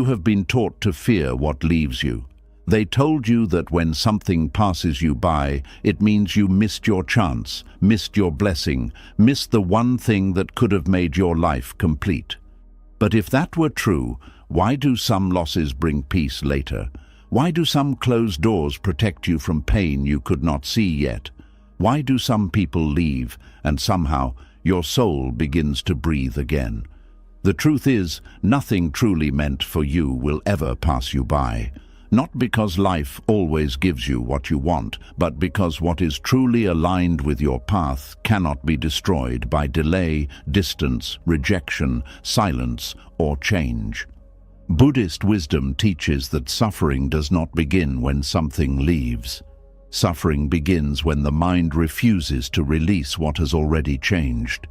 You have been taught to fear what leaves you. They told you that when something passes you by, it means you missed your chance, missed your blessing, missed the one thing that could have made your life complete. But if that were true, why do some losses bring peace later? Why do some closed doors protect you from pain you could not see yet? Why do some people leave, and somehow your soul begins to breathe again? The truth is, nothing truly meant for you will ever pass you by. Not because life always gives you what you want, but because what is truly aligned with your path cannot be destroyed by delay, distance, rejection, silence, or change. Buddhist wisdom teaches that suffering does not begin when something leaves. Suffering begins when the mind refuses to release what has already changed.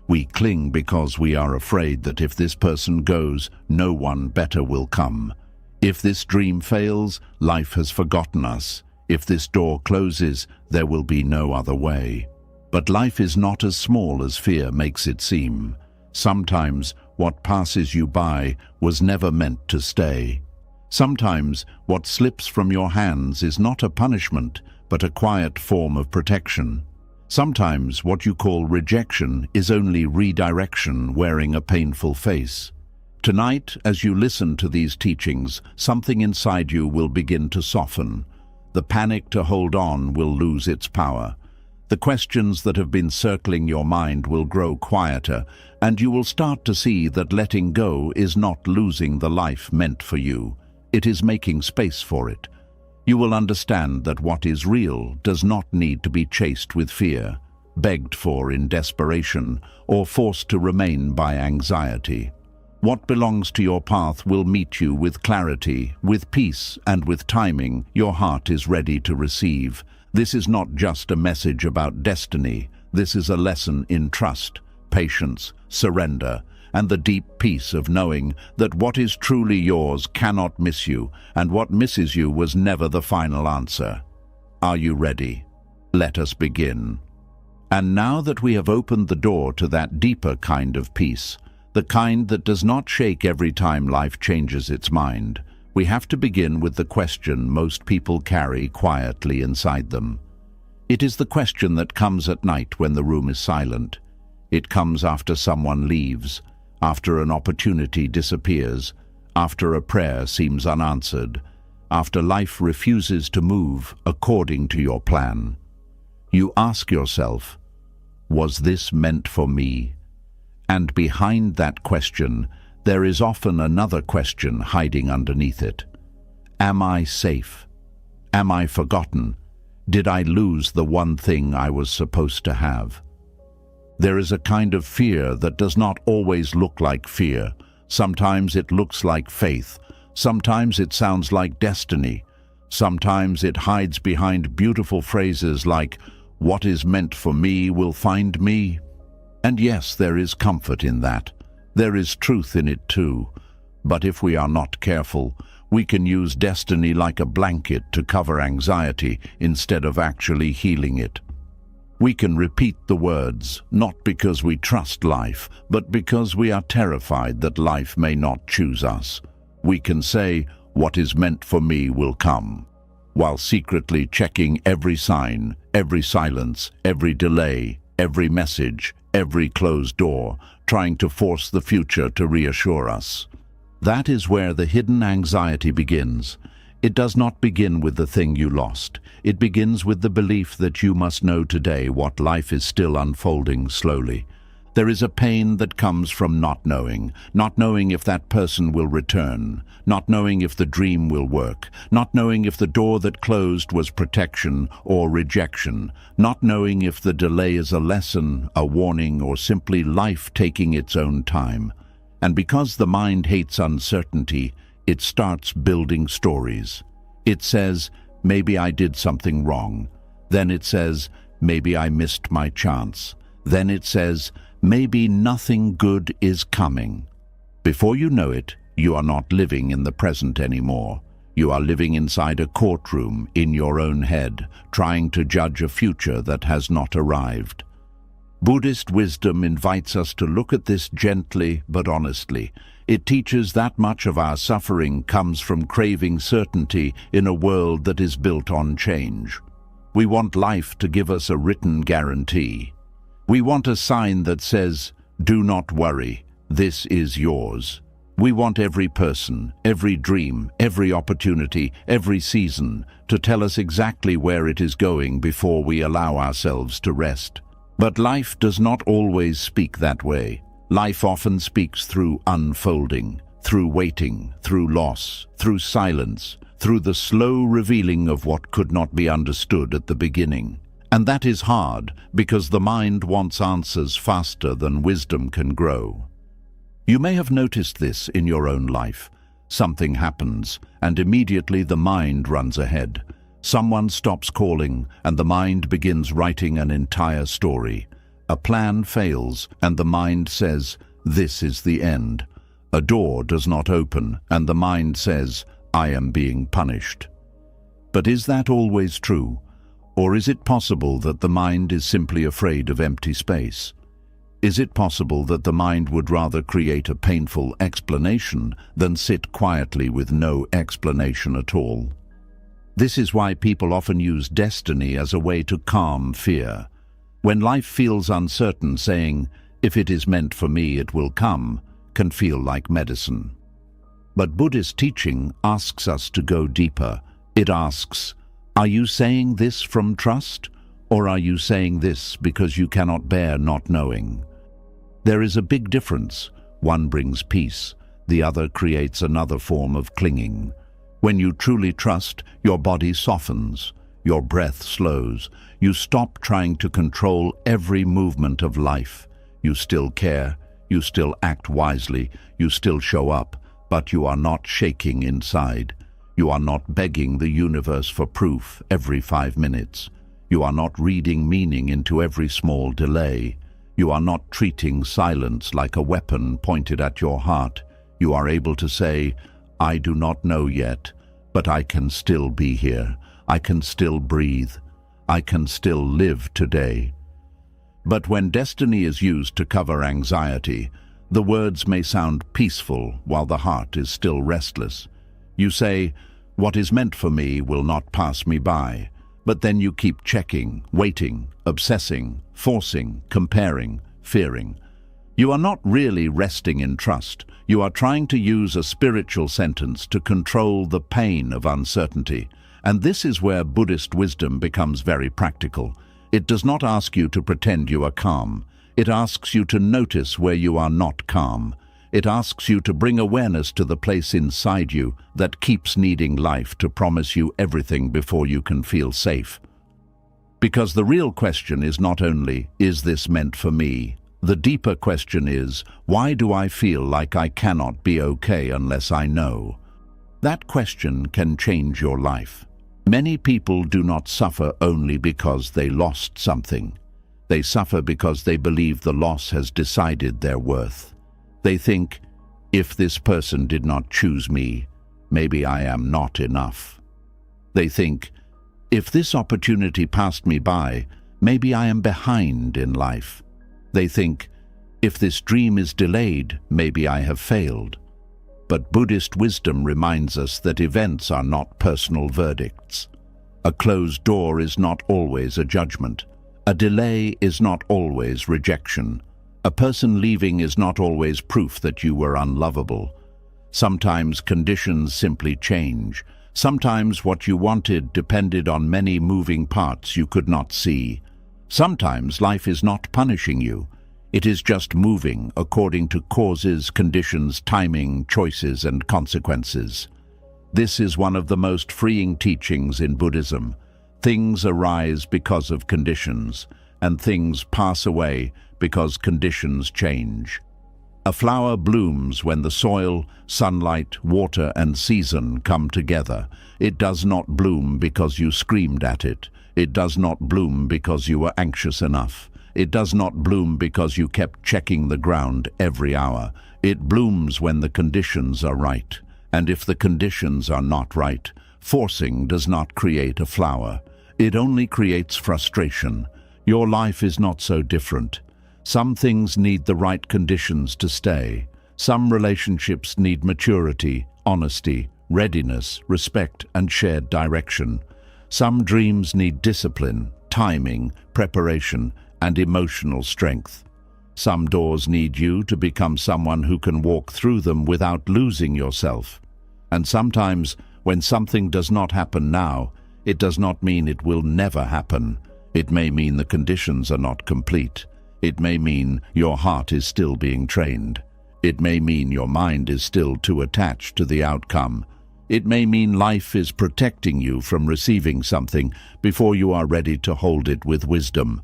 We cling because we are afraid that if this person goes, no one better will come. If this dream fails, life has forgotten us. If this door closes, there will be no other way. But life is not as small as fear makes it seem. Sometimes what passes you by was never meant to stay. Sometimes what slips from your hands is not a punishment, but a quiet form of protection. Sometimes what you call rejection is only redirection wearing a painful face. Tonight, as you listen to these teachings, something inside you will begin to soften. The panic to hold on will lose its power. The questions that have been circling your mind will grow quieter, and you will start to see that letting go is not losing the life meant for you. It is making space for it. You will understand that what is real does not need to be chased with fear, begged for in desperation, or forced to remain by anxiety. What belongs to your path will meet you with clarity, with peace, and with timing your heart is ready to receive. This is not just a message about destiny. This is a lesson in trust, patience, surrender, and the deep peace of knowing that what is truly yours cannot miss you, and what misses you was never the final answer. Are you ready? Let us begin. And now that we have opened the door to that deeper kind of peace, the kind that does not shake every time life changes its mind, we have to begin with the question most people carry quietly inside them. It is the question that comes at night when the room is silent. It comes after someone leaves, after an opportunity disappears, after a prayer seems unanswered, after life refuses to move according to your plan. You ask yourself, was this meant for me? And behind that question, there is often another question hiding underneath it. Am I safe? Am I forgotten? Did I lose the one thing I was supposed to have? There is a kind of fear that does not always look like fear. Sometimes it looks like faith. Sometimes it sounds like destiny. Sometimes it hides behind beautiful phrases like, "What is meant for me will find me." And yes, there is comfort in that. There is truth in it too. But if we are not careful, we can use destiny like a blanket to cover anxiety instead of actually healing it. We can repeat the words, not because we trust life, but because we are terrified that life may not choose us. We can say, "What is meant for me will come," while secretly checking every sign, every silence, every delay, every message, every closed door, trying to force the future to reassure us. That is where the hidden anxiety begins. It does not begin with the thing you lost. It begins with the belief that you must know today what life is still unfolding slowly. There is a pain that comes from not knowing if that person will return, not knowing if the dream will work, not knowing if the door that closed was protection or rejection, not knowing if the delay is a lesson, a warning, or simply life taking its own time. And because the mind hates uncertainty, it starts building stories. It says, maybe I did something wrong. Then it says, maybe I missed my chance. Then it says, maybe nothing good is coming. Before you know it, you are not living in the present anymore. You are living inside a courtroom in your own head, trying to judge a future that has not arrived. Buddhist wisdom invites us to look at this gently but honestly. It teaches that much of our suffering comes from craving certainty in a world that is built on change. We want life to give us a written guarantee. We want a sign that says, "Do not worry, this is yours." We want every person, every dream, every opportunity, every season to tell us exactly where it is going before we allow ourselves to rest. But life does not always speak that way. Life often speaks through unfolding, through waiting, through loss, through silence, through the slow revealing of what could not be understood at the beginning. And that is hard because the mind wants answers faster than wisdom can grow. You may have noticed this in your own life. Something happens, and immediately the mind runs ahead. Someone stops calling, and the mind begins writing an entire story. A plan fails, and the mind says, "This is the end." A door does not open, and the mind says, "I am being punished." But is that always true? Or is it possible that the mind is simply afraid of empty space? Is it possible that the mind would rather create a painful explanation than sit quietly with no explanation at all? This is why people often use destiny as a way to calm fear. When life feels uncertain, saying, "If it is meant for me, it will come," can feel like medicine. But Buddhist teaching asks us to go deeper. It asks, are you saying this from trust, or are you saying this because you cannot bear not knowing? There is a big difference. One brings peace, the other creates another form of clinging. When you truly trust, your body softens, your breath slows, you stop trying to control every movement of life. You still care, you still act wisely, you still show up, but you are not shaking inside. You are not begging the universe for proof every 5 minutes. You are not reading meaning into every small delay. You are not treating silence like a weapon pointed at your heart. You are able to say, "I do not know yet, but I can still be here. I can still breathe. I can still live today." But when destiny is used to cover anxiety, the words may sound peaceful while the heart is still restless. You say, "What is meant for me will not pass me by." But then you keep checking, waiting, obsessing, forcing, comparing, fearing. You are not really resting in trust. You are trying to use a spiritual sentence to control the pain of uncertainty. And this is where Buddhist wisdom becomes very practical. It does not ask you to pretend you are calm. It asks you to notice where you are not calm. It asks you to bring awareness to the place inside you that keeps needing life to promise you everything before you can feel safe. Because the real question is not only, is this meant for me? The deeper question is, why do I feel like I cannot be okay unless I know? That question can change your life. Many people do not suffer only because they lost something. They suffer because they believe the loss has decided their worth. They think, if this person did not choose me, maybe I am not enough. They think, if this opportunity passed me by, maybe I am behind in life. They think, if this dream is delayed, maybe I have failed. But Buddhist wisdom reminds us that events are not personal verdicts. A closed door is not always a judgment. A delay is not always rejection. A person leaving is not always proof that you were unlovable. Sometimes conditions simply change. Sometimes what you wanted depended on many moving parts you could not see. Sometimes life is not punishing you. It is just moving according to causes, conditions, timing, choices, and consequences. This is one of the most freeing teachings in Buddhism. Things arise because of conditions, and things pass away because conditions change. A flower blooms when the soil, sunlight, water, and season come together. It does not bloom because you screamed at it. It does not bloom because you were anxious enough. It does not bloom because you kept checking the ground every hour. It blooms when the conditions are right. And if the conditions are not right, forcing does not create a flower. It only creates frustration. Your life is not so different. Some things need the right conditions to stay. Some relationships need maturity, honesty, readiness, respect, and shared direction. Some dreams need discipline, timing, preparation, and emotional strength. Some doors need you to become someone who can walk through them without losing yourself. And sometimes, when something does not happen now, it does not mean it will never happen. It may mean the conditions are not complete. It may mean your heart is still being trained. It may mean your mind is still too attached to the outcome. It may mean life is protecting you from receiving something before you are ready to hold it with wisdom.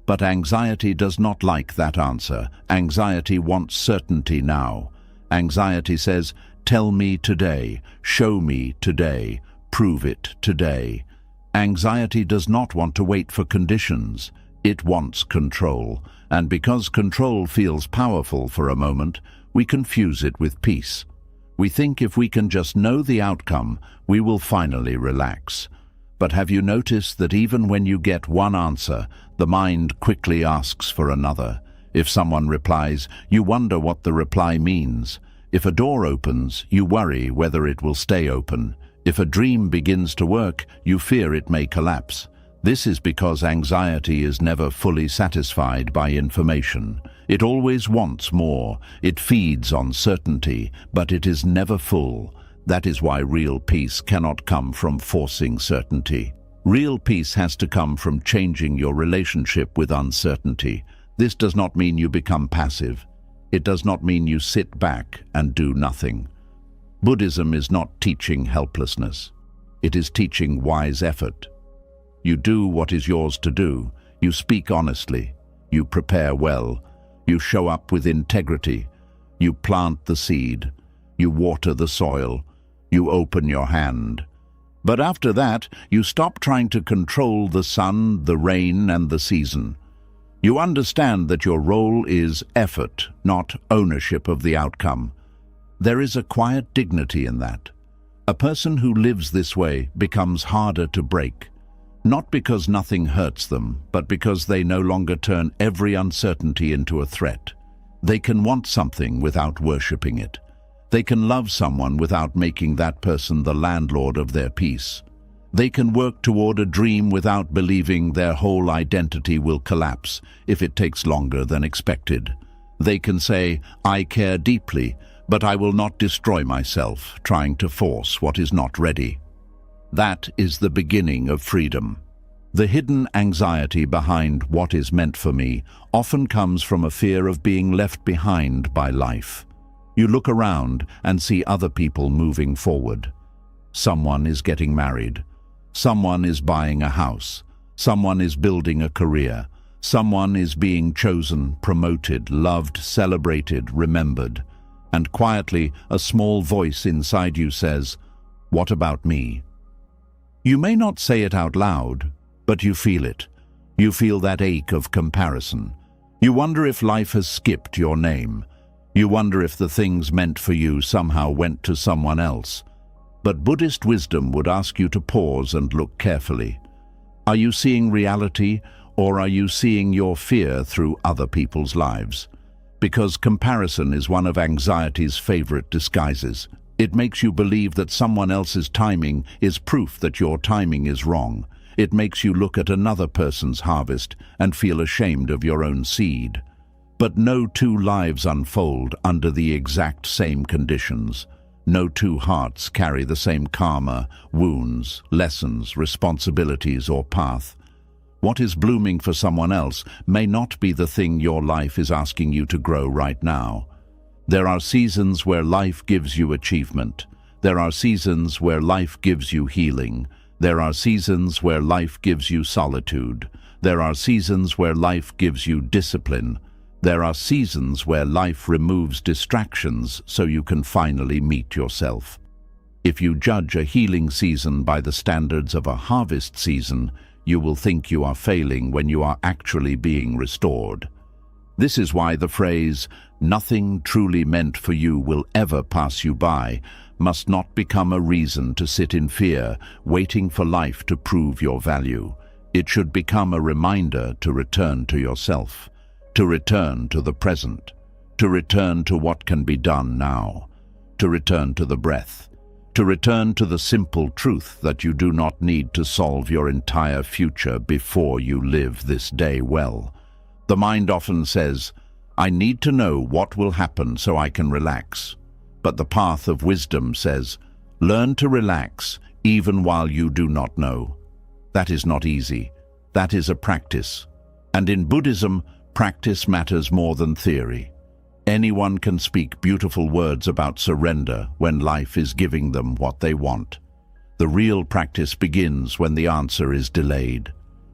But anxiety does not like that answer. Anxiety wants certainty now. Anxiety says, tell me today, show me today, prove it today. Anxiety does not want to wait for conditions. It wants control. And because control feels powerful for a moment, we confuse it with peace. We think if we can just know the outcome, we will finally relax. But have you noticed that even when you get one answer, the mind quickly asks for another? If someone replies, you wonder what the reply means. If a door opens, you worry whether it will stay open. If a dream begins to work, you fear it may collapse. This is because anxiety is never fully satisfied by information. It always wants more. It feeds on certainty, but it is never full. That is why real peace cannot come from forcing certainty. Real peace has to come from changing your relationship with uncertainty. This does not mean you become passive. It does not mean you sit back and do nothing. Buddhism is not teaching helplessness. It is teaching wise effort. You do what is yours to do. You speak honestly. You prepare well. You show up with integrity. You plant the seed. You water the soil. You open your hand. But after that, you stop trying to control the sun, the rain, and the season. You understand that your role is effort, not ownership of the outcome. There is a quiet dignity in that. A person who lives this way becomes harder to break, not because nothing hurts them, but because they no longer turn every uncertainty into a threat. They can want something without worshipping it. They can love someone without making that person the landlord of their peace. They can work toward a dream without believing their whole identity will collapse if it takes longer than expected. They can say, I care deeply, but I will not destroy myself trying to force what is not ready. That is the beginning of freedom. The hidden anxiety behind what is meant for me often comes from a fear of being left behind by life. You look around and see other people moving forward. Someone is getting married. Someone is buying a house. Someone is building a career. Someone is being chosen, promoted, loved, celebrated, remembered. And quietly, a small voice inside you says, "What about me?" You may not say it out loud, but you feel it. You feel that ache of comparison. You wonder if life has skipped your name. You wonder if the things meant for you somehow went to someone else. But Buddhist wisdom would ask you to pause and look carefully. Are you seeing reality, or are you seeing your fear through other people's lives? Because comparison is one of anxiety's favorite disguises. It makes you believe that someone else's timing is proof that your timing is wrong. It makes you look at another person's harvest and feel ashamed of your own seed. But no two lives unfold under the exact same conditions. No two hearts carry the same karma, wounds, lessons, responsibilities, or path. What is blooming for someone else may not be the thing your life is asking you to grow right now. There are seasons where life gives you achievement. There are seasons where life gives you healing. There are seasons where life gives you solitude. There are seasons where life gives you discipline. There are seasons where life removes distractions so you can finally meet yourself. If you judge a healing season by the standards of a harvest season, you will think you are failing when you are actually being restored. This is why the phrase, "Nothing truly meant for you will ever pass you by," must not become a reason to sit in fear, waiting for life to prove your value. It should become a reminder to return to yourself, to return to the present, to return to what can be done now, to return to the breath, to return to the simple truth that you do not need to solve your entire future before you live this day well. The mind often says, "I need to know what will happen so I can relax." But the path of wisdom says, "Learn to relax even while you do not know." That is not easy. That is a practice. And in Buddhism, practice matters more than theory. Anyone can speak beautiful words about surrender when life is giving them what they want. The real practice begins when the answer is delayed,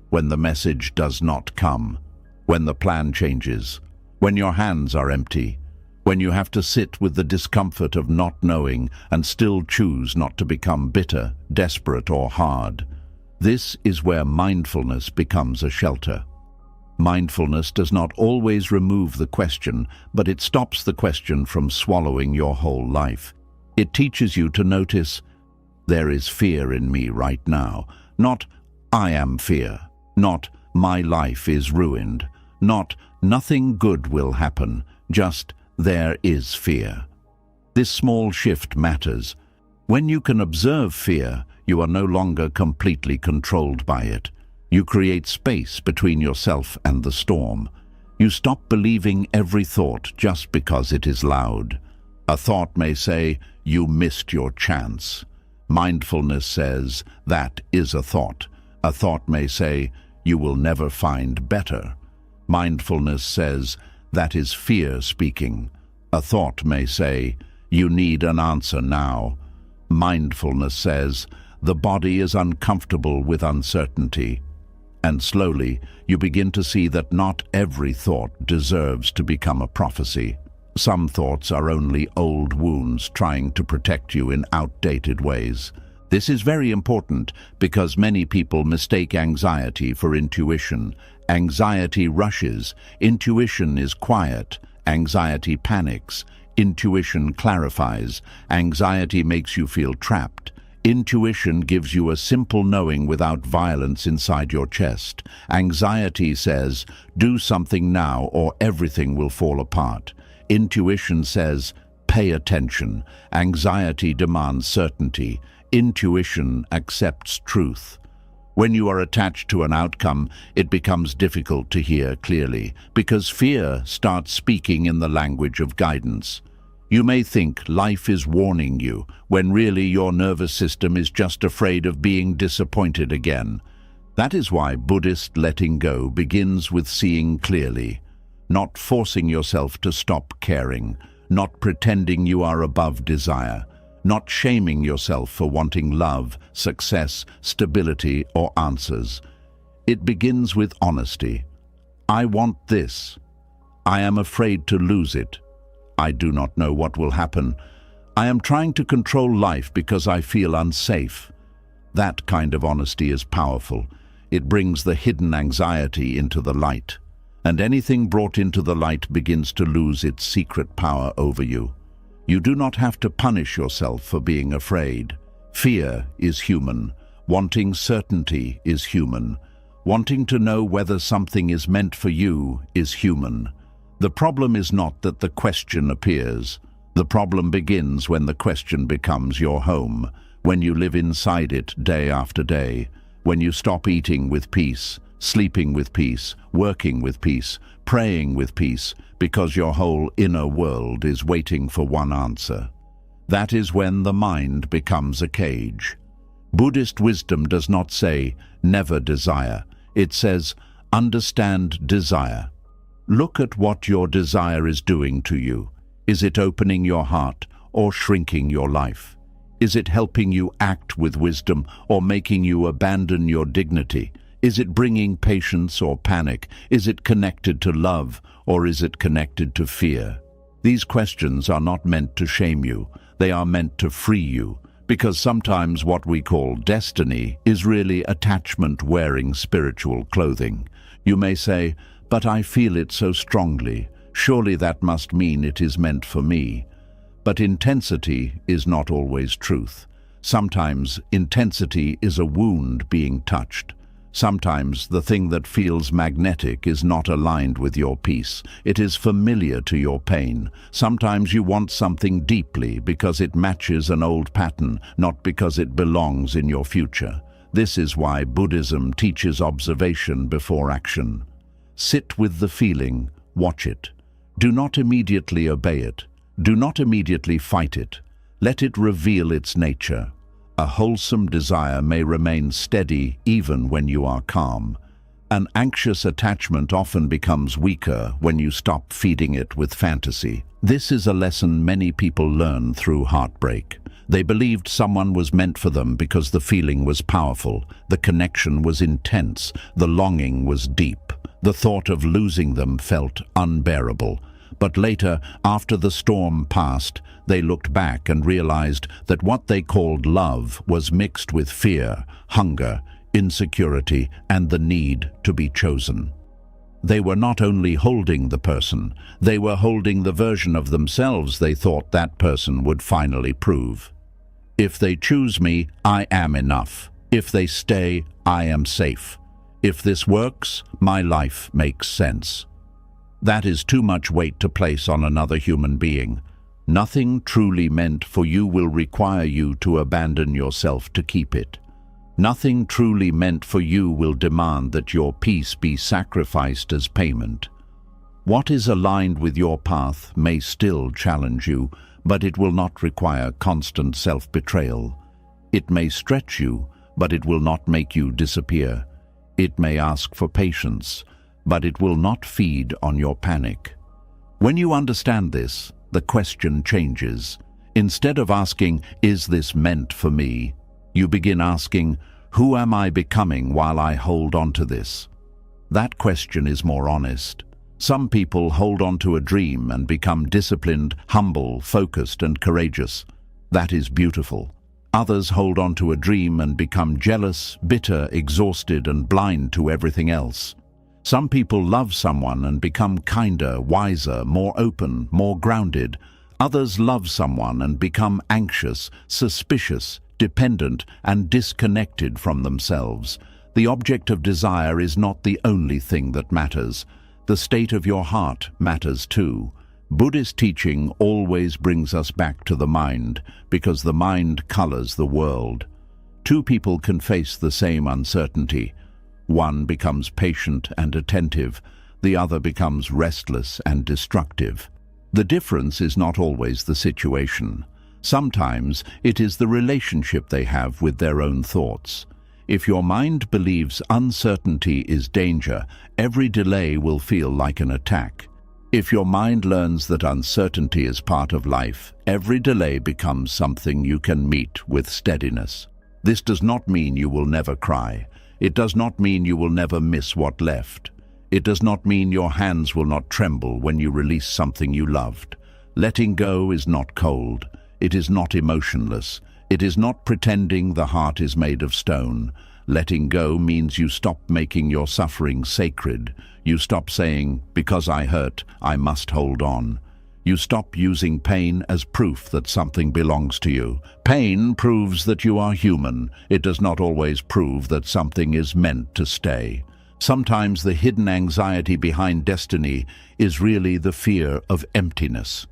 when the message does not come, when the plan changes, when your hands are empty, when you have to sit with the discomfort of not knowing and still choose not to become bitter, desperate, or hard. This is where mindfulness becomes a shelter. Mindfulness does not always remove the question, but it stops the question from swallowing your whole life. It teaches you to notice, there is fear in me right now, not I am fear, not my life is ruined, not nothing good will happen, just there is fear. This small shift matters. When you can observe fear, you are no longer completely controlled by it. You create space between yourself and the storm. You stop believing every thought just because it is loud. A thought may say, "You missed your chance." Mindfulness says, "That is a thought." A thought may say, "You will never find better." Mindfulness says, "That is fear speaking." A thought may say, "You need an answer now." Mindfulness says, "The body is uncomfortable with uncertainty." And slowly, you begin to see that not every thought deserves to become a prophecy. Some thoughts are only old wounds trying to protect you in outdated ways. This is very important because many people mistake anxiety for intuition. Anxiety rushes, intuition is quiet. Anxiety panics, intuition clarifies. Anxiety makes you feel trapped. Intuition gives you a simple knowing without violence inside your chest. Anxiety says, "Do something now or everything will fall apart." Intuition says, "Pay attention." Anxiety demands certainty. Intuition accepts truth. When you are attached to an outcome, it becomes difficult to hear clearly, because fear starts speaking in the language of guidance. You may think life is warning you, when really your nervous system is just afraid of being disappointed again. That is why Buddhist letting go begins with seeing clearly, not forcing yourself to stop caring, not pretending you are above desire, not shaming yourself for wanting love, success, stability, or answers. It begins with honesty. I want this. I am afraid to lose it. I do not know what will happen. I am trying to control life because I feel unsafe. That kind of honesty is powerful. It brings the hidden anxiety into the light, and anything brought into the light begins to lose its secret power over you. You do not have to punish yourself for being afraid. Fear is human. Wanting certainty is human. Wanting to know whether something is meant for you is human. The problem is not that the question appears. The problem begins when the question becomes your home, when you live inside it day after day, when you stop eating with peace, sleeping with peace, working with peace, praying with peace, because your whole inner world is waiting for one answer. That is when the mind becomes a cage. Buddhist wisdom does not say, never desire. It says, understand desire. Look at what your desire is doing to you. Is it opening your heart or shrinking your life? Is it helping you act with wisdom or making you abandon your dignity? Is it bringing patience or panic? Is it connected to love or is it connected to fear? These questions are not meant to shame you. They are meant to free you, because sometimes what we call destiny is really attachment wearing spiritual clothing. You may say, but I feel it so strongly. Surely that must mean it is meant for me. But intensity is not always truth. Sometimes intensity is a wound being touched. Sometimes the thing that feels magnetic is not aligned with your peace. It is familiar to your pain. Sometimes you want something deeply because it matches an old pattern, not because it belongs in your future. This is why Buddhism teaches observation before action. Sit with the feeling, watch it. Do not immediately obey it. Do not immediately fight it. Let it reveal its nature. A wholesome desire may remain steady even when you are calm. An anxious attachment often becomes weaker when you stop feeding it with fantasy. This is a lesson many people learn through heartbreak. They believed someone was meant for them because the feeling was powerful, the connection was intense, the longing was deep. The thought of losing them felt unbearable. But later, after the storm passed, they looked back and realized that what they called love was mixed with fear, hunger, insecurity, and the need to be chosen. They were not only holding the person, they were holding the version of themselves they thought that person would finally prove. If they choose me, I am enough. If they stay, I am safe. If this works, my life makes sense. That is too much weight to place on another human being. Nothing truly meant for you will require you to abandon yourself to keep it. Nothing truly meant for you will demand that your peace be sacrificed as payment. What is aligned with your path may still challenge you, but it will not require constant self-betrayal. It may stretch you, but it will not make you disappear. It may ask for patience, but it will not feed on your panic. When you understand this, the question changes. Instead of asking, "Is this meant for me?" you begin asking, "Who am I becoming while I hold on to this?" That question is more honest. Some people hold on to a dream and become disciplined, humble, focused, and courageous. That is beautiful. Others hold on to a dream and become jealous, bitter, exhausted, and blind to everything else. Some people love someone and become kinder, wiser, more open, more grounded. Others love someone and become anxious, suspicious, dependent, and disconnected from themselves. The object of desire is not the only thing that matters. The state of your heart matters too. Buddhist teaching always brings us back to the mind, because the mind colors the world. Two people can face the same uncertainty. One becomes patient and attentive, the other becomes restless and destructive. The difference is not always the situation. Sometimes it is the relationship they have with their own thoughts. If your mind believes uncertainty is danger, every delay will feel like an attack. If your mind learns that uncertainty is part of life, every delay becomes something you can meet with steadiness. This does not mean you will never cry. It does not mean you will never miss what left. It does not mean your hands will not tremble when you release something you loved. Letting go is not cold. It is not emotionless. It is not pretending the heart is made of stone. Letting go means you stop making your suffering sacred. You stop saying, "Because I hurt, I must hold on." You stop using pain as proof that something belongs to you. Pain proves that you are human. It does not always prove that something is meant to stay. Sometimes the hidden anxiety behind destiny is really the fear of emptiness.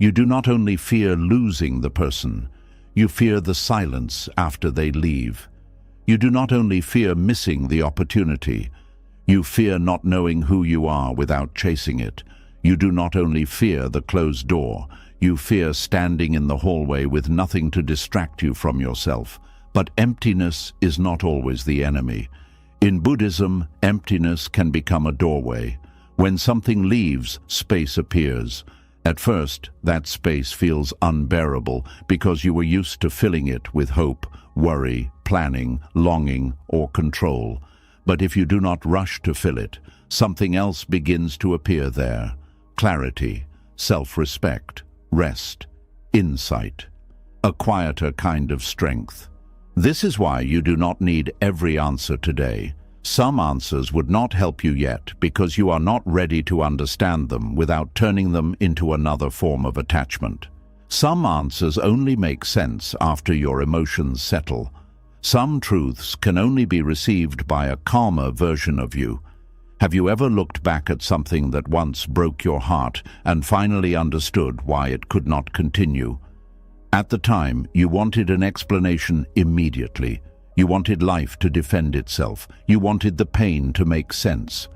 You do not only fear losing the person, you fear the silence after they leave. You do not only fear missing the opportunity, you fear not knowing who you are without chasing it. You do not only fear the closed door, you fear standing in the hallway with nothing to distract you from yourself. But emptiness is not always the enemy. In Buddhism, emptiness can become a doorway. When something leaves, space appears. At first, that space feels unbearable because you were used to filling it with hope, worry, planning, longing, or control. But if you do not rush to fill it, something else begins to appear there. Clarity, self-respect, rest, insight, a quieter kind of strength. This is why you do not need every answer today. Some answers would not help you yet because you are not ready to understand them without turning them into another form of attachment. Some answers only make sense after your emotions settle. Some truths can only be received by a calmer version of you. Have you ever looked back at something that once broke your heart and finally understood why it could not continue? At the time, you wanted an explanation immediately. You wanted life to defend itself. You wanted the pain to make sense.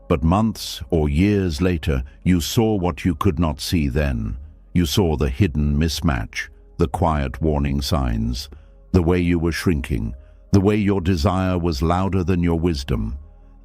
But months or years later, you saw what you could not see then. You saw the hidden mismatch, the quiet warning signs, the way you were shrinking, the way your desire was louder than your wisdom.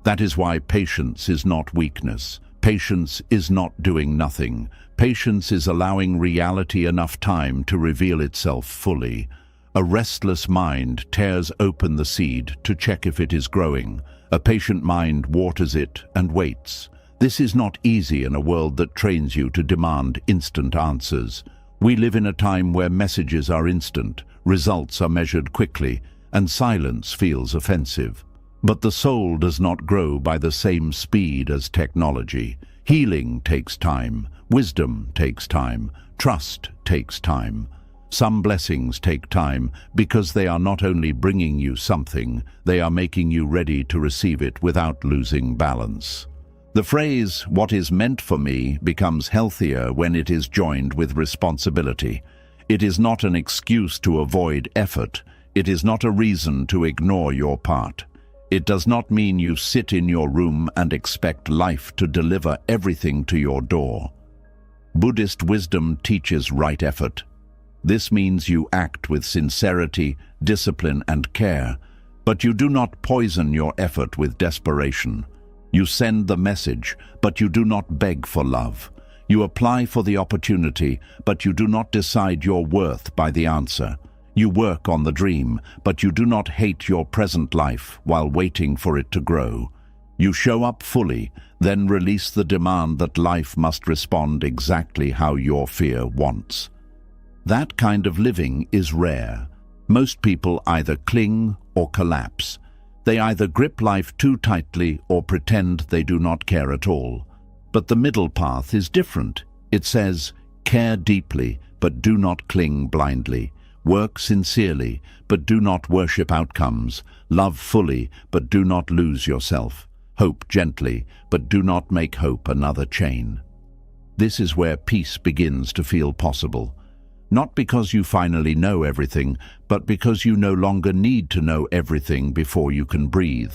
That is why patience is not weakness. Patience is not doing nothing. Patience is allowing reality enough time to reveal itself fully. A restless mind tears open the seed to check if it is growing. A patient mind waters it and waits. This is not easy in a world that trains you to demand instant answers. We live in a time where messages are instant, results are measured quickly, and silence feels offensive. But the soul does not grow by the same speed as technology. Healing takes time, wisdom takes time, trust takes time. Some blessings take time because they are not only bringing you something, they are making you ready to receive it without losing balance. The phrase, "what is meant for me," becomes healthier when it is joined with responsibility. It is not an excuse to avoid effort. It is not a reason to ignore your part. It does not mean you sit in your room and expect life to deliver everything to your door. Buddhist wisdom teaches right effort. This means you act with sincerity, discipline, and care, but you do not poison your effort with desperation. You send the message, but you do not beg for love. You apply for the opportunity, but you do not decide your worth by the answer. You work on the dream, but you do not hate your present life while waiting for it to grow. You show up fully, then release the demand that life must respond exactly how your fear wants. That kind of living is rare. Most people either cling or collapse. They either grip life too tightly or pretend they do not care at all. But the middle path is different. It says, care deeply, but do not cling blindly. Work sincerely, but do not worship outcomes. Love fully, but do not lose yourself. Hope gently, but do not make hope another chain. This is where peace begins to feel possible. Not because you finally know everything, but because you no longer need to know everything before you can breathe.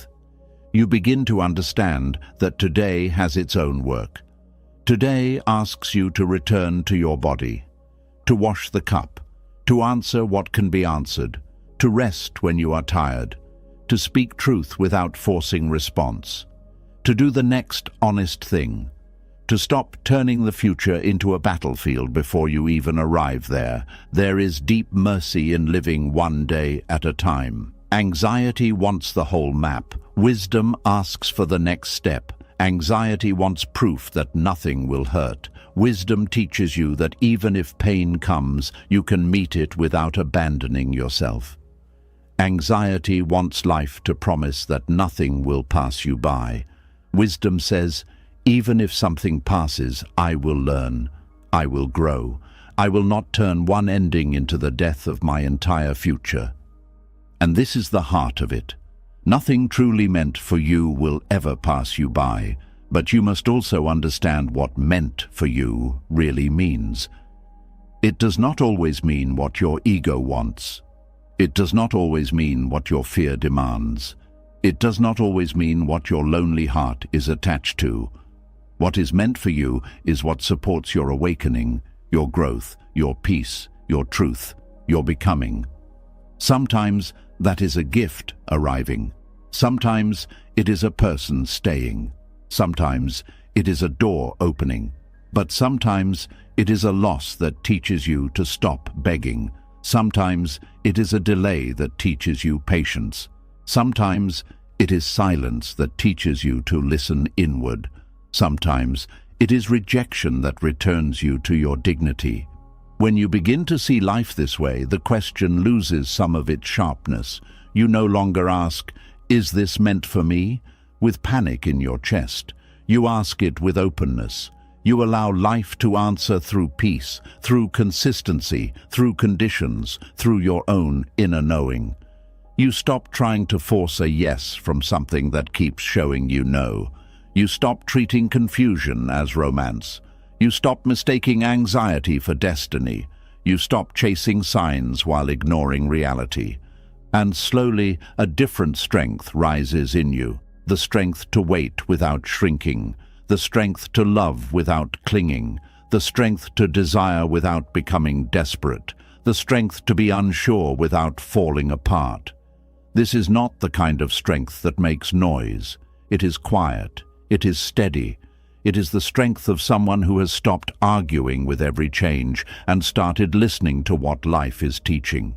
You begin to understand that today has its own work. Today asks you to return to your body, to wash the cup, to answer what can be answered, to rest when you are tired, to speak truth without forcing response, to do the next honest thing, to stop turning the future into a battlefield before you even arrive there. There is deep mercy in living one day at a time. Anxiety wants the whole map. Wisdom asks for the next step. Anxiety wants proof that nothing will hurt. Wisdom teaches you that even if pain comes, you can meet it without abandoning yourself. Anxiety wants life to promise that nothing will pass you by. Wisdom says, even if something passes, I will learn. I will grow. I will not turn one ending into the death of my entire future. And this is the heart of it. Nothing truly meant for you will ever pass you by, but you must also understand what meant for you really means. It does not always mean what your ego wants. It does not always mean what your fear demands. It does not always mean what your lonely heart is attached to. What is meant for you is what supports your awakening, your growth, your peace, your truth, your becoming. Sometimes that is a gift arriving. Sometimes it is a person staying. Sometimes it is a door opening. But sometimes it is a loss that teaches you to stop begging. Sometimes it is a delay that teaches you patience. Sometimes it is silence that teaches you to listen inward. Sometimes it is rejection that returns you to your dignity. When you begin to see life this way, the question loses some of its sharpness. You no longer ask, "Is this meant for me?" with panic in your chest. You ask it with openness. You allow life to answer through peace, through consistency, through conditions, through your own inner knowing. You stop trying to force a yes from something that keeps showing you no. You stop treating confusion as romance. You stop mistaking anxiety for destiny. You stop chasing signs while ignoring reality. And slowly, a different strength rises in you. The strength to wait without shrinking. The strength to love without clinging. The strength to desire without becoming desperate. The strength to be unsure without falling apart. This is not the kind of strength that makes noise. It is quiet. It is steady. It is the strength of someone who has stopped arguing with every change and started listening to what life is teaching.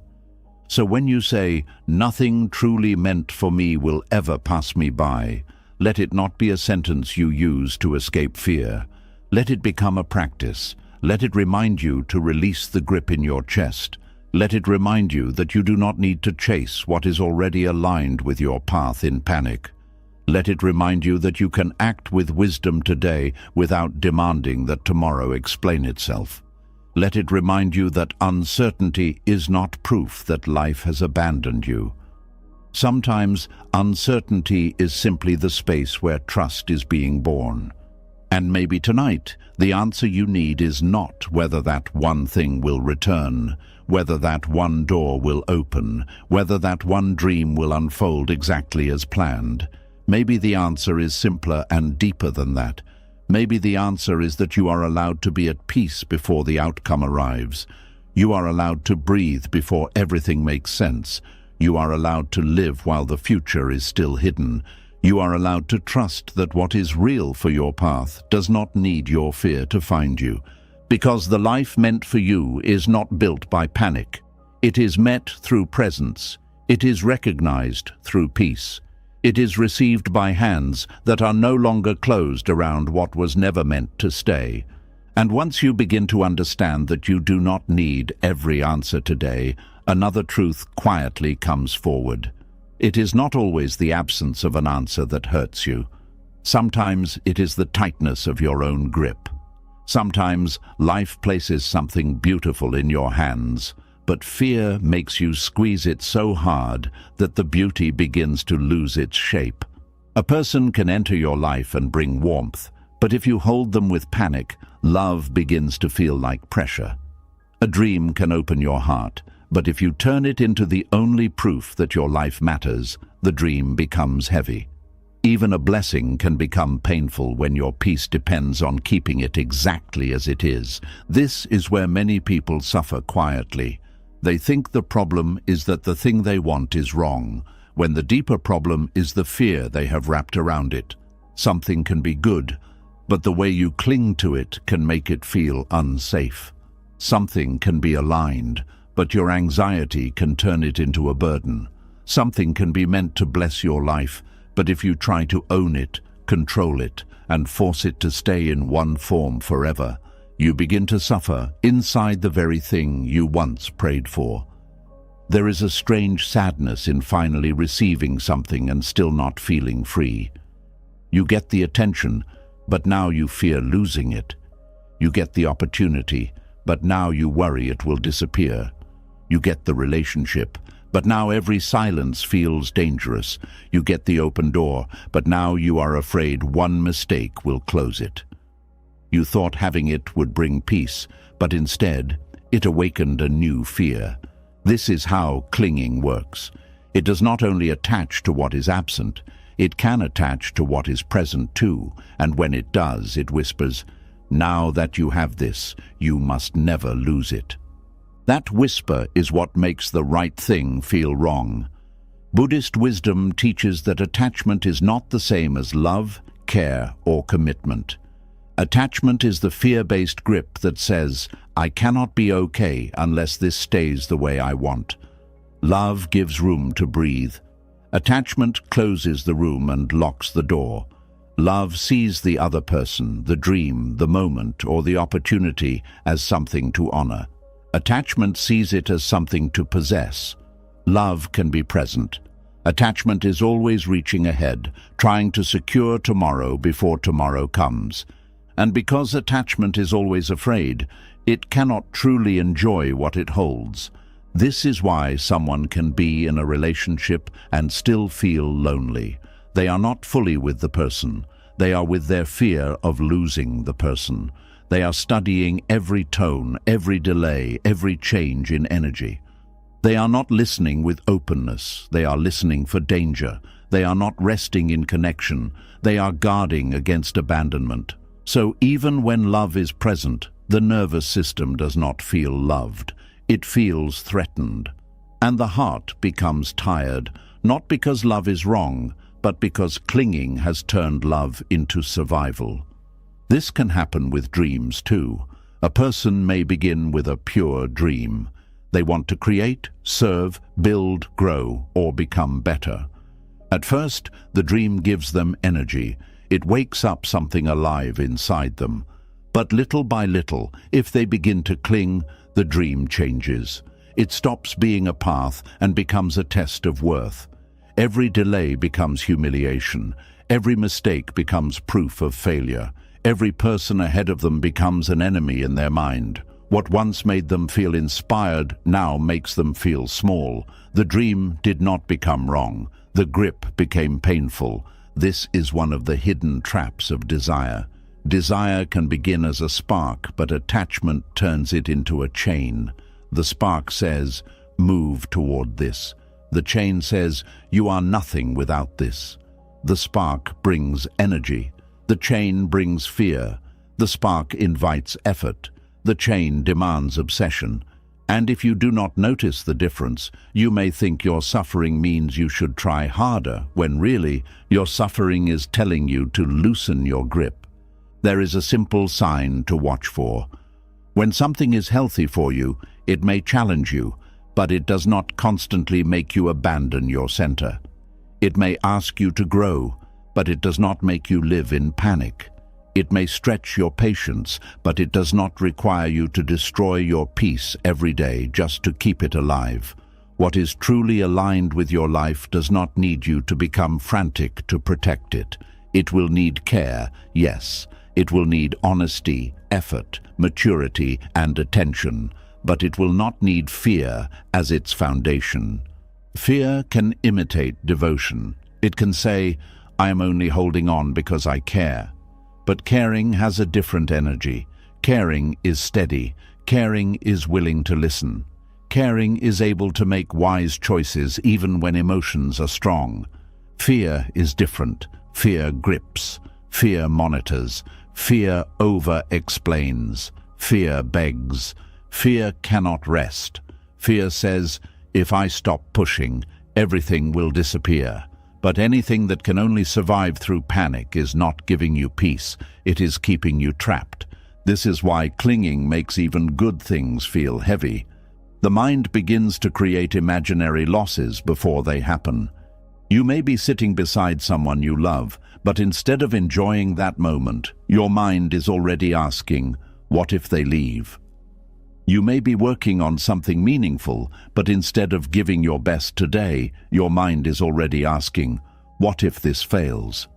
So when you say, "Nothing truly meant for me will ever pass me by," let it not be a sentence you use to escape fear. Let it become a practice. Let it remind you to release the grip in your chest. Let it remind you that you do not need to chase what is already aligned with your path in panic. Let it remind you that you can act with wisdom today without demanding that tomorrow explain itself. Let it remind you that uncertainty is not proof that life has abandoned you. Sometimes uncertainty is simply the space where trust is being born. And maybe tonight, the answer you need is not whether that one thing will return, whether that one door will open, whether that one dream will unfold exactly as planned. Maybe the answer is simpler and deeper than that. Maybe the answer is that you are allowed to be at peace before the outcome arrives. You are allowed to breathe before everything makes sense. You are allowed to live while the future is still hidden. You are allowed to trust that what is real for your path does not need your fear to find you. Because the life meant for you is not built by panic. It is met through presence. It is recognized through peace. It is received by hands that are no longer closed around what was never meant to stay. And once you begin to understand that you do not need every answer today, another truth quietly comes forward. It is not always the absence of an answer that hurts you. Sometimes it is the tightness of your own grip. Sometimes life places something beautiful in your hands, but fear makes you squeeze it so hard that the beauty begins to lose its shape. A person can enter your life and bring warmth, but if you hold them with panic, love begins to feel like pressure. A dream can open your heart, but if you turn it into the only proof that your life matters, the dream becomes heavy. Even a blessing can become painful when your peace depends on keeping it exactly as it is. This is where many people suffer quietly. They think the problem is that the thing they want is wrong, when the deeper problem is the fear they have wrapped around it. Something can be good, but the way you cling to it can make it feel unsafe. Something can be aligned, but your anxiety can turn it into a burden. Something can be meant to bless your life, but if you try to own it, control it, and force it to stay in one form forever, you begin to suffer inside the very thing you once prayed for. There is a strange sadness in finally receiving something and still not feeling free. You get the attention, but now you fear losing it. You get the opportunity, but now you worry it will disappear. You get the relationship, but now every silence feels dangerous. You get the open door, but now you are afraid one mistake will close it. You thought having it would bring peace, but instead, it awakened a new fear. This is how clinging works. It does not only attach to what is absent, it can attach to what is present too, and when it does, it whispers, "Now that you have this, you must never lose it." That whisper is what makes the right thing feel wrong. Buddhist wisdom teaches that attachment is not the same as love, care, or commitment. Attachment is the fear-based grip that says, "I cannot be okay unless this stays the way I want." Love gives room to breathe. Attachment closes the room and locks the door. Love sees the other person, the dream, the moment, or the opportunity as something to honor. Attachment sees it as something to possess. Love can be present. Attachment is always reaching ahead, trying to secure tomorrow before tomorrow comes. And because attachment is always afraid, it cannot truly enjoy what it holds. This is why someone can be in a relationship and still feel lonely. They are not fully with the person. They are with their fear of losing the person. They are studying every tone, every delay, every change in energy. They are not listening with openness. They are listening for danger. They are not resting in connection. They are guarding against abandonment. So even when love is present, the nervous system does not feel loved. It feels threatened. And the heart becomes tired, not because love is wrong, but because clinging has turned love into survival. This can happen with dreams too. A person may begin with a pure dream. They want to create, serve, build, grow, or become better. At first, the dream gives them energy. It wakes up something alive inside them. But little by little, if they begin to cling, the dream changes. It stops being a path and becomes a test of worth. Every delay becomes humiliation. Every mistake becomes proof of failure. Every person ahead of them becomes an enemy in their mind. What once made them feel inspired now makes them feel small. The dream did not become wrong. The grip became painful. This is one of the hidden traps of desire. Desire can begin as a spark, but attachment turns it into a chain. The spark says, "Move toward this." The chain says, "You are nothing without this." The spark brings energy. The chain brings fear. The spark invites effort. The chain demands obsession. And if you do not notice the difference, you may think your suffering means you should try harder, when really, your suffering is telling you to loosen your grip. There is a simple sign to watch for. When something is healthy for you, it may challenge you, but it does not constantly make you abandon your center. It may ask you to grow, but it does not make you live in panic. It may stretch your patience, but it does not require you to destroy your peace every day just to keep it alive. What is truly aligned with your life does not need you to become frantic to protect it. It will need care, yes. It will need honesty, effort, maturity, and attention, but it will not need fear as its foundation. Fear can imitate devotion. It can say, "I am only holding on because I care." But caring has a different energy. Caring is steady. Caring is willing to listen. Caring is able to make wise choices even when emotions are strong. Fear is different. Fear grips. Fear monitors. Fear over-explains. Fear begs. Fear cannot rest. Fear says, "If I stop pushing, everything will disappear." But anything that can only survive through panic is not giving you peace. It is keeping you trapped. This is why clinging makes even good things feel heavy. The mind begins to create imaginary losses before they happen. You may be sitting beside someone you love, but instead of enjoying that moment, your mind is already asking, "What if they leave?" You may be working on something meaningful, but instead of giving your best today, your mind is already asking, "What if this fails?"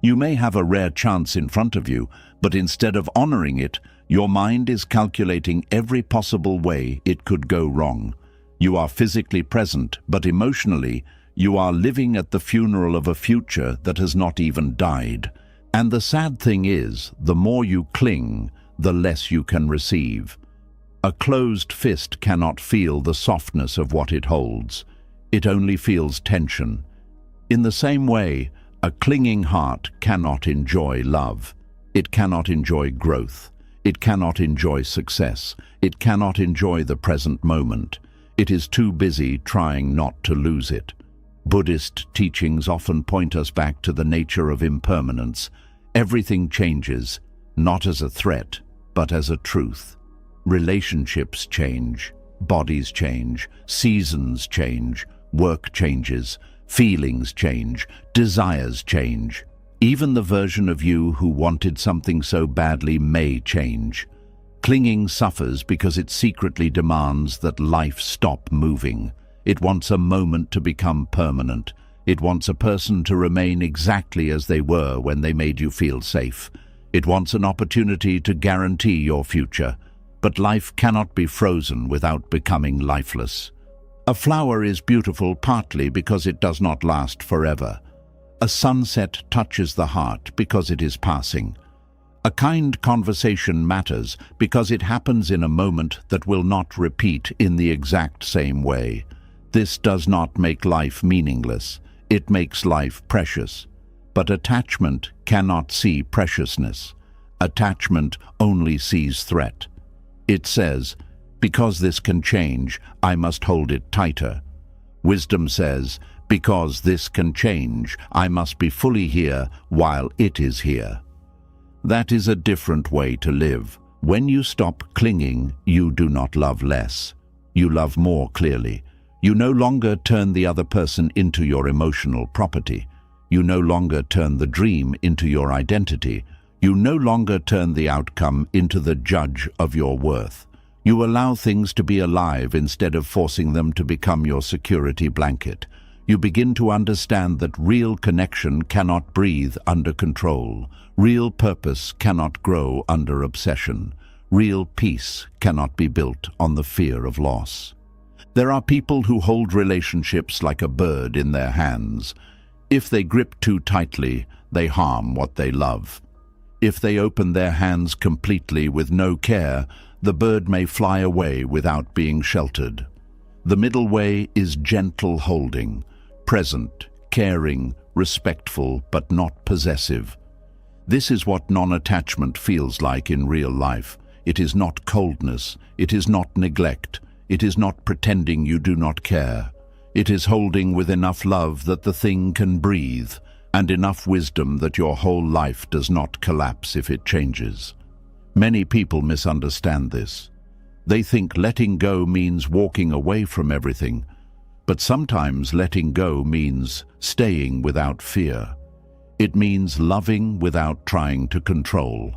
You may have a rare chance in front of you, but instead of honoring it, your mind is calculating every possible way it could go wrong. You are physically present, but emotionally, you are living at the funeral of a future that has not even died. And the sad thing is, the more you cling, the less you can receive. A closed fist cannot feel the softness of what it holds. It only feels tension. In the same way, a clinging heart cannot enjoy love. It cannot enjoy growth. It cannot enjoy success. It cannot enjoy the present moment. It is too busy trying not to lose it. Buddhist teachings often point us back to the nature of impermanence. Everything changes, not as a threat, but as a truth. Relationships change, bodies change, seasons change, work changes, feelings change, desires change. Even the version of you who wanted something so badly may change. Clinging suffers because it secretly demands that life stop moving. It wants a moment to become permanent. It wants a person to remain exactly as they were when they made you feel safe. It wants an opportunity to guarantee your future. but life cannot be frozen without becoming lifeless. A flower is beautiful partly because it does not last forever. A sunset touches the heart because it is passing. A kind conversation matters because it happens in a moment that will not repeat in the exact same way. This does not make life meaningless. It makes life precious. But attachment cannot see preciousness. Attachment only sees threat. It says, because this can change, I must hold it tighter. Wisdom says, because this can change, I must be fully here while it is here. That is a different way to live. When you stop clinging, you do not love less. You love more clearly. You no longer turn the other person into your emotional property. You no longer turn the dream into your identity. You no longer turn the outcome into the judge of your worth. You allow things to be alive instead of forcing them to become your security blanket. You begin to understand that real connection cannot breathe under control. Real purpose cannot grow under obsession. Real peace cannot be built on the fear of loss. There are people who hold relationships like a bird in their hands. If they grip too tightly, they harm what they love. If they open their hands completely with no care, the bird may fly away without being sheltered. The middle way is gentle holding, present, caring, respectful, but not possessive. This is what non-attachment feels like in real life. It is not coldness, it is not neglect, it is not pretending you do not care. It is holding with enough love that the thing can breathe, and enough wisdom that your whole life does not collapse if it changes. Many people misunderstand this. They think letting go means walking away from everything, but sometimes letting go means staying without fear. It means loving without trying to control.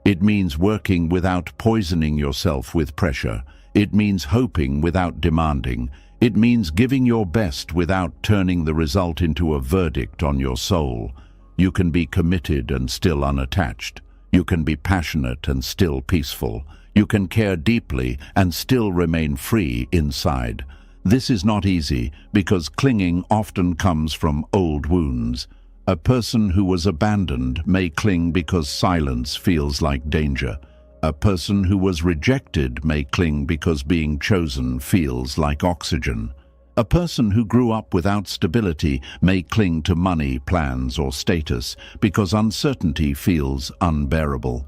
It means working without poisoning yourself with pressure. It means hoping without demanding. It means giving your best without turning the result into a verdict on your soul. You can be committed and still unattached. You can be passionate and still peaceful. You can care deeply and still remain free inside. This is not easy because clinging often comes from old wounds. A person who was abandoned may cling because silence feels like danger. A person who was rejected may cling because being chosen feels like oxygen. A person who grew up without stability may cling to money, plans, or status because uncertainty feels unbearable.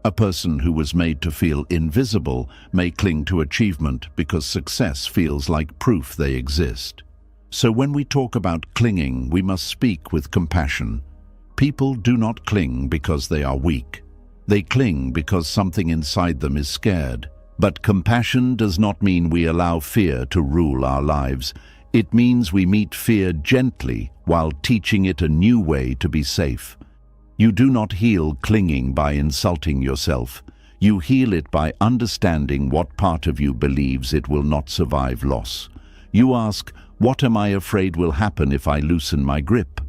A person who was made to feel invisible may cling to achievement because success feels like proof they exist. So when we talk about clinging, we must speak with compassion. People do not cling because they are weak. They cling because something inside them is scared. But compassion does not mean we allow fear to rule our lives. It means we meet fear gently while teaching it a new way to be safe. You do not heal clinging by insulting yourself. You heal it by understanding what part of you believes it will not survive loss. You ask, what am I afraid will happen if I loosen my grip?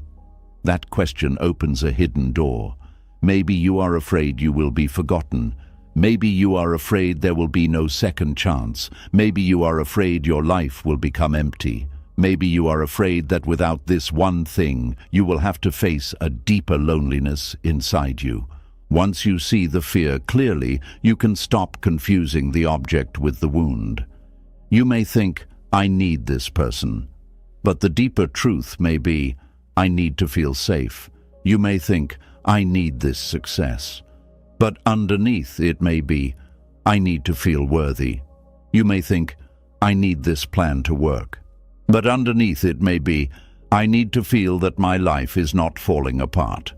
That question opens a hidden door. Maybe you are afraid you will be forgotten. Maybe you are afraid there will be no second chance. Maybe you are afraid your life will become empty. Maybe you are afraid that without this one thing, you will have to face a deeper loneliness inside you. Once you see the fear clearly, you can stop confusing the object with the wound. You may think, I need this person. But the deeper truth may be, I need to feel safe. You may think, I need this success. But underneath it may be, I need to feel worthy. You may think, I need this plan to work. But underneath it may be, I need to feel that my life is not falling apart.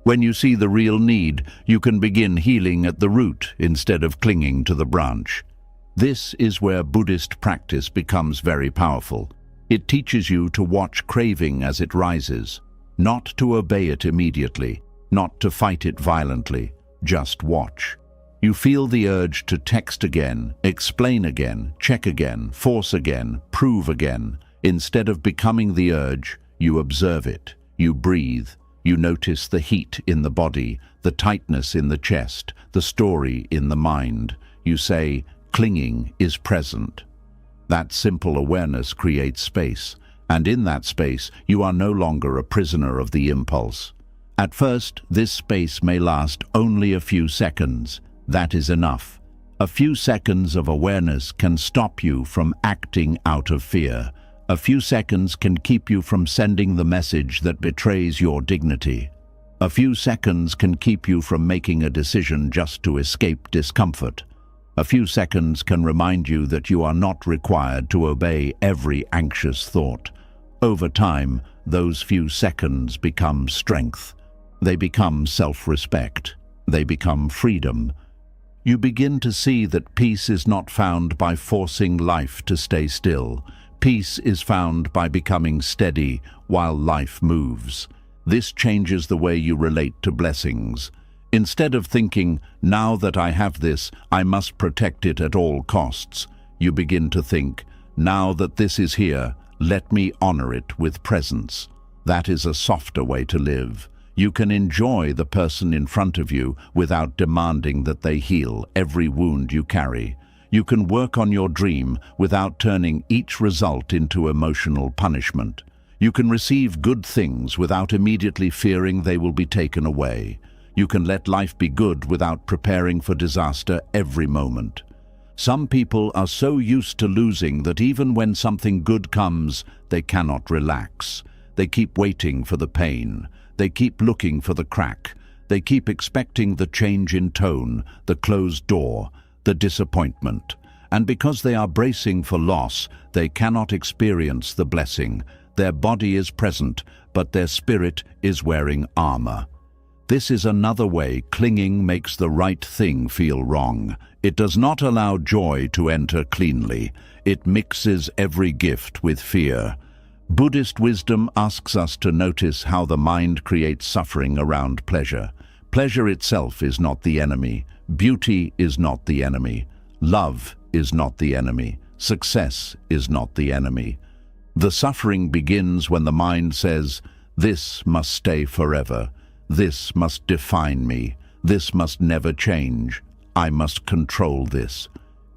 When you see the real need, you can begin healing at the root instead of clinging to the branch. This is where Buddhist practice becomes very powerful. It teaches you to watch craving as it rises, not to obey it immediately, not to fight it violently. Just watch. You feel the urge to text again, explain again, check again, force again, prove again. Instead of becoming the urge, you observe it. You breathe. You notice the heat in the body, the tightness in the chest, the story in the mind. You say, clinging is present. That simple awareness creates space, and in that space you are no longer a prisoner of the impulse. At first, this space may last only a few seconds. That is enough. A few seconds of awareness can stop you from acting out of fear. A few seconds can keep you from sending the message that betrays your dignity. A few seconds can keep you from making a decision just to escape discomfort. A few seconds can remind you that you are not required to obey every anxious thought. Over time, those few seconds become strength. They become self-respect. They become freedom. You begin to see that peace is not found by forcing life to stay still. Peace is found by becoming steady while life moves. This changes the way you relate to blessings. Instead of thinking, now that I have this, I must protect it at all costs, you begin to think, now that this is here, let me honor it with presence. That is a softer way to live. You can enjoy the person in front of you without demanding that they heal every wound you carry. You can work on your dream without turning each result into emotional punishment. You can receive good things without immediately fearing they will be taken away. You can let life be good without preparing for disaster every moment. Some people are so used to losing that even when something good comes, they cannot relax. They keep waiting for the pain. They keep looking for the crack. They keep expecting the change in tone, the closed door, the disappointment. And because they are bracing for loss, they cannot experience the blessing. Their body is present, but their spirit is wearing armor. This is another way clinging makes the right thing feel wrong. It does not allow joy to enter cleanly. It mixes every gift with fear. Buddhist wisdom asks us to notice how the mind creates suffering around pleasure. Pleasure itself is not the enemy. Beauty is not the enemy. Love is not the enemy. Success is not the enemy. The suffering begins when the mind says, this must stay forever. This must define me. This must never change. I must control this.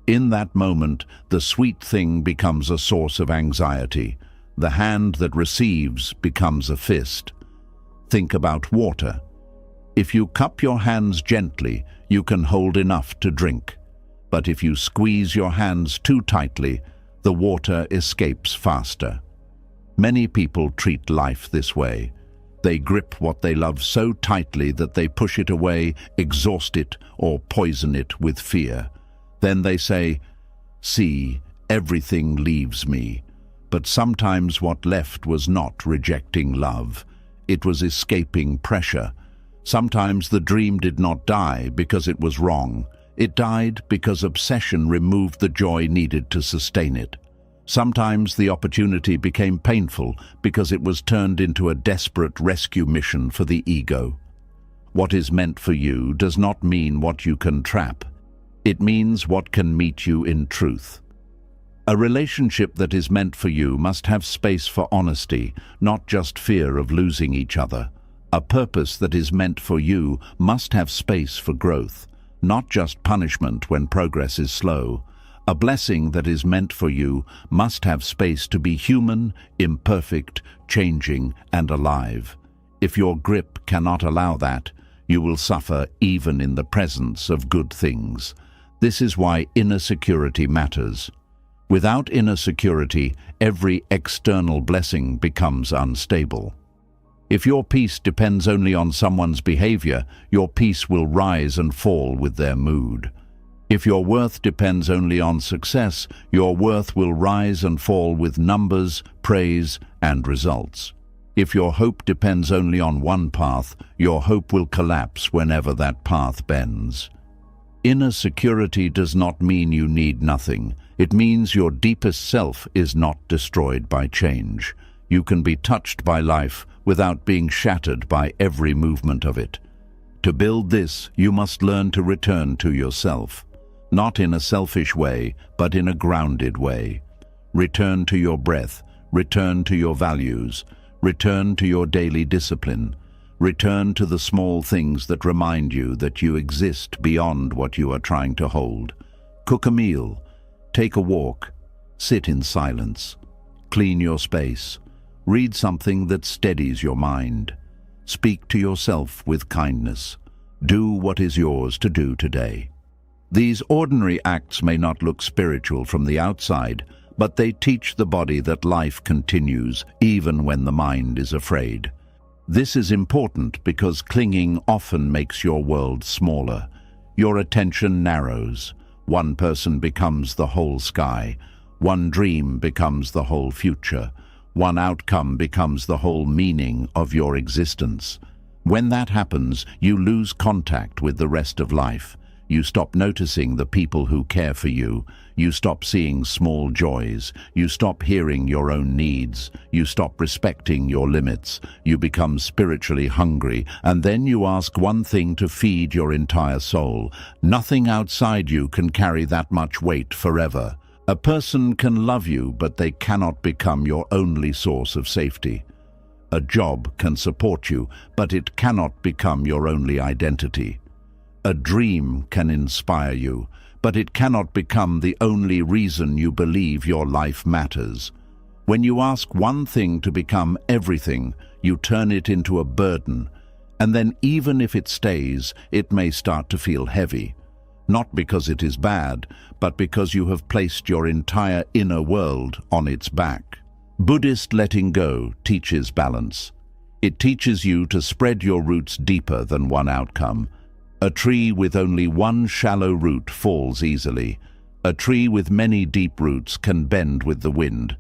In that moment, the sweet thing becomes a source of anxiety. The hand that receives becomes a fist. Think about water. If you cup your hands gently, you can hold enough to drink. But if you squeeze your hands too tightly, the water escapes faster. Many people treat life this way. They grip what they love so tightly that they push it away, exhaust it, or poison it with fear. Then they say, see, everything leaves me. But sometimes what left was not rejecting love. It was escaping pressure. Sometimes the dream did not die because it was wrong. It died because obsession removed the joy needed to sustain it. Sometimes the opportunity became painful because it was turned into a desperate rescue mission for the ego. What is meant for you does not mean what you can trap. It means what can meet you in truth. A relationship that is meant for you must have space for honesty, not just fear of losing each other. A purpose that is meant for you must have space for growth, not just punishment when progress is slow. A blessing that is meant for you must have space to be human, imperfect, changing, and alive. If your grip cannot allow that, you will suffer even in the presence of good things. This is why inner security matters. Without inner security, every external blessing becomes unstable. If your peace depends only on someone's behavior, your peace will rise and fall with their mood. If your worth depends only on success, your worth will rise and fall with numbers, praise, and results. If your hope depends only on one path, your hope will collapse whenever that path bends. Inner security does not mean you need nothing. It means your deepest self is not destroyed by change. You can be touched by life without being shattered by every movement of it. To build this, you must learn to return to yourself. Not in a selfish way, but in a grounded way. Return to your breath. Return to your values. Return to your daily discipline. Return to the small things that remind you that you exist beyond what you are trying to hold. Cook a meal, take a walk, sit in silence, clean your space, read something that steadies your mind, speak to yourself with kindness, do what is yours to do today. These ordinary acts may not look spiritual from the outside, but they teach the body that life continues even when the mind is afraid. This is important because clinging often makes your world smaller. Your attention narrows. One person becomes the whole sky. One dream becomes the whole future. One outcome becomes the whole meaning of your existence. When that happens, you lose contact with the rest of life. You stop noticing the people who care for you. You stop seeing small joys. You stop hearing your own needs. You stop respecting your limits. You become spiritually hungry, and then you ask one thing to feed your entire soul. Nothing outside you can carry that much weight forever. A person can love you, but they cannot become your only source of safety. A job can support you, but it cannot become your only identity. A dream can inspire you, but it cannot become the only reason you believe your life matters. When you ask one thing to become everything, you turn it into a burden, and then even if it stays, it may start to feel heavy. Not because it is bad, but because you have placed your entire inner world on its back. Buddhist letting go teaches balance. It teaches you to spread your roots deeper than one outcome. A tree with only one shallow root falls easily. A tree with many deep roots can bend with the wind.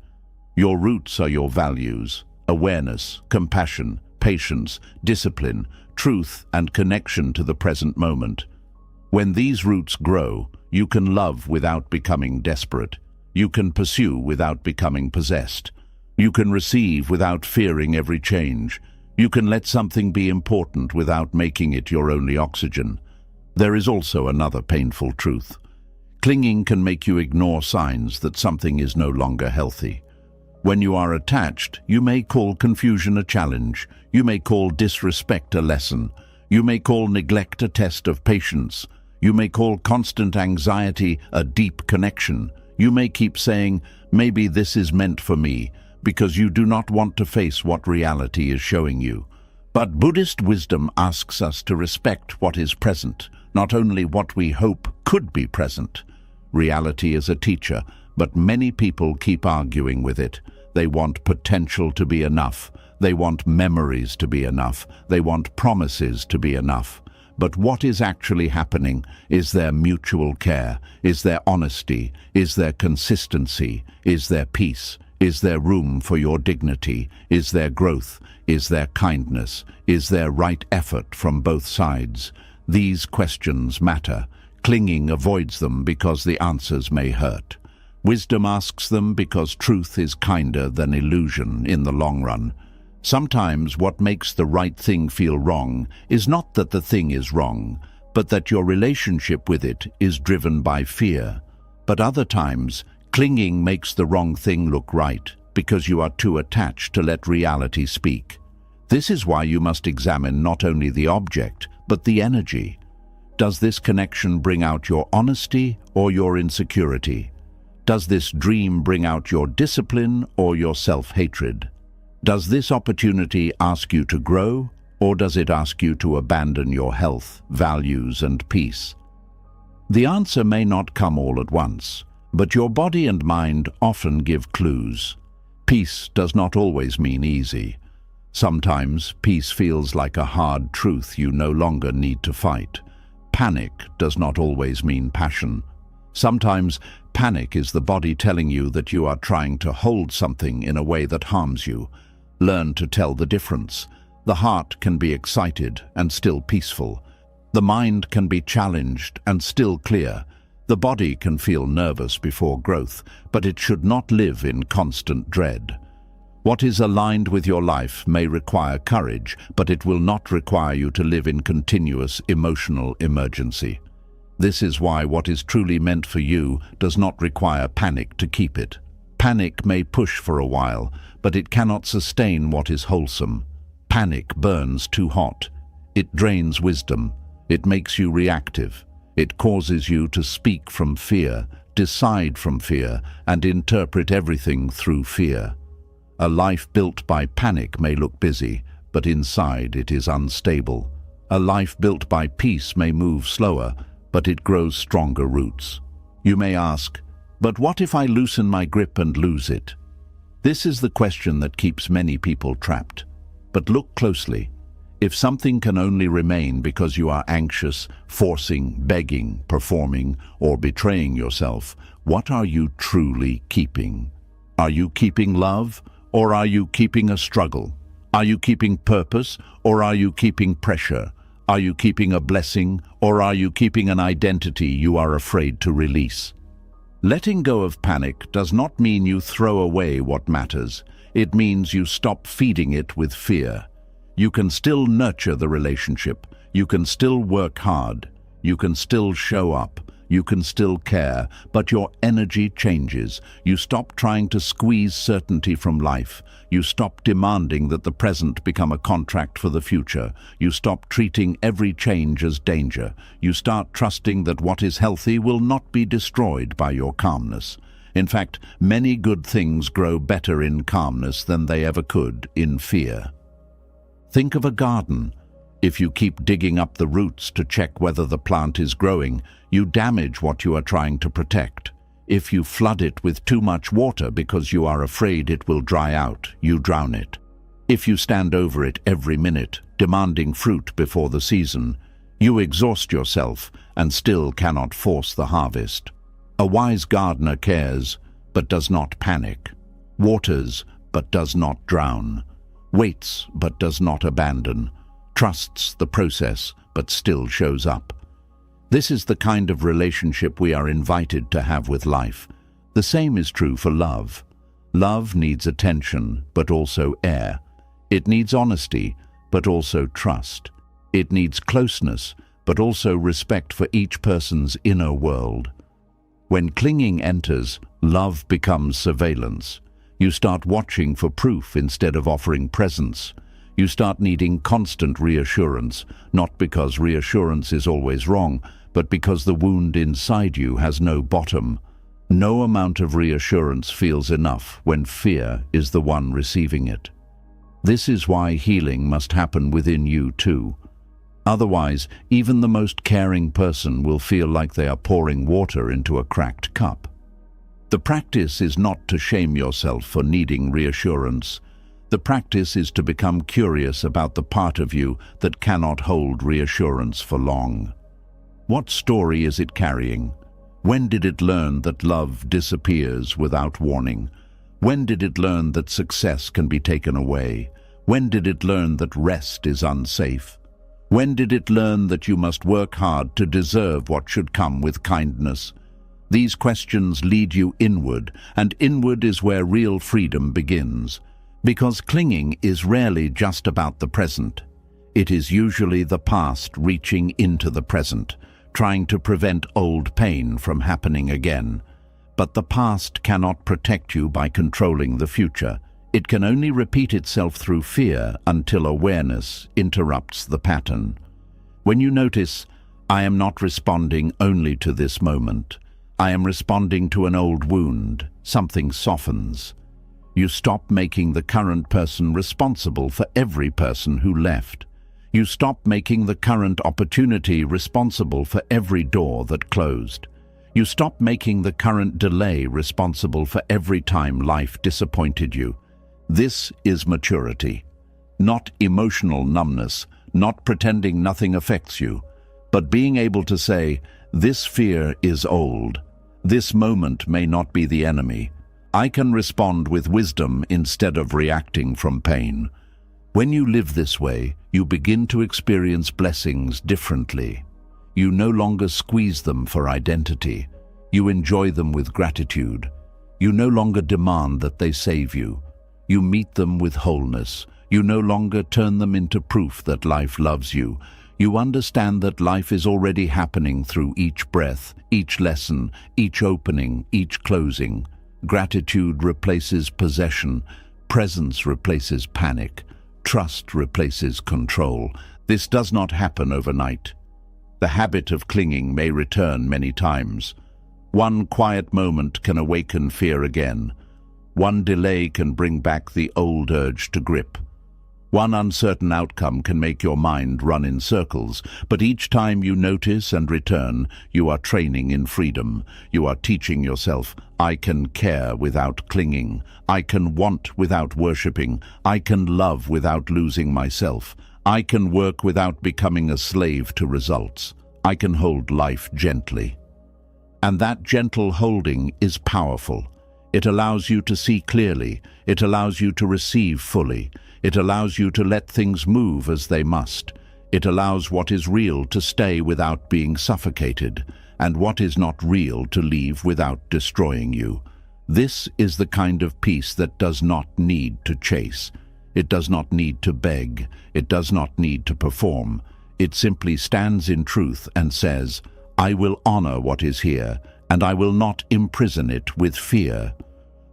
Your roots are your values: awareness, compassion, patience, discipline, truth, and connection to the present moment. When these roots grow, you can love without becoming desperate. You can pursue without becoming possessed. You can receive without fearing every change. You can let something be important without making it your only oxygen. There is also another painful truth. Clinging can make you ignore signs that something is no longer healthy. When you are attached, you may call confusion a challenge. You may call disrespect a lesson. You may call neglect a test of patience. You may call constant anxiety a deep connection. You may keep saying, "Maybe this is meant for me," because you do not want to face what reality is showing you. But Buddhist wisdom asks us to respect what is present, not only what we hope could be present. Reality is a teacher, but many people keep arguing with it. They want potential to be enough. They want memories to be enough. They want promises to be enough. But what is actually happening? Is there mutual care? Is there honesty? Is there consistency? Is there peace? Is there room for your dignity? Is there growth? Is there kindness? Is there right effort from both sides? These questions matter. Clinging avoids them because the answers may hurt. Wisdom asks them because truth is kinder than illusion in the long run. Sometimes what makes the right thing feel wrong is not that the thing is wrong, but that your relationship with it is driven by fear. But other times, clinging makes the wrong thing look right because you are too attached to let reality speak. This is why you must examine not only the object, but the energy. Does this connection bring out your honesty or your insecurity? Does this dream bring out your discipline or your self-hatred? Does this opportunity ask you to grow, or does it ask you to abandon your health, values, and peace? The answer may not come all at once, but your body and mind often give clues. Peace does not always mean easy. Sometimes peace feels like a hard truth you no longer need to fight. Panic does not always mean passion. Sometimes panic is the body telling you that you are trying to hold something in a way that harms you. Learn to tell the difference. The heart can be excited and still peaceful. The mind can be challenged and still clear. The body can feel nervous before growth, but it should not live in constant dread. What is aligned with your life may require courage, but it will not require you to live in continuous emotional emergency. This is why what is truly meant for you does not require panic to keep it. Panic may push for a while, but it cannot sustain what is wholesome. Panic burns too hot. It drains wisdom. It makes you reactive. It causes you to speak from fear, decide from fear, and interpret everything through fear. A life built by panic may look busy, but inside it is unstable. A life built by peace may move slower, but it grows stronger roots. You may ask, but what if I loosen my grip and lose it? This is the question that keeps many people trapped. But look closely. If something can only remain because you are anxious, forcing, begging, performing, or betraying yourself, what are you truly keeping? Are you keeping love, or are you keeping a struggle? Are you keeping purpose, or are you keeping pressure? Are you keeping a blessing, or are you keeping an identity you are afraid to release? Letting go of panic does not mean you throw away what matters. It means you stop feeding it with fear. You can still nurture the relationship. You can still work hard. You can still show up. You can still care, but your energy changes. You stop trying to squeeze certainty from life. You stop demanding that the present become a contract for the future. You stop treating every change as danger. You start trusting that what is healthy will not be destroyed by your calmness. In fact, many good things grow better in calmness than they ever could in fear. Think of a garden. If you keep digging up the roots to check whether the plant is growing, you damage what you are trying to protect. If you flood it with too much water because you are afraid it will dry out, you drown it. If you stand over it every minute, demanding fruit before the season, you exhaust yourself and still cannot force the harvest. A wise gardener cares, but does not panic, waters, but does not drown, waits, but does not abandon, trusts the process, but still shows up. This is the kind of relationship we are invited to have with life. The same is true for love. Love needs attention, but also air. It needs honesty, but also trust. It needs closeness, but also respect for each person's inner world. When clinging enters, love becomes surveillance. You start watching for proof instead of offering presence. You start needing constant reassurance, not because reassurance is always wrong, but because the wound inside you has no bottom. No amount of reassurance feels enough when fear is the one receiving it. This is why healing must happen within you too. Otherwise, even the most caring person will feel like they are pouring water into a cracked cup. The practice is not to shame yourself for needing reassurance. The practice is to become curious about the part of you that cannot hold reassurance for long. What story is it carrying? When did it learn that love disappears without warning? When did it learn that success can be taken away? When did it learn that rest is unsafe? When did it learn that you must work hard to deserve what should come with kindness? These questions lead you inward, and inward is where real freedom begins. Because clinging is rarely just about the present. It is usually the past reaching into the present, trying to prevent old pain from happening again. But the past cannot protect you by controlling the future. It can only repeat itself through fear until awareness interrupts the pattern. When you notice, I am not responding only to this moment. I am responding to an old wound. Something softens. You stop making the current person responsible for every person who left. You stop making the current opportunity responsible for every door that closed. You stop making the current delay responsible for every time life disappointed you. This is maturity. Not emotional numbness, not pretending nothing affects you, but being able to say, this fear is old. This moment may not be the enemy. I can respond with wisdom instead of reacting from pain. When you live this way, you begin to experience blessings differently. You no longer squeeze them for identity. You enjoy them with gratitude. You no longer demand that they save you. You meet them with wholeness. You no longer turn them into proof that life loves you. You understand that life is already happening through each breath, each lesson, each opening, each closing. Gratitude replaces possession. Presence replaces panic. Trust replaces control. This does not happen overnight. The habit of clinging may return many times. One quiet moment can awaken fear again. One delay can bring back the old urge to grip. One uncertain outcome can make your mind run in circles, but each time you notice and return, you are training in freedom. You are teaching yourself, I can care without clinging. I can want without worshipping. I can love without losing myself. I can work without becoming a slave to results. I can hold life gently. And that gentle holding is powerful. It allows you to see clearly. It allows you to receive fully. It allows you to let things move as they must. It allows what is real to stay without being suffocated, and what is not real to leave without destroying you. This is the kind of peace that does not need to chase. It does not need to beg. It does not need to perform. It simply stands in truth and says, I will honor what is here, and I will not imprison it with fear.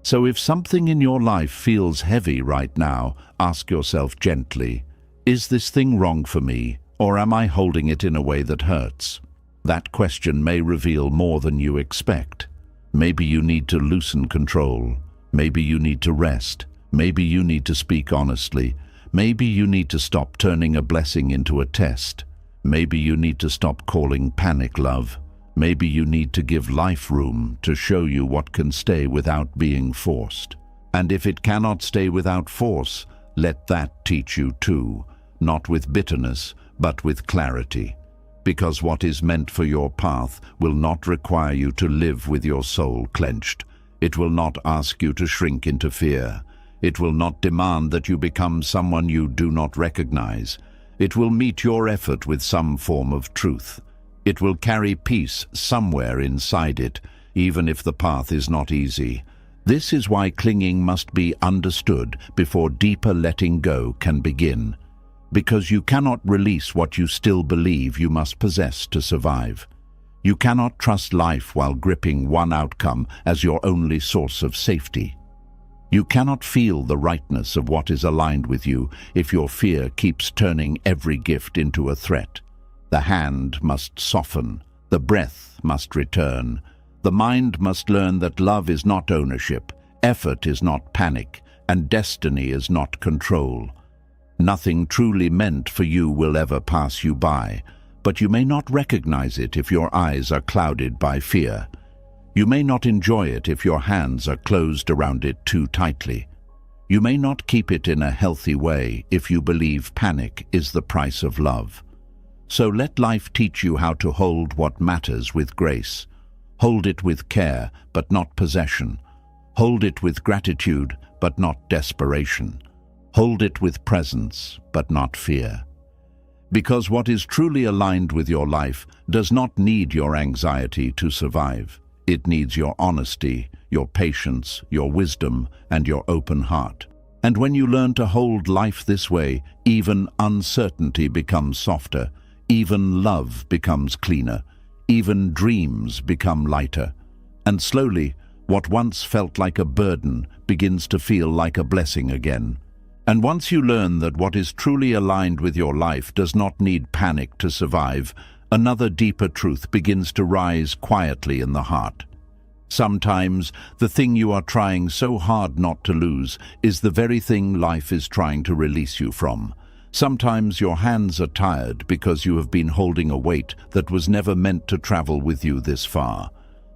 So if something in your life feels heavy right now, ask yourself gently, is this thing wrong for me, or am I holding it in a way that hurts? That question may reveal more than you expect. Maybe you need to loosen control. Maybe you need to rest. Maybe you need to speak honestly. Maybe you need to stop turning a blessing into a test. Maybe you need to stop calling panic love. Maybe you need to give life room to show you what can stay without being forced. And if it cannot stay without force, let that teach you too, not with bitterness, but with clarity. Because what is meant for your path will not require you to live with your soul clenched. It will not ask you to shrink into fear. It will not demand that you become someone you do not recognize. It will meet your effort with some form of truth. It will carry peace somewhere inside it, even if the path is not easy. This is why clinging must be understood before deeper letting go can begin. Because you cannot release what you still believe you must possess to survive. You cannot trust life while gripping one outcome as your only source of safety. You cannot feel the rightness of what is aligned with you if your fear keeps turning every gift into a threat. The hand must soften, the breath must return. The mind must learn that love is not ownership, effort is not panic, and destiny is not control. Nothing truly meant for you will ever pass you by, but you may not recognize it if your eyes are clouded by fear. You may not enjoy it if your hands are closed around it too tightly. You may not keep it in a healthy way if you believe panic is the price of love. So let life teach you how to hold what matters with grace. Hold it with care, but not possession. Hold it with gratitude, but not desperation. Hold it with presence, but not fear. Because what is truly aligned with your life does not need your anxiety to survive. It needs your honesty, your patience, your wisdom, and your open heart. And when you learn to hold life this way, even uncertainty becomes softer. Even love becomes cleaner. Even dreams become lighter. And slowly, what once felt like a burden begins to feel like a blessing again. And once you learn that what is truly aligned with your life does not need panic to survive, another deeper truth begins to rise quietly in the heart. Sometimes, the thing you are trying so hard not to lose is the very thing life is trying to release you from. Sometimes your hands are tired because you have been holding a weight that was never meant to travel with you this far.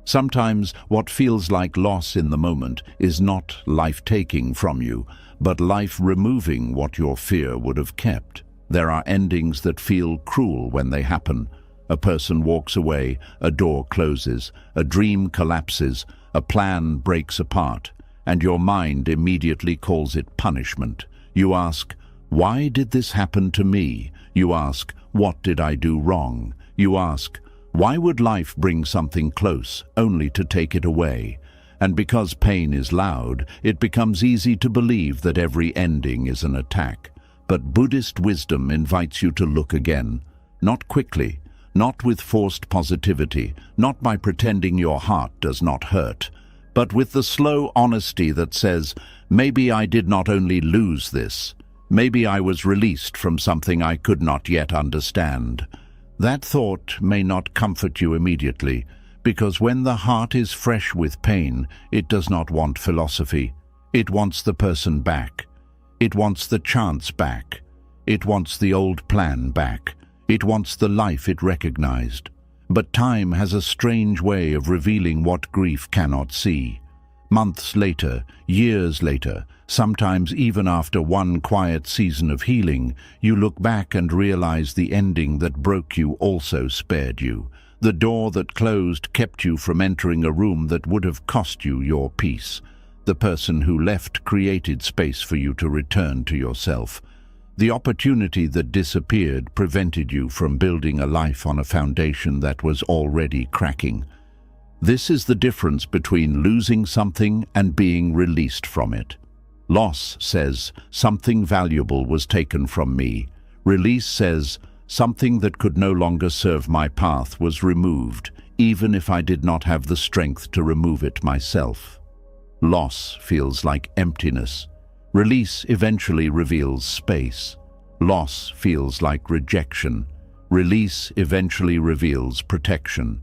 Sometimes what feels like loss in the moment is not life taking from you, but life removing what your fear would have kept. There are endings that feel cruel when they happen. A person walks away, a door closes, a dream collapses, a plan breaks apart, and your mind immediately calls it punishment. You ask, why did this happen to me? You ask, what did I do wrong? You ask, why would life bring something close only to take it away? And because pain is loud, it becomes easy to believe that every ending is an attack. But Buddhist wisdom invites you to look again, not quickly, not with forced positivity, not by pretending your heart does not hurt, but with the slow honesty that says, maybe I did not only lose this, maybe I was released from something I could not yet understand. That thought may not comfort you immediately, because when the heart is fresh with pain, it does not want philosophy. It wants the person back. It wants the chance back. It wants the old plan back. It wants the life it recognized. But time has a strange way of revealing what grief cannot see. Months later, years later, sometimes even after one quiet season of healing, you look back and realize the ending that broke you also spared you. The door that closed kept you from entering a room that would have cost you your peace. The person who left created space for you to return to yourself. The opportunity that disappeared prevented you from building a life on a foundation that was already cracking. This is the difference between losing something and being released from it. Loss says, something valuable was taken from me. Release says, something that could no longer serve my path was removed, even if I did not have the strength to remove it myself. Loss feels like emptiness. Release eventually reveals space. Loss feels like rejection. Release eventually reveals protection.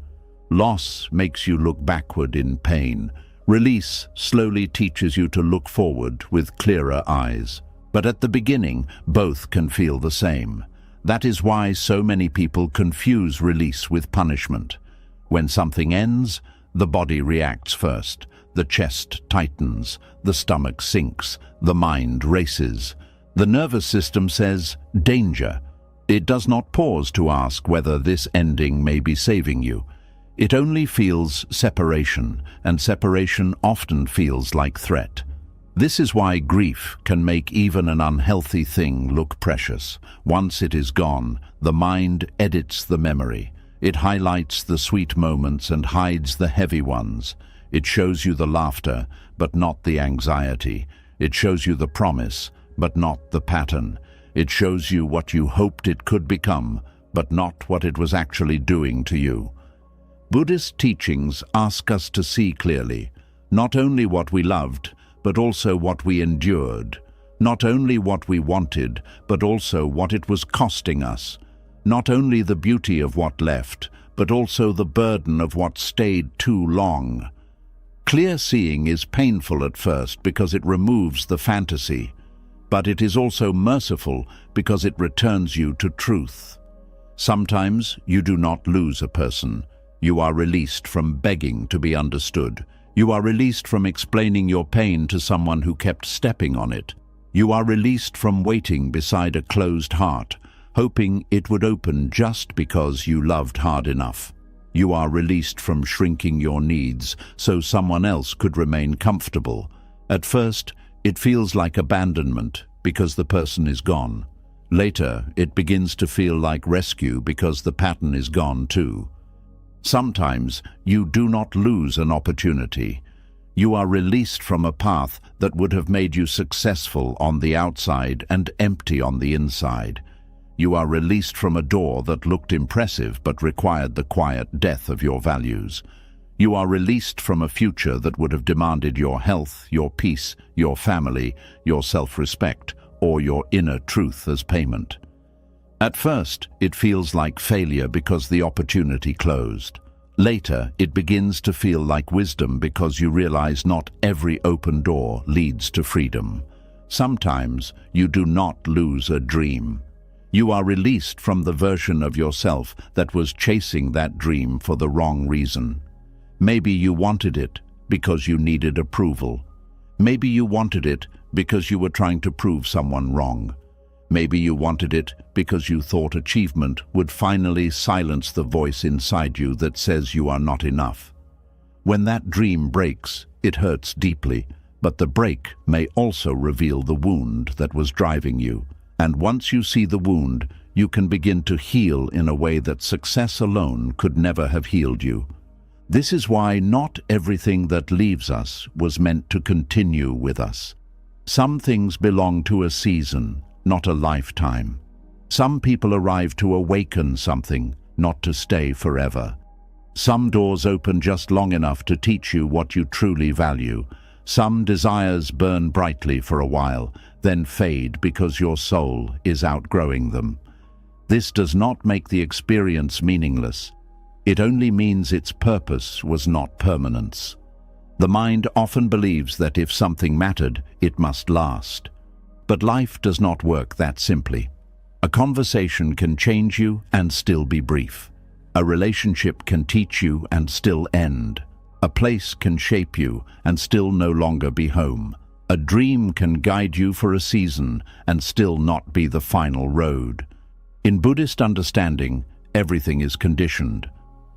Loss makes you look backward in pain. Release slowly teaches you to look forward with clearer eyes. But at the beginning, both can feel the same. That is why so many people confuse release with punishment. When something ends, the body reacts first. The chest tightens, the stomach sinks, the mind races. The nervous system says, danger. It does not pause to ask whether this ending may be saving you. It only feels separation, and separation often feels like threat. This is why grief can make even an unhealthy thing look precious. Once it is gone, the mind edits the memory. It highlights the sweet moments and hides the heavy ones. It shows you the laughter, but not the anxiety. It shows you the promise, but not the pattern. It shows you what you hoped it could become, but not what it was actually doing to you. Buddhist teachings ask us to see clearly, not only what we loved, but also what we endured. Not only what we wanted, but also what it was costing us. Not only the beauty of what left, but also the burden of what stayed too long. Clear seeing is painful at first because it removes the fantasy, but it is also merciful because it returns you to truth. Sometimes you do not lose a person. You are released from begging to be understood. You are released from explaining your pain to someone who kept stepping on it. You are released from waiting beside a closed heart, hoping it would open just because you loved hard enough. You are released from shrinking your needs so someone else could remain comfortable. At first, it feels like abandonment because the person is gone. Later, it begins to feel like rescue because the pattern is gone too. Sometimes, you do not lose an opportunity. You are released from a path that would have made you successful on the outside and empty on the inside. You are released from a door that looked impressive but required the quiet death of your values. You are released from a future that would have demanded your health, your peace, your family, your self-respect, or your inner truth as payment. At first, it feels like failure because the opportunity closed. Later, it begins to feel like wisdom because you realize not every open door leads to freedom. Sometimes, you do not lose a dream. You are released from the version of yourself that was chasing that dream for the wrong reason. Maybe you wanted it because you needed approval. Maybe you wanted it because you were trying to prove someone wrong. Maybe you wanted it because you thought achievement would finally silence the voice inside you that says you are not enough. When that dream breaks, it hurts deeply, but the break may also reveal the wound that was driving you. And once you see the wound, you can begin to heal in a way that success alone could never have healed you. This is why not everything that leaves us was meant to continue with us. Some things belong to a season, not a lifetime. Some people arrive to awaken something, not to stay forever. Some doors open just long enough to teach you what you truly value. Some desires burn brightly for a while, then fade because your soul is outgrowing them. This does not make the experience meaningless. It only means its purpose was not permanence. The mind often believes that if something mattered, it must last. But life does not work that simply. A conversation can change you and still be brief. A relationship can teach you and still end. A place can shape you and still no longer be home. A dream can guide you for a season and still not be the final road. In Buddhist understanding, everything is conditioned.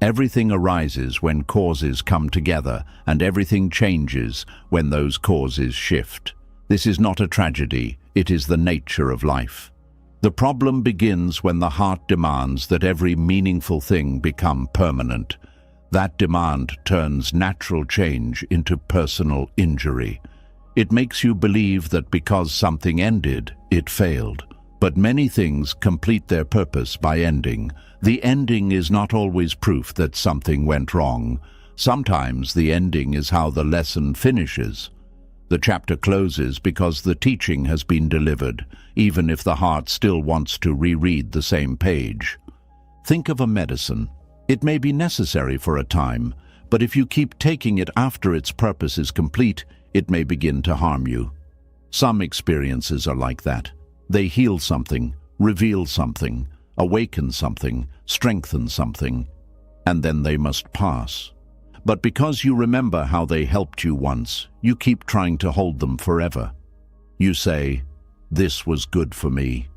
Everything arises when causes come together, and everything changes when those causes shift. This is not a tragedy, it is the nature of life. The problem begins when the heart demands that every meaningful thing become permanent. That demand turns natural change into personal injury. It makes you believe that because something ended, it failed. But many things complete their purpose by ending. The ending is not always proof that something went wrong. Sometimes the ending is how the lesson finishes. The chapter closes because the teaching has been delivered, even if the heart still wants to reread the same page. Think of a medicine. It may be necessary for a time, but if you keep taking it after its purpose is complete, it may begin to harm you. Some experiences are like that. They heal something, reveal something, awaken something, strengthen something, and then they must pass. But because you remember how they helped you once, you keep trying to hold them forever. You say, "This was good for me."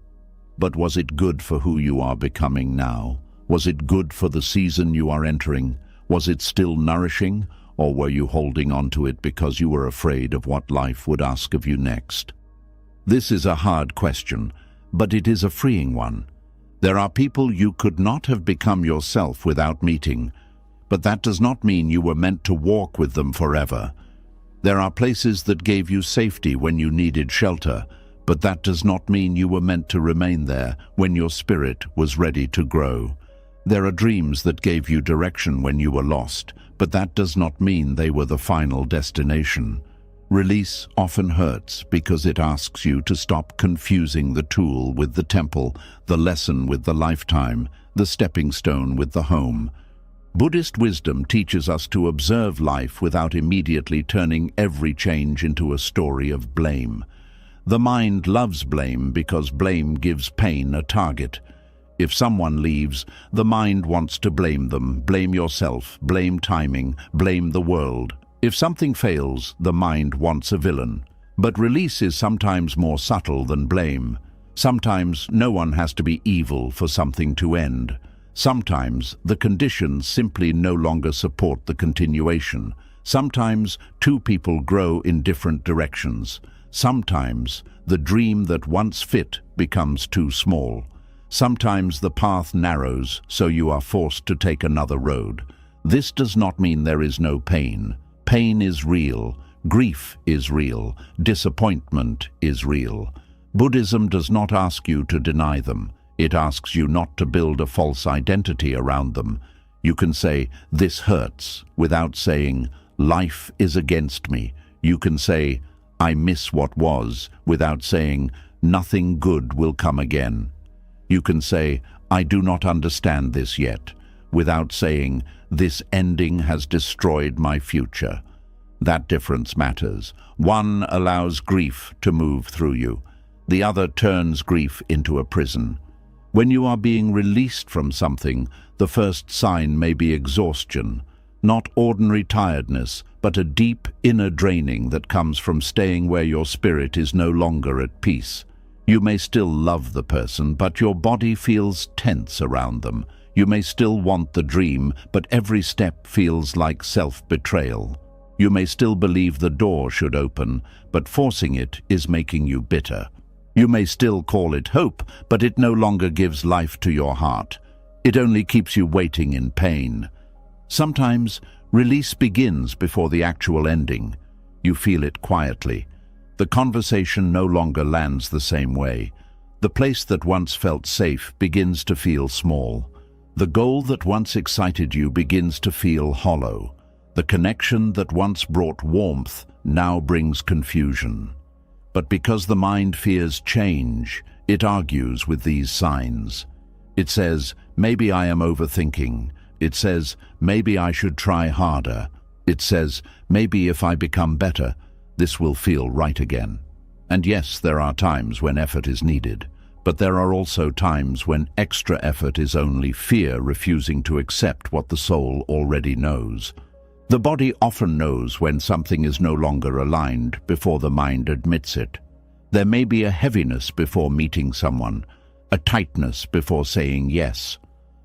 But was it good for who you are becoming now? Was it good for the season you are entering? Was it still nourishing, or were you holding on to it because you were afraid of what life would ask of you next? This is a hard question, but it is a freeing one. There are people you could not have become yourself without meeting, but that does not mean you were meant to walk with them forever. There are places that gave you safety when you needed shelter, but that does not mean you were meant to remain there when your spirit was ready to grow. There are dreams that gave you direction when you were lost, but that does not mean they were the final destination. Release often hurts because it asks you to stop confusing the tool with the temple, the lesson with the lifetime, the stepping stone with the home. Buddhist wisdom teaches us to observe life without immediately turning every change into a story of blame. The mind loves blame because blame gives pain a target. If someone leaves, the mind wants to blame them, blame yourself, blame timing, blame the world. If something fails, the mind wants a villain. But release is sometimes more subtle than blame. Sometimes no one has to be evil for something to end. Sometimes the conditions simply no longer support the continuation. Sometimes two people grow in different directions. Sometimes the dream that once fit becomes too small. Sometimes the path narrows, so you are forced to take another road. This does not mean there is no pain. Pain is real, grief is real, disappointment is real. Buddhism does not ask you to deny them. It asks you not to build a false identity around them. You can say, "This hurts," without saying, "Life is against me." You can say, "I miss what was," without saying, "Nothing good will come again." You can say, "I do not understand this yet," without saying, "This ending has destroyed my future." That difference matters. One allows grief to move through you. The other turns grief into a prison. When you are being released from something, the first sign may be exhaustion. Not ordinary tiredness, but a deep inner draining that comes from staying where your spirit is no longer at peace. You may still love the person, but your body feels tense around them. You may still want the dream, but every step feels like self-betrayal. You may still believe the door should open, but forcing it is making you bitter. You may still call it hope, but it no longer gives life to your heart. It only keeps you waiting in pain. Sometimes release begins before the actual ending. You feel it quietly. The conversation no longer lands the same way. The place that once felt safe begins to feel small. The goal that once excited you begins to feel hollow. The connection that once brought warmth now brings confusion. But because the mind fears change, it argues with these signs. It says, maybe I am overthinking. It says, maybe I should try harder. It says, maybe if I become better, this will feel right again. And yes, there are times when effort is needed, but there are also times when extra effort is only fear refusing to accept what the soul already knows. The body often knows when something is no longer aligned before the mind admits it. There may be a heaviness before meeting someone, a tightness before saying yes,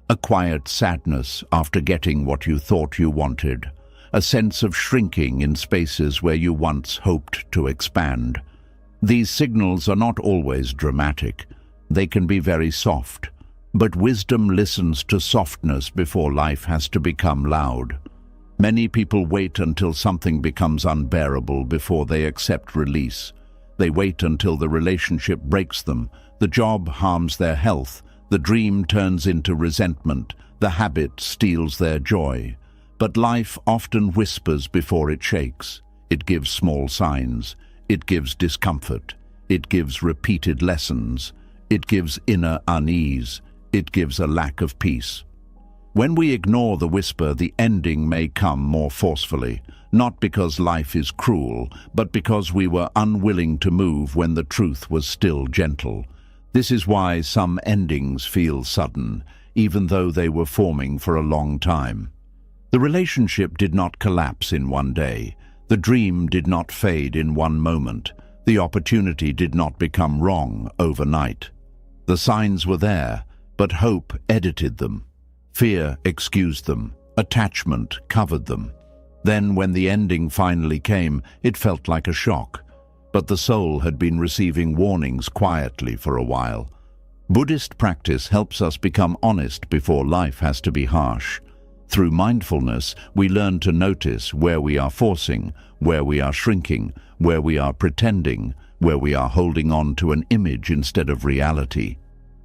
a quiet sadness after getting what you thought you wanted, a sense of shrinking in spaces where you once hoped to expand. These signals are not always dramatic. They can be very soft, but wisdom listens to softness before life has to become loud. Many people wait until something becomes unbearable before they accept release. They wait until the relationship breaks them, the job harms their health, the dream turns into resentment, the habit steals their joy. But life often whispers before it shakes. It gives small signs. It gives discomfort. It gives repeated lessons. It gives inner unease. It gives a lack of peace. When we ignore the whisper, the ending may come more forcefully, not because life is cruel, but because we were unwilling to move when the truth was still gentle. This is why some endings feel sudden, even though they were forming for a long time. The relationship did not collapse in one day. The dream did not fade in one moment. The opportunity did not become wrong overnight. The signs were there, but hope edited them. Fear excused them. Attachment covered them. Then, when the ending finally came, it felt like a shock. But the soul had been receiving warnings quietly for a while. Buddhist practice helps us become honest before life has to be harsh. Through mindfulness, we learn to notice where we are forcing, where we are shrinking, where we are pretending, where we are holding on to an image instead of reality.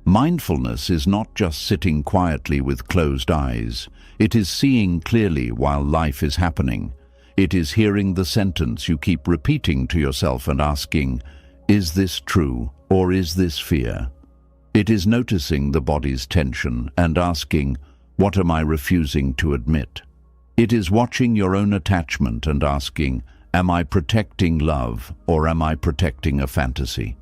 Mindfulness is not just sitting quietly with closed eyes. It is seeing clearly while life is happening. It is hearing the sentence you keep repeating to yourself and asking, is this true or is this fear? It is noticing the body's tension and asking, what am I refusing to admit? It is watching your own attachment and asking, am I protecting love or am I protecting a fantasy?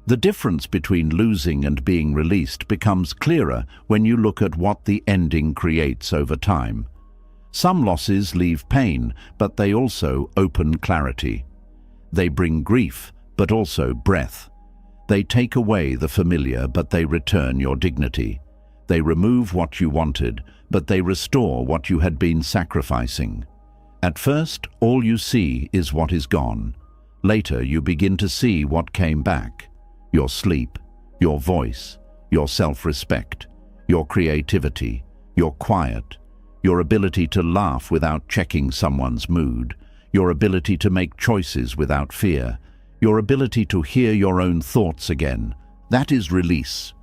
The difference between losing and being released becomes clearer when you look at what the ending creates over time. Some losses leave pain, but they also open clarity. They bring grief, but also breath. They take away the familiar, but they return your dignity. They remove what you wanted, but they restore what you had been sacrificing. At first, all you see is what is gone. Later, you begin to see what came back. Your sleep, your voice, your self-respect, your creativity, your quiet, your ability to laugh without checking someone's mood, your ability to make choices without fear, your ability to hear your own thoughts again. That is release.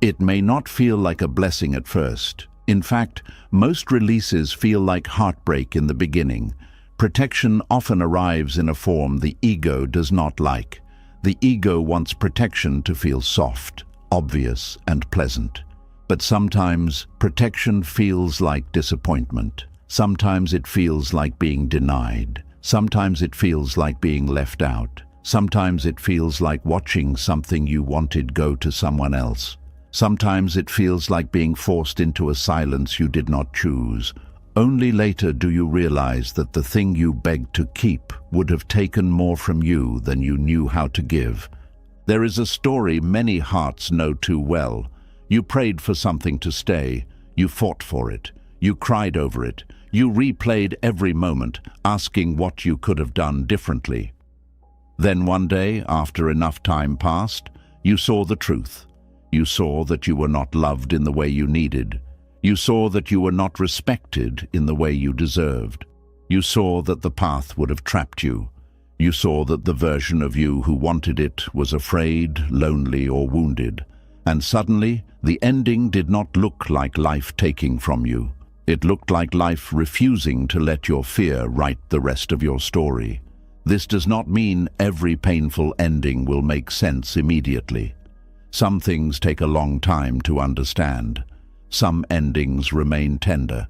It may not feel like a blessing at first. In fact, most releases feel like heartbreak in the beginning. Protection often arrives in a form the ego does not like. The ego wants protection to feel soft, obvious, and pleasant. But sometimes protection feels like disappointment. Sometimes it feels like being denied. Sometimes it feels like being left out. Sometimes it feels like watching something you wanted go to someone else. Sometimes it feels like being forced into a silence you did not choose. Only later do you realize that the thing you begged to keep would have taken more from you than you knew how to give. There is a story many hearts know too well. You prayed for something to stay. You fought for it. You cried over it. You replayed every moment, asking what you could have done differently. Then one day, after enough time passed, you saw the truth. You saw that you were not loved in the way you needed. You saw that you were not respected in the way you deserved. You saw that the path would have trapped you. You saw that the version of you who wanted it was afraid, lonely, or wounded. And suddenly, the ending did not look like life taking from you. It looked like life refusing to let your fear write the rest of your story. This does not mean every painful ending will make sense immediately. Some things take a long time to understand. Some endings remain tender.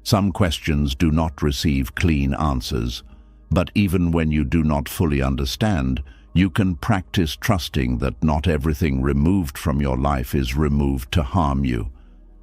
Some questions do not receive clean answers. But even when you do not fully understand, you can practice trusting that not everything removed from your life is removed to harm you.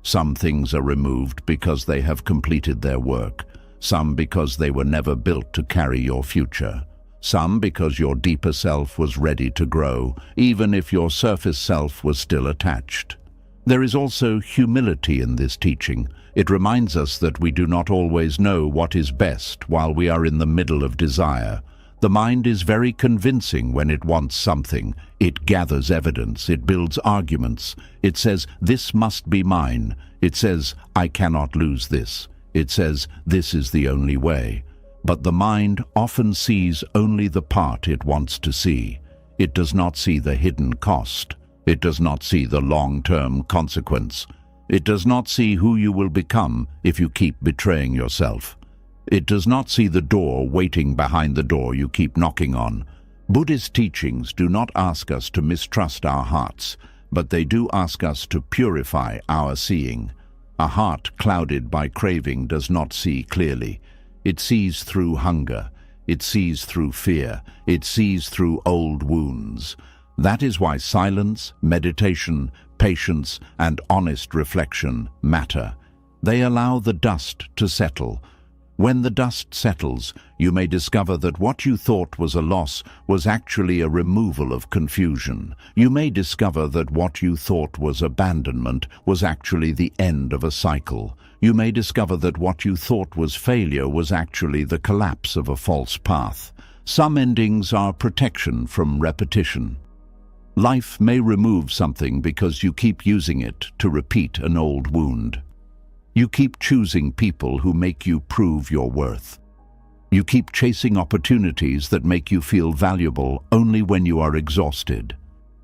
Some things are removed because they have completed their work. Some because they were never built to carry your future. Some because your deeper self was ready to grow, even if your surface self was still attached. There is also humility in this teaching. It reminds us that we do not always know what is best while we are in the middle of desire. The mind is very convincing when it wants something. It gathers evidence, it builds arguments. It says, "This must be mine." It says, "I cannot lose this." It says, "This is the only way." But the mind often sees only the part it wants to see. It does not see the hidden cost. It does not see the long-term consequence. It does not see who you will become if you keep betraying yourself. It does not see the door waiting behind the door you keep knocking on. Buddhist teachings do not ask us to mistrust our hearts, but they do ask us to purify our seeing. A heart clouded by craving does not see clearly. It sees through hunger. It sees through fear. It sees through old wounds. That is why silence, meditation, patience, and honest reflection matter. They allow the dust to settle. When the dust settles, you may discover that what you thought was a loss was actually a removal of confusion. You may discover that what you thought was abandonment was actually the end of a cycle. You may discover that what you thought was failure was actually the collapse of a false path. Some endings are protection from repetition. Life may remove something because you keep using it to repeat an old wound. You keep choosing people who make you prove your worth. You keep chasing opportunities that make you feel valuable only when you are exhausted.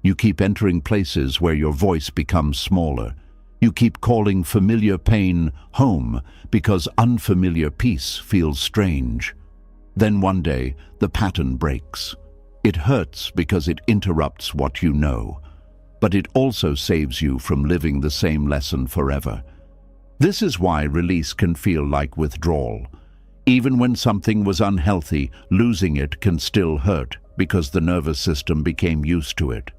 You keep entering places where your voice becomes smaller. You keep calling familiar pain home because unfamiliar peace feels strange. Then one day, the pattern breaks. It hurts because it interrupts what you know, but it also saves you from living the same lesson forever. This is why release can feel like withdrawal. Even when something was unhealthy, losing it can still hurt because the nervous system became used to it.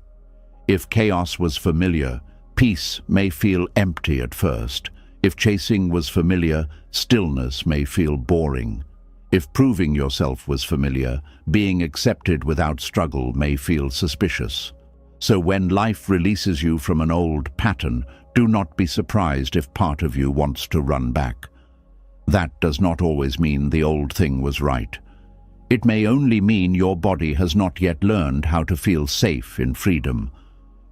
If chaos was familiar, peace may feel empty at first. If chasing was familiar, stillness may feel boring. If proving yourself was familiar, being accepted without struggle may feel suspicious. So when life releases you from an old pattern, do not be surprised if part of you wants to run back. That does not always mean the old thing was right. It may only mean your body has not yet learned how to feel safe in freedom.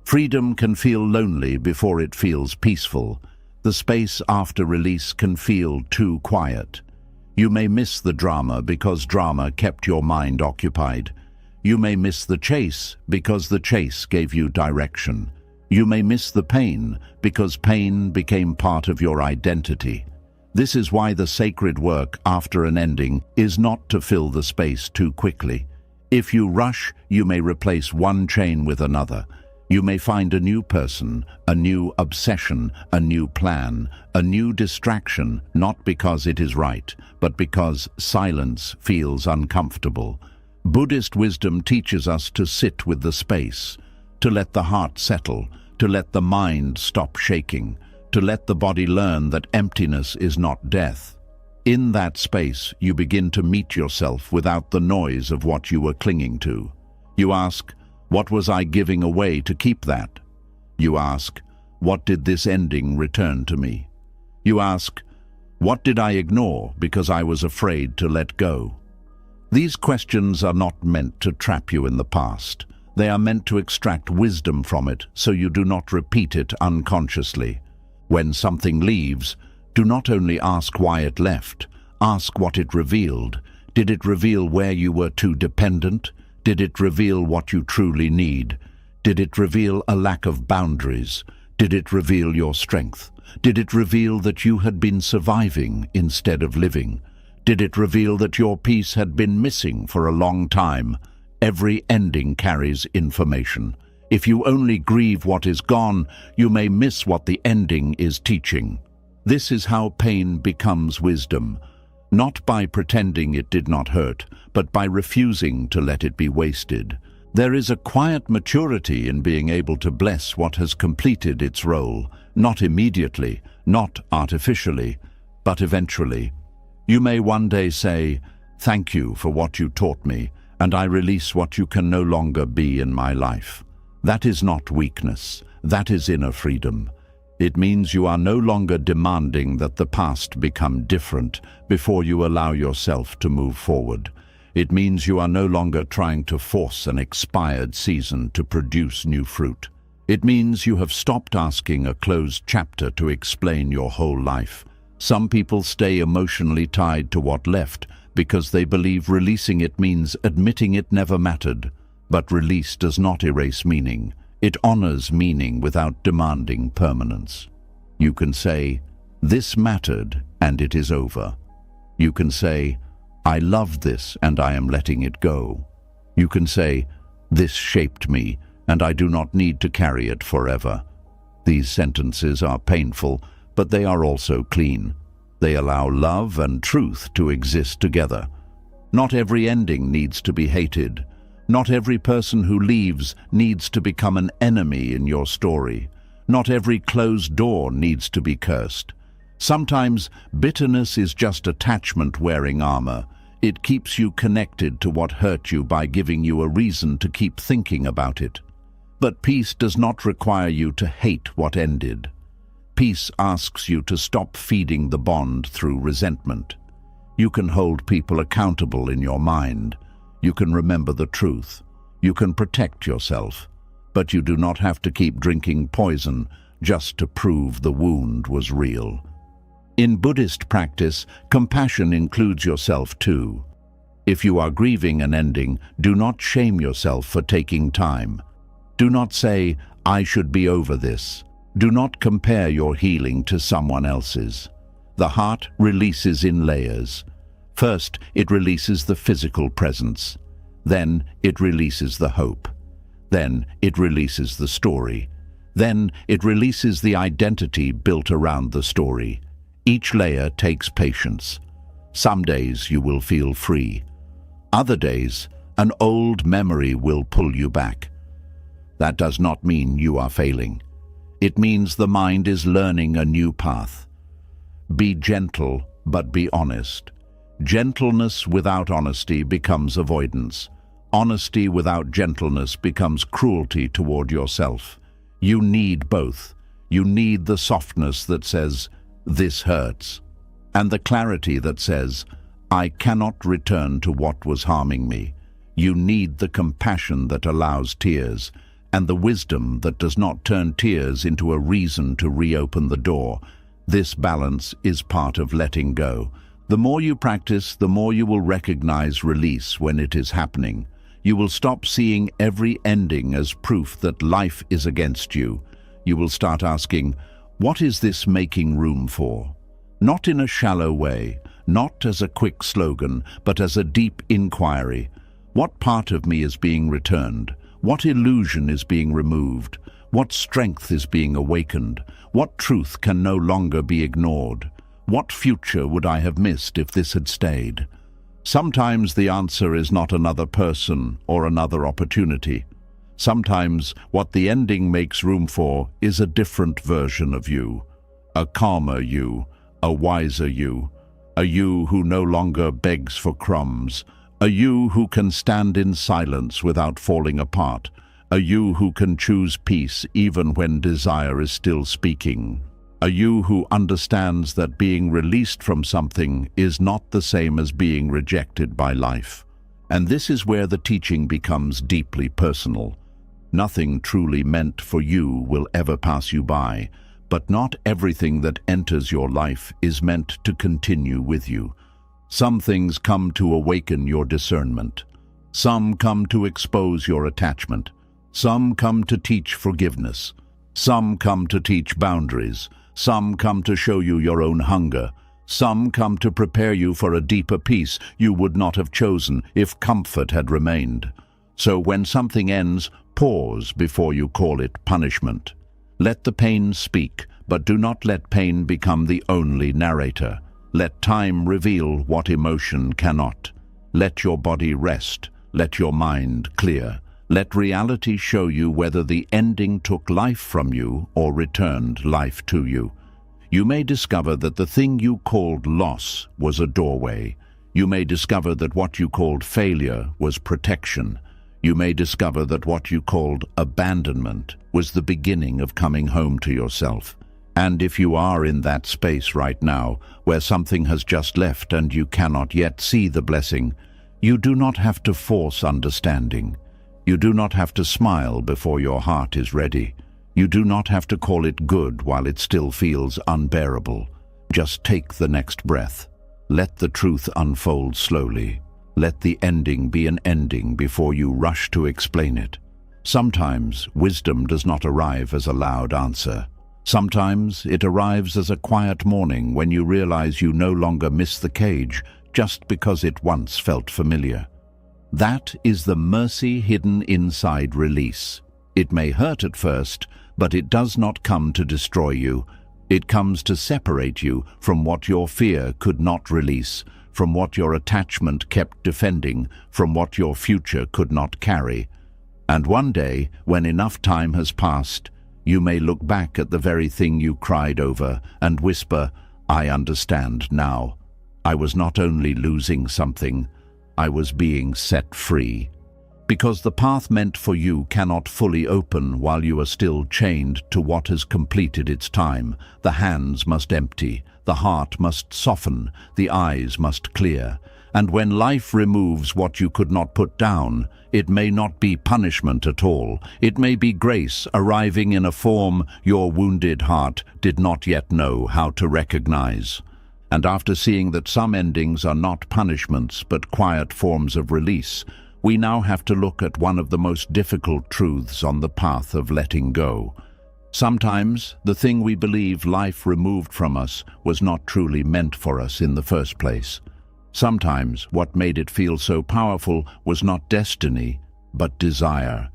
Freedom can feel lonely before it feels peaceful. The space after release can feel too quiet. You may miss the drama because drama kept your mind occupied. You may miss the chase because the chase gave you direction. You may miss the pain because pain became part of your identity. This is why the sacred work after an ending is not to fill the space too quickly. If you rush, you may replace one chain with another. You may find a new person, a new obsession, a new plan, a new distraction, not because it is right, but because silence feels uncomfortable. Buddhist wisdom teaches us to sit with the space, to let the heart settle, to let the mind stop shaking, to let the body learn that emptiness is not death. In that space, you begin to meet yourself without the noise of what you were clinging to. You ask, what was I giving away to keep that? You ask, what did this ending return to me? You ask, what did I ignore because I was afraid to let go? These questions are not meant to trap you in the past. They are meant to extract wisdom from it so you do not repeat it unconsciously. When something leaves, do not only ask why it left, ask what it revealed. Did it reveal where you were too dependent? Did it reveal what you truly need? Did it reveal a lack of boundaries? Did it reveal your strength? Did it reveal that you had been surviving instead of living? Did it reveal that your peace had been missing for a long time? Every ending carries information. If you only grieve what is gone, you may miss what the ending is teaching. This is how pain becomes wisdom, not by pretending it did not hurt, but by refusing to let it be wasted. There is a quiet maturity in being able to bless what has completed its role, not immediately, not artificially, but eventually. You may one day say, "Thank you for what you taught me, and I release what you can no longer be in my life." That is not weakness, that is inner freedom. It means you are no longer demanding that the past become different before you allow yourself to move forward. It means you are no longer trying to force an expired season to produce new fruit. It means you have stopped asking a closed chapter to explain your whole life. Some people stay emotionally tied to what left because they believe releasing it means admitting it never mattered. But release does not erase meaning. It honors meaning without demanding permanence. You can say, "This mattered and it is over." You can say, "I loved this and I am letting it go." You can say, "This shaped me and I do not need to carry it forever." These sentences are painful, but they are also clean. They allow love and truth to exist together. Not every ending needs to be hated. Not every person who leaves needs to become an enemy in your story. Not every closed door needs to be cursed. Sometimes bitterness is just attachment wearing armor. It keeps you connected to what hurt you by giving you a reason to keep thinking about it. But peace does not require you to hate what ended. Peace asks you to stop feeding the bond through resentment. You can hold people accountable in your mind. You can remember the truth. You can protect yourself. But you do not have to keep drinking poison just to prove the wound was real. In Buddhist practice, compassion includes yourself too. If you are grieving an ending, do not shame yourself for taking time. Do not say, "I should be over this." Do not compare your healing to someone else's. The heart releases in layers. First, it releases the physical presence. Then, it releases the hope. Then, it releases the story. Then, it releases the identity built around the story. Each layer takes patience. Some days you will feel free. Other days, an old memory will pull you back. That does not mean you are failing. It means the mind is learning a new path. Be gentle, but be honest. Gentleness without honesty becomes avoidance. Honesty without gentleness becomes cruelty toward yourself. You need both. You need the softness that says, "This hurts," and the clarity that says, "I cannot return to what was harming me." You need the compassion that allows tears, and the wisdom that does not turn tears into a reason to reopen the door. This balance is part of letting go. The more you practice, the more you will recognize release when it is happening. You will stop seeing every ending as proof that life is against you. You will start asking, what is this making room for? Not in a shallow way, not as a quick slogan, but as a deep inquiry. What part of me is being returned? What illusion is being removed? What strength is being awakened? What truth can no longer be ignored? What future would I have missed if this had stayed? Sometimes the answer is not another person or another opportunity. Sometimes what the ending makes room for is a different version of you, a calmer you, a wiser you, a you who no longer begs for crumbs, a you who can stand in silence without falling apart, a you who can choose peace even when desire is still speaking, a you who understands that being released from something is not the same as being rejected by life. And this is where the teaching becomes deeply personal. Nothing truly meant for you will ever pass you by, but not everything that enters your life is meant to continue with you. Some things come to awaken your discernment. Some come to expose your attachment. Some come to teach forgiveness. Some come to teach boundaries. Some come to show you your own hunger. Some come to prepare you for a deeper peace you would not have chosen if comfort had remained. So when something ends, pause before you call it punishment. Let the pain speak, but do not let pain become the only narrator. Let time reveal what emotion cannot. Let your body rest. Let your mind clear. Let reality show you whether the ending took life from you or returned life to you. You may discover that the thing you called loss was a doorway. You may discover that what you called failure was protection. You may discover that what you called abandonment was the beginning of coming home to yourself. And if you are in that space right now, where something has just left and you cannot yet see the blessing, you do not have to force understanding. You do not have to smile before your heart is ready. You do not have to call it good while it still feels unbearable. Just take the next breath. Let the truth unfold slowly. Let the ending be an ending before you rush to explain it. Sometimes wisdom does not arrive as a loud answer. Sometimes it arrives as a quiet morning when you realize you no longer miss the cage just because it once felt familiar. That is the mercy hidden inside release. It may hurt at first, but it does not come to destroy you. It comes to separate you from what your fear could not release, from what your attachment kept defending, from what your future could not carry. And one day, when enough time has passed, you may look back at the very thing you cried over and whisper, "I understand now. I was not only losing something, I was being set free." Because the path meant for you cannot fully open while you are still chained to what has completed its time. The hands must empty, the heart must soften, the eyes must clear. And when life removes what you could not put down, it may not be punishment at all. It may be grace arriving in a form your wounded heart did not yet know how to recognize. And after seeing that some endings are not punishments but quiet forms of release, we now have to look at one of the most difficult truths on the path of letting go. Sometimes the thing we believe life removed from us was not truly meant for us in the first place. Sometimes what made it feel so powerful was not destiny, but desire.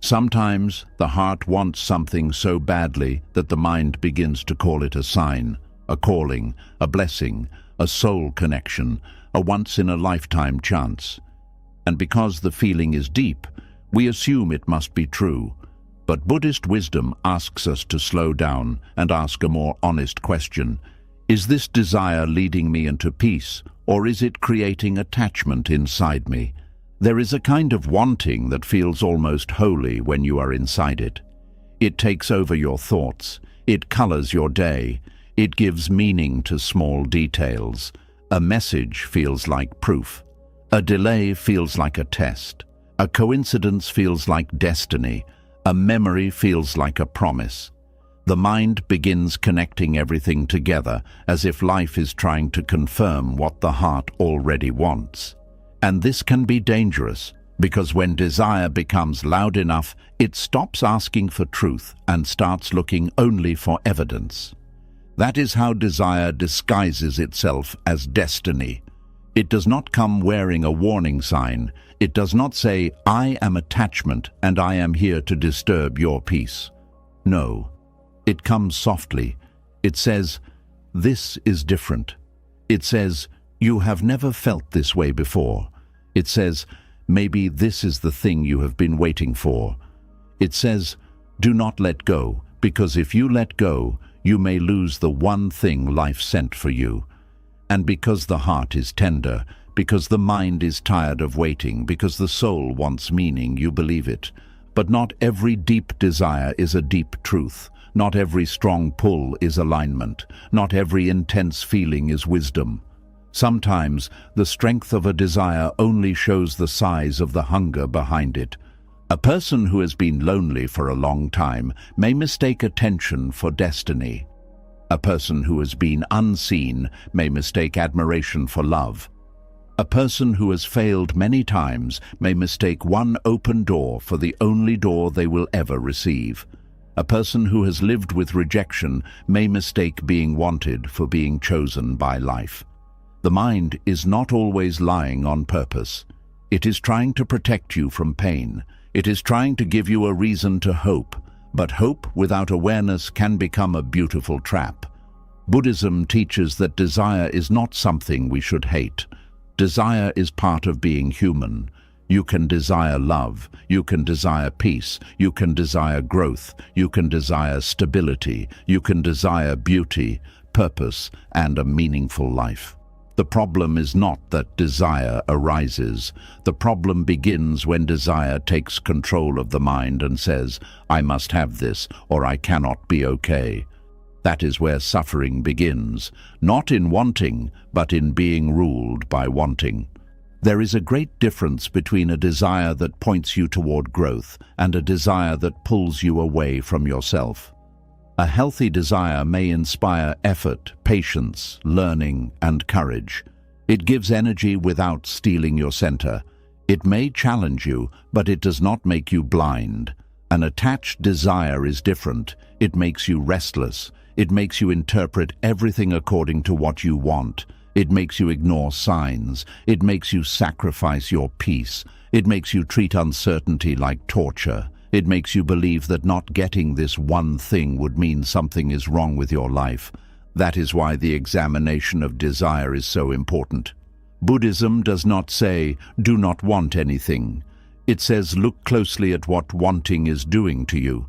Sometimes the heart wants something so badly that the mind begins to call it a sign, a calling, a blessing, a soul connection, a once-in-a-lifetime chance. And because the feeling is deep, we assume it must be true. But Buddhist wisdom asks us to slow down and ask a more honest question. Is this desire leading me into peace, or is it creating attachment inside me? There is a kind of wanting that feels almost holy when you are inside it. It takes over your thoughts. It colors your day. It gives meaning to small details. A message feels like proof. A delay feels like a test. A coincidence feels like destiny. A memory feels like a promise. The mind begins connecting everything together as if life is trying to confirm what the heart already wants. And this can be dangerous because when desire becomes loud enough, it stops asking for truth and starts looking only for evidence. That is how desire disguises itself as destiny. It does not come wearing a warning sign. It does not say, "I am attachment and I am here to disturb your peace." No, it comes softly. It says, "This is different." It says, "You have never felt this way before." It says, "Maybe this is the thing you have been waiting for." It says, "Do not let go, because if you let go, you may lose the one thing life sent for you." And because the heart is tender, because the mind is tired of waiting, because the soul wants meaning, you believe it. But not every deep desire is a deep truth. Not every strong pull is alignment. Not every intense feeling is wisdom. Sometimes the strength of a desire only shows the size of the hunger behind it. A person who has been lonely for a long time may mistake attention for destiny. A person who has been unseen may mistake admiration for love. A person who has failed many times may mistake one open door for the only door they will ever receive. A person who has lived with rejection may mistake being wanted for being chosen by life. The mind is not always lying on purpose. It is trying to protect you from pain. It is trying to give you a reason to hope. But hope without awareness can become a beautiful trap. Buddhism teaches that desire is not something we should hate. Desire is part of being human. You can desire love, you can desire peace, you can desire growth, you can desire stability, you can desire beauty, purpose, and a meaningful life. The problem is not that desire arises. The problem begins when desire takes control of the mind and says, I must have this, or I cannot be okay. That is where suffering begins, not in wanting, but in being ruled by wanting. There is a great difference between a desire that points you toward growth and a desire that pulls you away from yourself. A healthy desire may inspire effort, patience, learning, and courage. It gives energy without stealing your center. It may challenge you, but it does not make you blind. An attached desire is different. It makes you restless. It makes you interpret everything according to what you want. It makes you ignore signs. It makes you sacrifice your peace. It makes you treat uncertainty like torture. It makes you believe that not getting this one thing would mean something is wrong with your life. That is why the examination of desire is so important. Buddhism does not say, do not want anything. It says, look closely at what wanting is doing to you.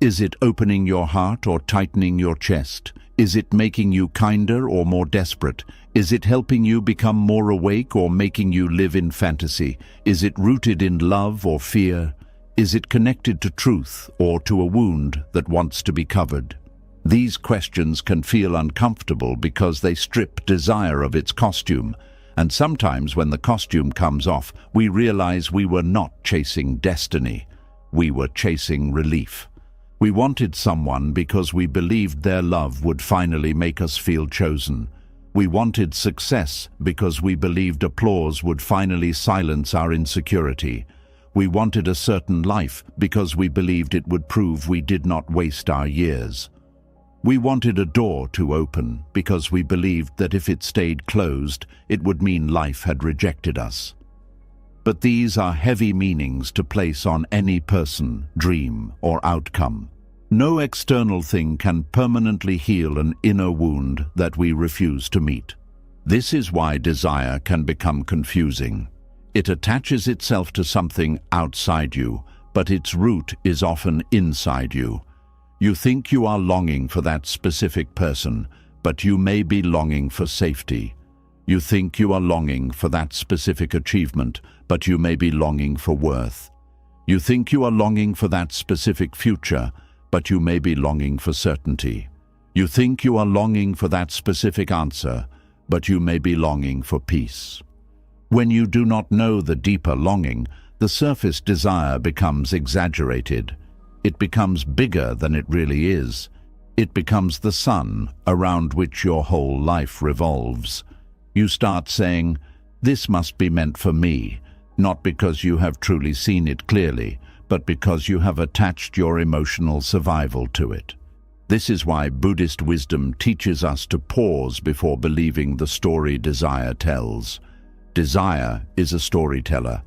Is it opening your heart or tightening your chest? Is it making you kinder or more desperate? Is it helping you become more awake or making you live in fantasy? Is it rooted in love or fear? Is it connected to truth or to a wound that wants to be covered? These questions can feel uncomfortable because they strip desire of its costume. And sometimes when the costume comes off, we realize we were not chasing destiny. We were chasing relief. We wanted someone because we believed their love would finally make us feel chosen. We wanted success because we believed applause would finally silence our insecurity. We wanted a certain life because we believed it would prove we did not waste our years. We wanted a door to open because we believed that if it stayed closed, it would mean life had rejected us. But these are heavy meanings to place on any person, dream, or outcome. No external thing can permanently heal an inner wound that we refuse to meet. This is why desire can become confusing. It attaches itself to something outside you, but its root is often inside you. You think you are longing for that specific person, but you may be longing for safety. You think you are longing for that specific achievement, but you may be longing for worth. You think you are longing for that specific future, but you may be longing for certainty. You think you are longing for that specific answer, but you may be longing for peace. When you do not know the deeper longing, the surface desire becomes exaggerated. It becomes bigger than it really is. It becomes the sun around which your whole life revolves. You start saying, this must be meant for me, not because you have truly seen it clearly, but because you have attached your emotional survival to it. This is why Buddhist wisdom teaches us to pause before believing the story desire tells. Desire is a storyteller.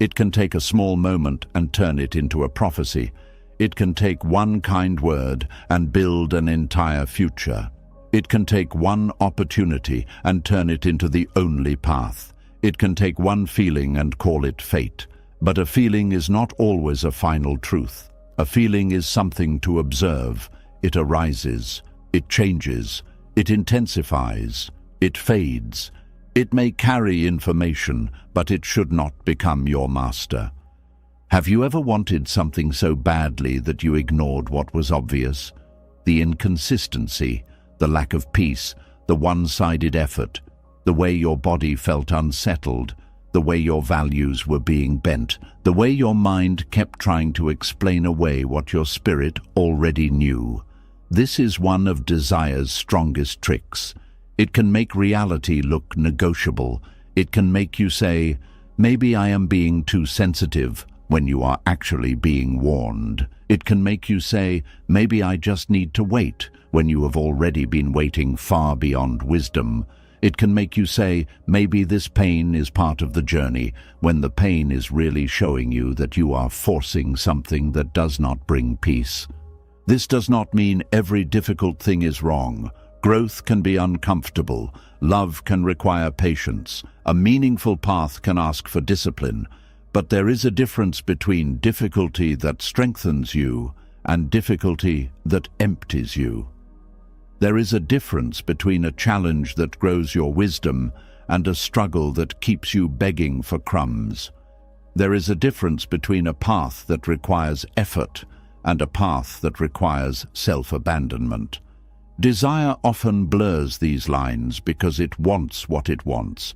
It can take a small moment and turn it into a prophecy. It can take one kind word and build an entire future. It can take one opportunity and turn it into the only path. It can take one feeling and call it fate. But a feeling is not always a final truth. A feeling is something to observe. It arises. It changes. It intensifies. It fades. It may carry information, but it should not become your master. Have you ever wanted something so badly that you ignored what was obvious? The inconsistency, the lack of peace, the one-sided effort, the way your body felt unsettled, the way your values were being bent, the way your mind kept trying to explain away what your spirit already knew. This is one of desire's strongest tricks. It can make reality look negotiable. It can make you say, maybe I am being too sensitive, when you are actually being warned. It can make you say, maybe I just need to wait, when you have already been waiting far beyond wisdom. It can make you say, maybe this pain is part of the journey, when the pain is really showing you that you are forcing something that does not bring peace. This does not mean every difficult thing is wrong. Growth can be uncomfortable. Love can require patience. A meaningful path can ask for discipline. But there is a difference between difficulty that strengthens you and difficulty that empties you. There is a difference between a challenge that grows your wisdom and a struggle that keeps you begging for crumbs. There is a difference between a path that requires effort and a path that requires self-abandonment. Desire often blurs these lines because it wants what it wants.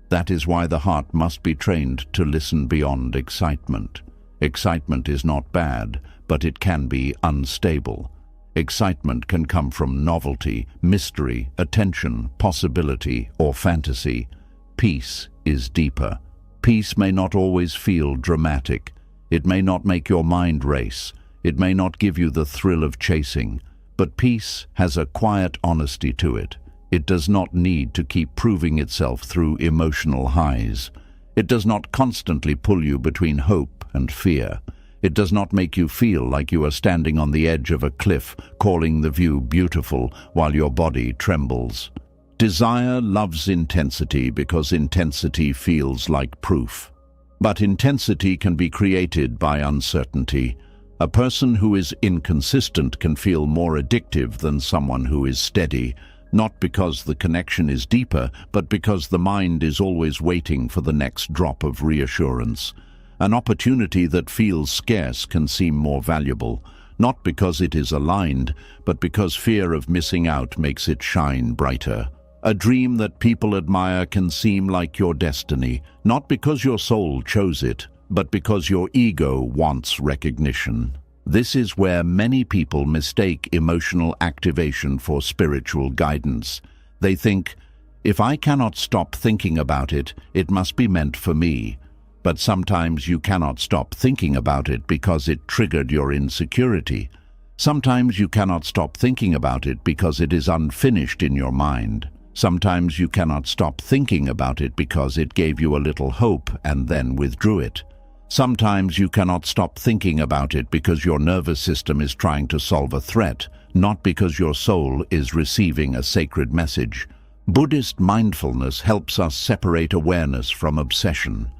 That is why the heart must be trained to listen beyond excitement. Excitement is not bad, but it can be unstable. Excitement can come from novelty, mystery, attention, possibility, or fantasy. Peace is deeper. Peace may not always feel dramatic. It may not make your mind race. It may not give you the thrill of chasing. But peace has a quiet honesty to it. It does not need to keep proving itself through emotional highs. It does not constantly pull you between hope and fear. It does not make you feel like you are standing on the edge of a cliff, calling the view beautiful while your body trembles. Desire loves intensity because intensity feels like proof. But intensity can be created by uncertainty. A person who is inconsistent can feel more addictive than someone who is steady, not because the connection is deeper, but because the mind is always waiting for the next drop of reassurance. An opportunity that feels scarce can seem more valuable, not because it is aligned, but because fear of missing out makes it shine brighter. A dream that people admire can seem like your destiny, not because your soul chose it, but because your ego wants recognition. This is where many people mistake emotional activation for spiritual guidance. They think, if I cannot stop thinking about it, it must be meant for me. But sometimes you cannot stop thinking about it because it triggered your insecurity. Sometimes you cannot stop thinking about it because it is unfinished in your mind. Sometimes you cannot stop thinking about it because it gave you a little hope and then withdrew it. Sometimes you cannot stop thinking about it because your nervous system is trying to solve a threat, not because your soul is receiving a sacred message. Buddhist mindfulness helps us separate awareness from obsession.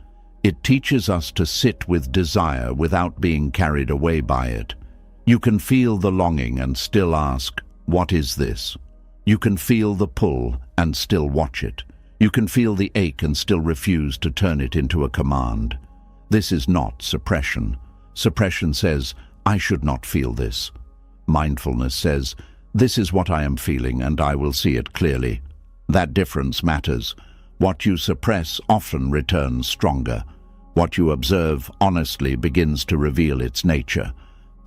It teaches us to sit with desire without being carried away by it. You can feel the longing and still ask, what is this? You can feel the pull and still watch it. You can feel the ache and still refuse to turn it into a command. This is not suppression. Suppression says, I should not feel this. Mindfulness says, this is what I am feeling and I will see it clearly. That difference matters. What you suppress often returns stronger. What you observe honestly begins to reveal its nature.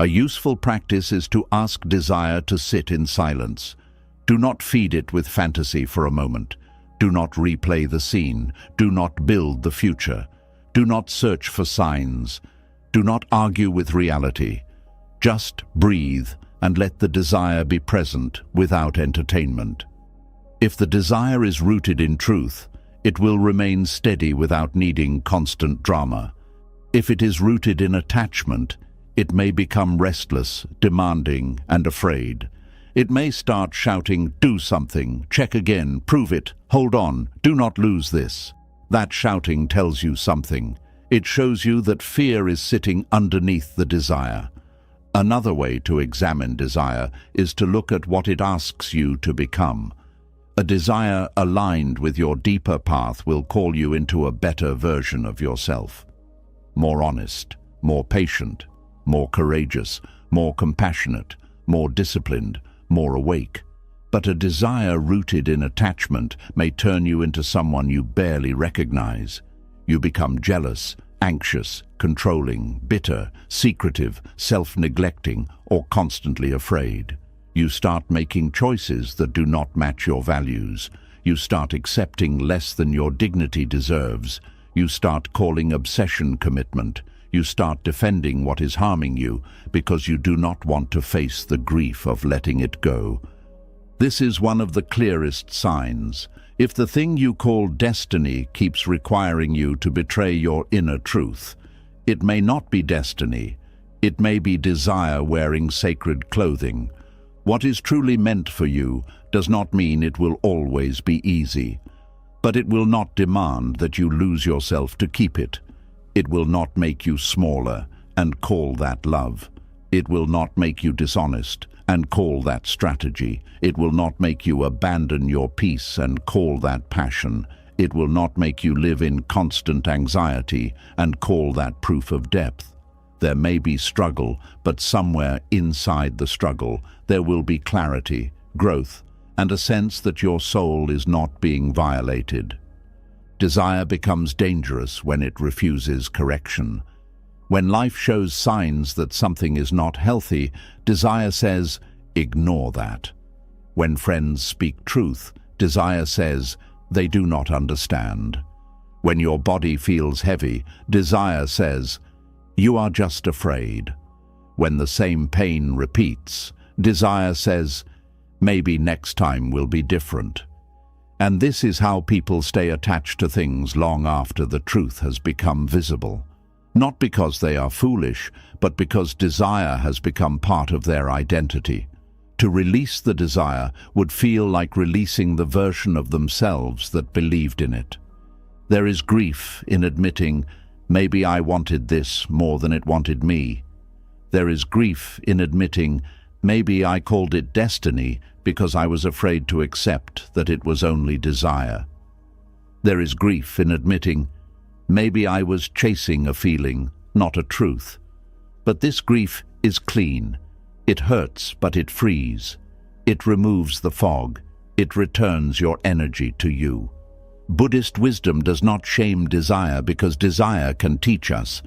A useful practice is to ask desire to sit in silence. Do not feed it with fantasy for a moment. Do not replay the scene. Do not build the future. Do not search for signs. Do not argue with reality. Just breathe and let the desire be present without entertainment. If the desire is rooted in truth, it will remain steady without needing constant drama. If it is rooted in attachment, it may become restless, demanding, and afraid. It may start shouting, do something, check again, prove it, hold on, do not lose this. That shouting tells you something. It shows you that fear is sitting underneath the desire. Another way to examine desire is to look at what it asks you to become. A desire aligned with your deeper path will call you into a better version of yourself. More honest, more patient, more courageous, more compassionate, more disciplined, more awake. But a desire rooted in attachment may turn you into someone you barely recognize. You become jealous, anxious, controlling, bitter, secretive, self-neglecting, or constantly afraid. You start making choices that do not match your values. You start accepting less than your dignity deserves. You start calling obsession commitment. You start defending what is harming you because you do not want to face the grief of letting it go. This is one of the clearest signs. If the thing you call destiny keeps requiring you to betray your inner truth, it may not be destiny. It may be desire wearing sacred clothing. What is truly meant for you does not mean it will always be easy, but it will not demand that you lose yourself to keep it. It will not make you smaller and call that love. It will not make you dishonest and call that strategy. It will not make you abandon your peace and call that passion. It will not make you live in constant anxiety and call that proof of depth. There may be struggle, but somewhere inside the struggle, there will be clarity, growth, and a sense that your soul is not being violated. Desire becomes dangerous when it refuses correction. When life shows signs that something is not healthy, desire says, ignore that. When friends speak truth, desire says, they do not understand. When your body feels heavy, desire says, you are just afraid. When the same pain repeats, desire says, maybe next time will be different. And this is how people stay attached to things long after the truth has become visible. Not because they are foolish, but because desire has become part of their identity. To release the desire would feel like releasing the version of themselves that believed in it. There is grief in admitting, maybe I wanted this more than it wanted me. There is grief in admitting, maybe I called it destiny because I was afraid to accept that it was only desire. There is grief in admitting, maybe I was chasing a feeling, not a truth. But this grief is clean. It hurts, but it frees. It removes the fog. It returns your energy to you. Buddhist wisdom does not shame desire because desire can teach us.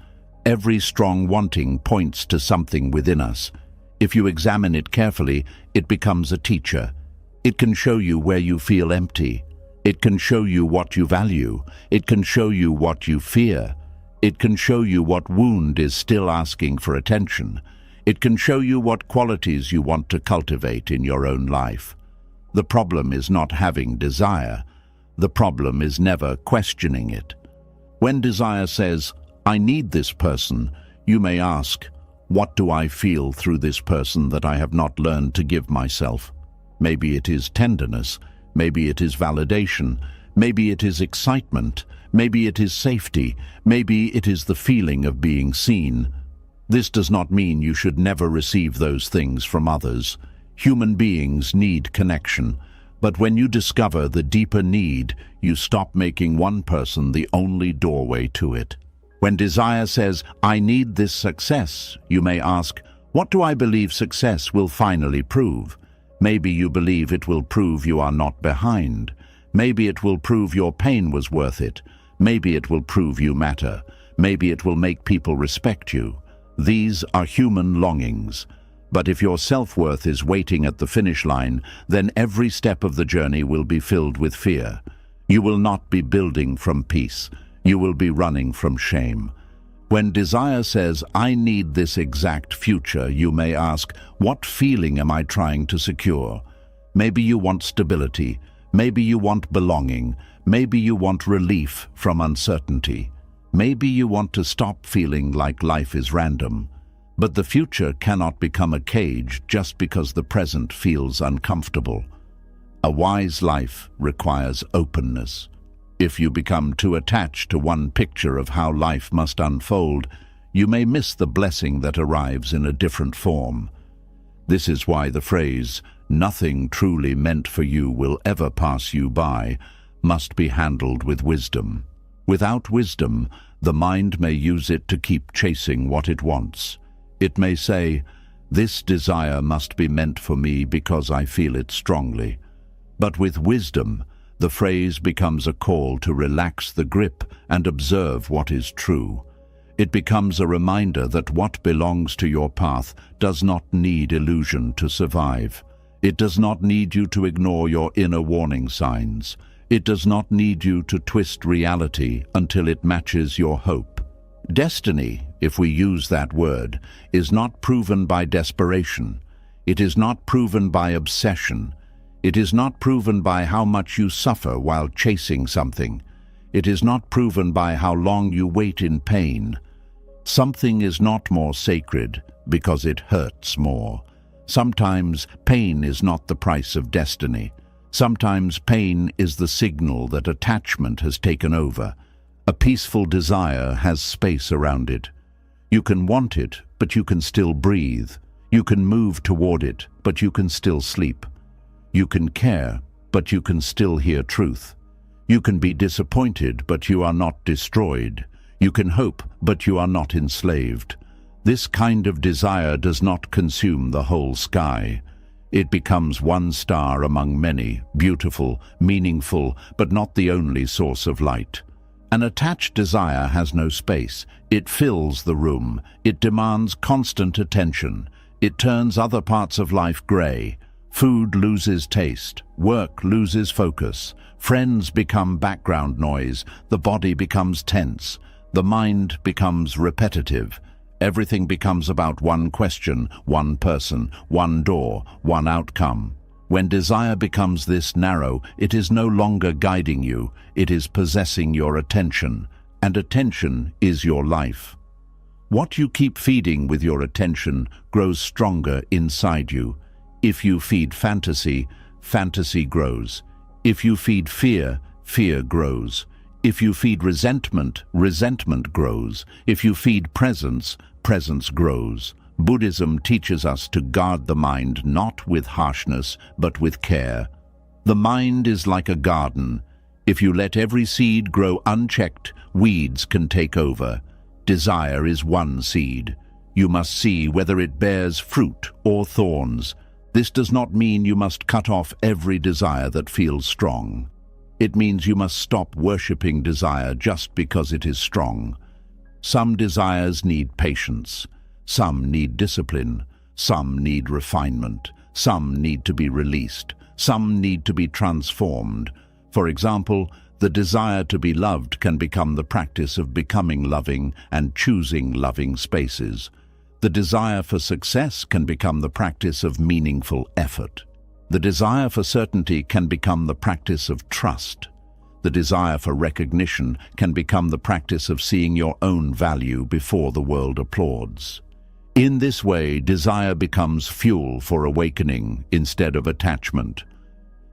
Every strong wanting points to something within us. If you examine it carefully, it becomes a teacher. It can show you where you feel empty. It can show you what you value. It can show you what you fear. It can show you what wound is still asking for attention. It can show you what qualities you want to cultivate in your own life. The problem is not having desire. The problem is never questioning it. When desire says, I need this person, you may ask, what do I feel through this person that I have not learned to give myself? Maybe it is tenderness. Maybe it is validation. Maybe it is excitement. Maybe it is safety. Maybe it is the feeling of being seen. This does not mean you should never receive those things from others. Human beings need connection. But when you discover the deeper need, you stop making one person the only doorway to it. When desire says, I need this success, you may ask, what do I believe success will finally prove? Maybe you believe it will prove you are not behind. Maybe it will prove your pain was worth it. Maybe it will prove you matter. Maybe it will make people respect you. These are human longings. But if your self-worth is waiting at the finish line, then every step of the journey will be filled with fear. You will not be building from peace. You will be running from shame. When desire says, I need this exact future, you may ask, what feeling am I trying to secure? Maybe you want stability. Maybe you want belonging. Maybe you want relief from uncertainty. Maybe you want to stop feeling like life is random. But the future cannot become a cage just because the present feels uncomfortable. A wise life requires openness. If you become too attached to one picture of how life must unfold, you may miss the blessing that arrives in a different form. This is why the phrase, nothing truly meant for you will ever pass you by, must be handled with wisdom. Without wisdom, the mind may use it to keep chasing what it wants. It may say, this desire must be meant for me because I feel it strongly. But with wisdom, the phrase becomes a call to relax the grip and observe what is true. It becomes a reminder that what belongs to your path does not need illusion to survive. It does not need you to ignore your inner warning signs. It does not need you to twist reality until it matches your hope. Destiny, if we use that word, is not proven by desperation. It is not proven by obsession. It is not proven by how much you suffer while chasing something. It is not proven by how long you wait in pain. Something is not more sacred because it hurts more. Sometimes pain is not the price of destiny. Sometimes pain is the signal that attachment has taken over. A peaceful desire has space around it. You can want it, but you can still breathe. You can move toward it, but you can still sleep. You can care, but you can still hear truth. You can be disappointed, but you are not destroyed. You can hope, but you are not enslaved. This kind of desire does not consume the whole sky. It becomes one star among many, beautiful, meaningful, but not the only source of light. An attached desire has no space. It fills the room. It demands constant attention. It turns other parts of life gray. Food loses taste. Work loses focus. Friends become background noise. The body becomes tense. The mind becomes repetitive. Everything becomes about one question, one person, one door, one outcome. When desire becomes this narrow, it is no longer guiding you, it is possessing your attention, and attention is your life. What you keep feeding with your attention grows stronger inside you. If you feed fantasy, fantasy grows. If you feed fear, fear grows. If you feed resentment, resentment grows. If you feed presence, presence grows. Buddhism teaches us to guard the mind not with harshness, but with care. The mind is like a garden. If you let every seed grow unchecked, weeds can take over. Desire is one seed. You must see whether it bears fruit or thorns. This does not mean you must cut off every desire that feels strong. It means you must stop worshipping desire just because it is strong. Some desires need patience. Some need discipline. Some need refinement. Some need to be released. Some need to be transformed. For example, the desire to be loved can become the practice of becoming loving and choosing loving spaces. The desire for success can become the practice of meaningful effort. The desire for certainty can become the practice of trust. The desire for recognition can become the practice of seeing your own value before the world applauds. In this way, desire becomes fuel for awakening instead of attachment.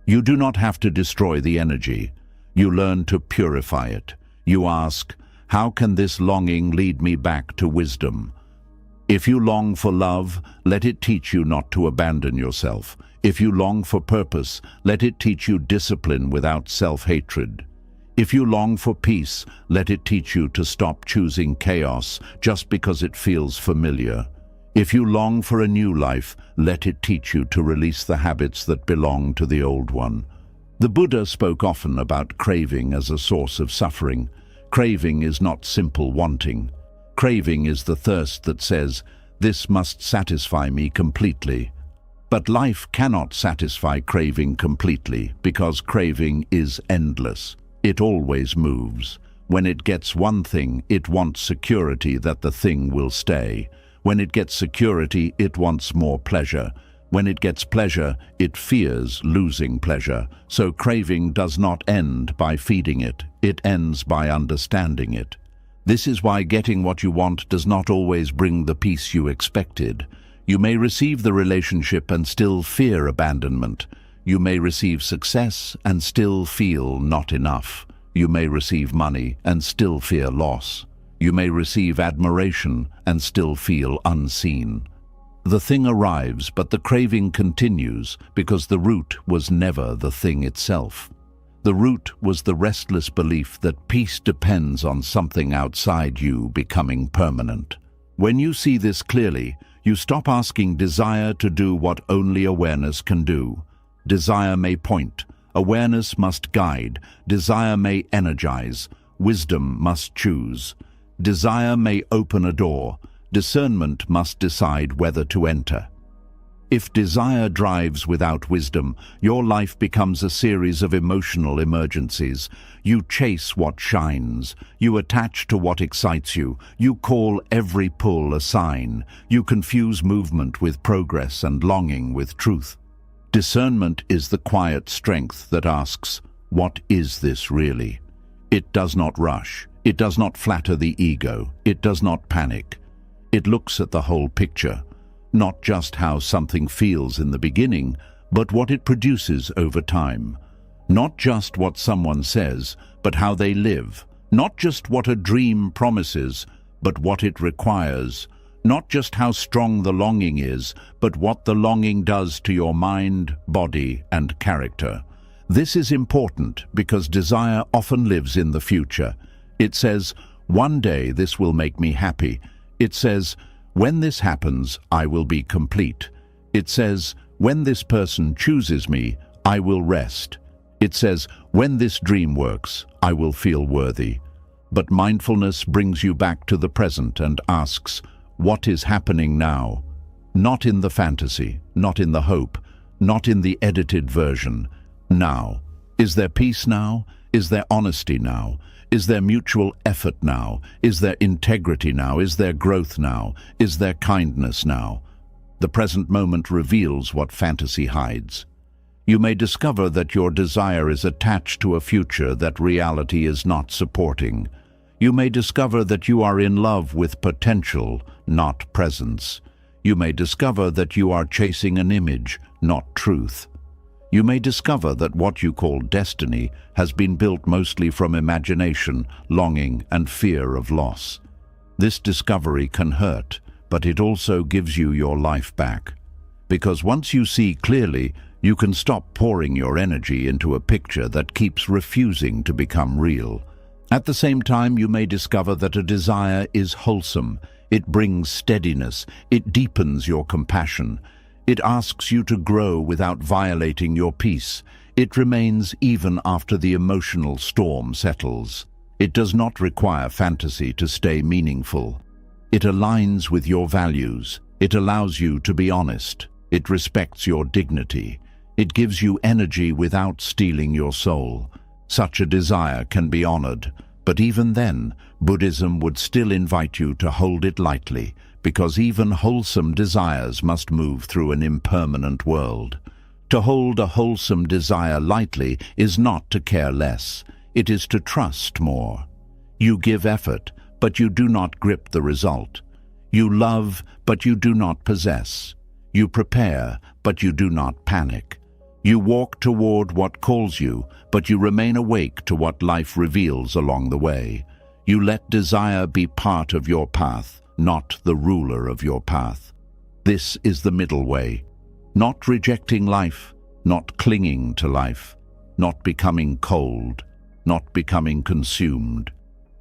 You do not have to destroy the energy. You learn to purify it. You ask, how can this longing lead me back to wisdom? If you long for love, let it teach you not to abandon yourself. If you long for purpose, let it teach you discipline without self-hatred. If you long for peace, let it teach you to stop choosing chaos just because it feels familiar. If you long for a new life, let it teach you to release the habits that belong to the old one. The Buddha spoke often about craving as a source of suffering. Craving is not simple wanting. Craving is the thirst that says, "This must satisfy me completely." But life cannot satisfy craving completely because craving is endless. It always moves. When it gets one thing, it wants security that the thing will stay. When it gets security, it wants more pleasure. When it gets pleasure, it fears losing pleasure. So craving does not end by feeding it. It ends by understanding it. This is why getting what you want does not always bring the peace you expected. You may receive the relationship and still fear abandonment. You may receive success and still feel not enough. You may receive money and still fear loss. You may receive admiration and still feel unseen. The thing arrives, but the craving continues because the root was never the thing itself. The root was the restless belief that peace depends on something outside you becoming permanent. When you see this clearly, you stop asking desire to do what only awareness can do. Desire may point. Awareness must guide. Desire may energize. Wisdom must choose. Desire may open a door. Discernment must decide whether to enter. If desire drives without wisdom, your life becomes a series of emotional emergencies. You chase what shines. You attach to what excites you. You call every pull a sign. You confuse movement with progress and longing with truth. Discernment is the quiet strength that asks, what is this really? It does not rush. It does not flatter the ego. It does not panic. It looks at the whole picture, not just how something feels in the beginning, but what it produces over time. Not just what someone says, but how they live. Not just what a dream promises, but what it requires. Not just how strong the longing is, but what the longing does to your mind, body, and character. This is important because desire often lives in the future. It says, one day this will make me happy. It says, when this happens, I will be complete. It says, when this person chooses me, I will rest. It says, when this dream works, I will feel worthy. But mindfulness brings you back to the present and asks, what is happening now? Not in the fantasy, not in the hope, not in the edited version. Now. Is there peace now? Is there honesty now? Is there mutual effort now? Is there integrity now? Is there growth now? Is there kindness now? The present moment reveals what fantasy hides. You may discover that your desire is attached to a future that reality is not supporting. You may discover that you are in love with potential, not presence. You may discover that you are chasing an image, not truth. You may discover that what you call destiny has been built mostly from imagination, longing, and fear of loss. This discovery can hurt, but it also gives you your life back. Because once you see clearly, you can stop pouring your energy into a picture that keeps refusing to become real. At the same time, you may discover that a desire is wholesome. It brings steadiness. It deepens your compassion. It asks you to grow without violating your peace. It remains even after the emotional storm settles. It does not require fantasy to stay meaningful. It aligns with your values. It allows you to be honest. It respects your dignity. It gives you energy without stealing your soul. Such a desire can be honored, but even then, Buddhism would still invite you to hold it lightly, because even wholesome desires must move through an impermanent world. To hold a wholesome desire lightly is not to care less. It is to trust more. You give effort, but you do not grip the result. You love, but you do not possess. You prepare, but you do not panic. You walk toward what calls you, but you remain awake to what life reveals along the way. You let desire be part of your path, not the ruler of your path. This is the middle way. Not rejecting life, not clinging to life, not becoming cold, not becoming consumed.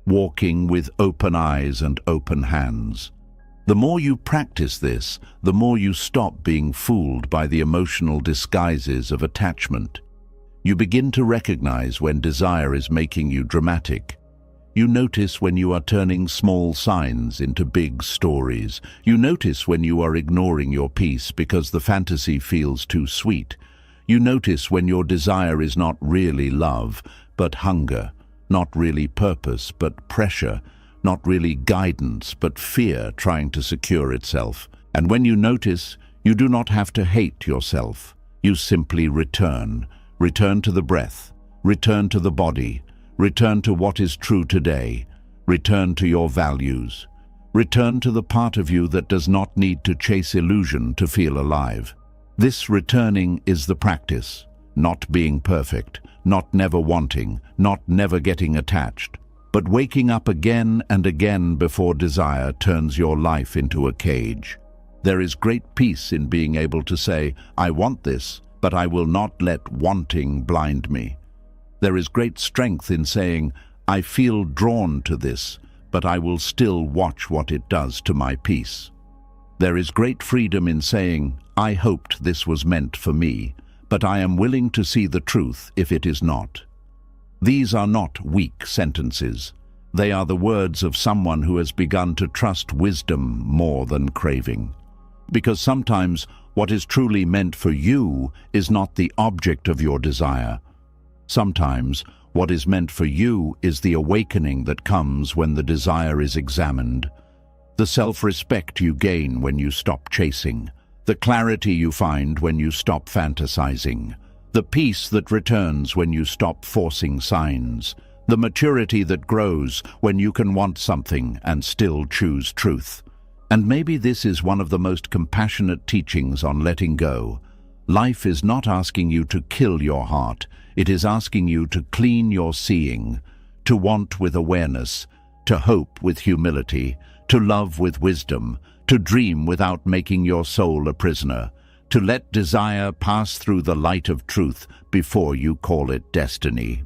Walking with open eyes and open hands. The more you practice this, the more you stop being fooled by the emotional disguises of attachment. You begin to recognize when desire is making you dramatic. You notice when you are turning small signs into big stories. You notice when you are ignoring your peace because the fantasy feels too sweet. You notice when your desire is not really love, but hunger, not really purpose, but pressure, not really guidance, but fear trying to secure itself. And when you notice, you do not have to hate yourself. You simply return. Return to the breath. Return to the body. Return to what is true today. Return to your values. Return to the part of you that does not need to chase illusion to feel alive. This returning is the practice, not being perfect, not never wanting, not never getting attached, but waking up again and again before desire turns your life into a cage. There is great peace in being able to say, I want this, but I will not let wanting blind me. There is great strength in saying, I feel drawn to this, but I will still watch what it does to my peace. There is great freedom in saying, I hoped this was meant for me, but I am willing to see the truth if it is not. These are not weak sentences. They are the words of someone who has begun to trust wisdom more than craving. Because sometimes what is truly meant for you is not the object of your desire. Sometimes what is meant for you is the awakening that comes when the desire is examined. The self-respect you gain when you stop chasing. the clarity you find when you stop fantasizing, the peace that returns when you stop forcing signs, the maturity that grows when you can want something and still choose truth. And maybe this is one of the most compassionate teachings on letting go. Life is not asking you to kill your heart, it is asking you to clean your seeing, to want with awareness, to hope with humility, to love with wisdom, to dream without making your soul a prisoner, to let desire pass through the light of truth before you call it destiny.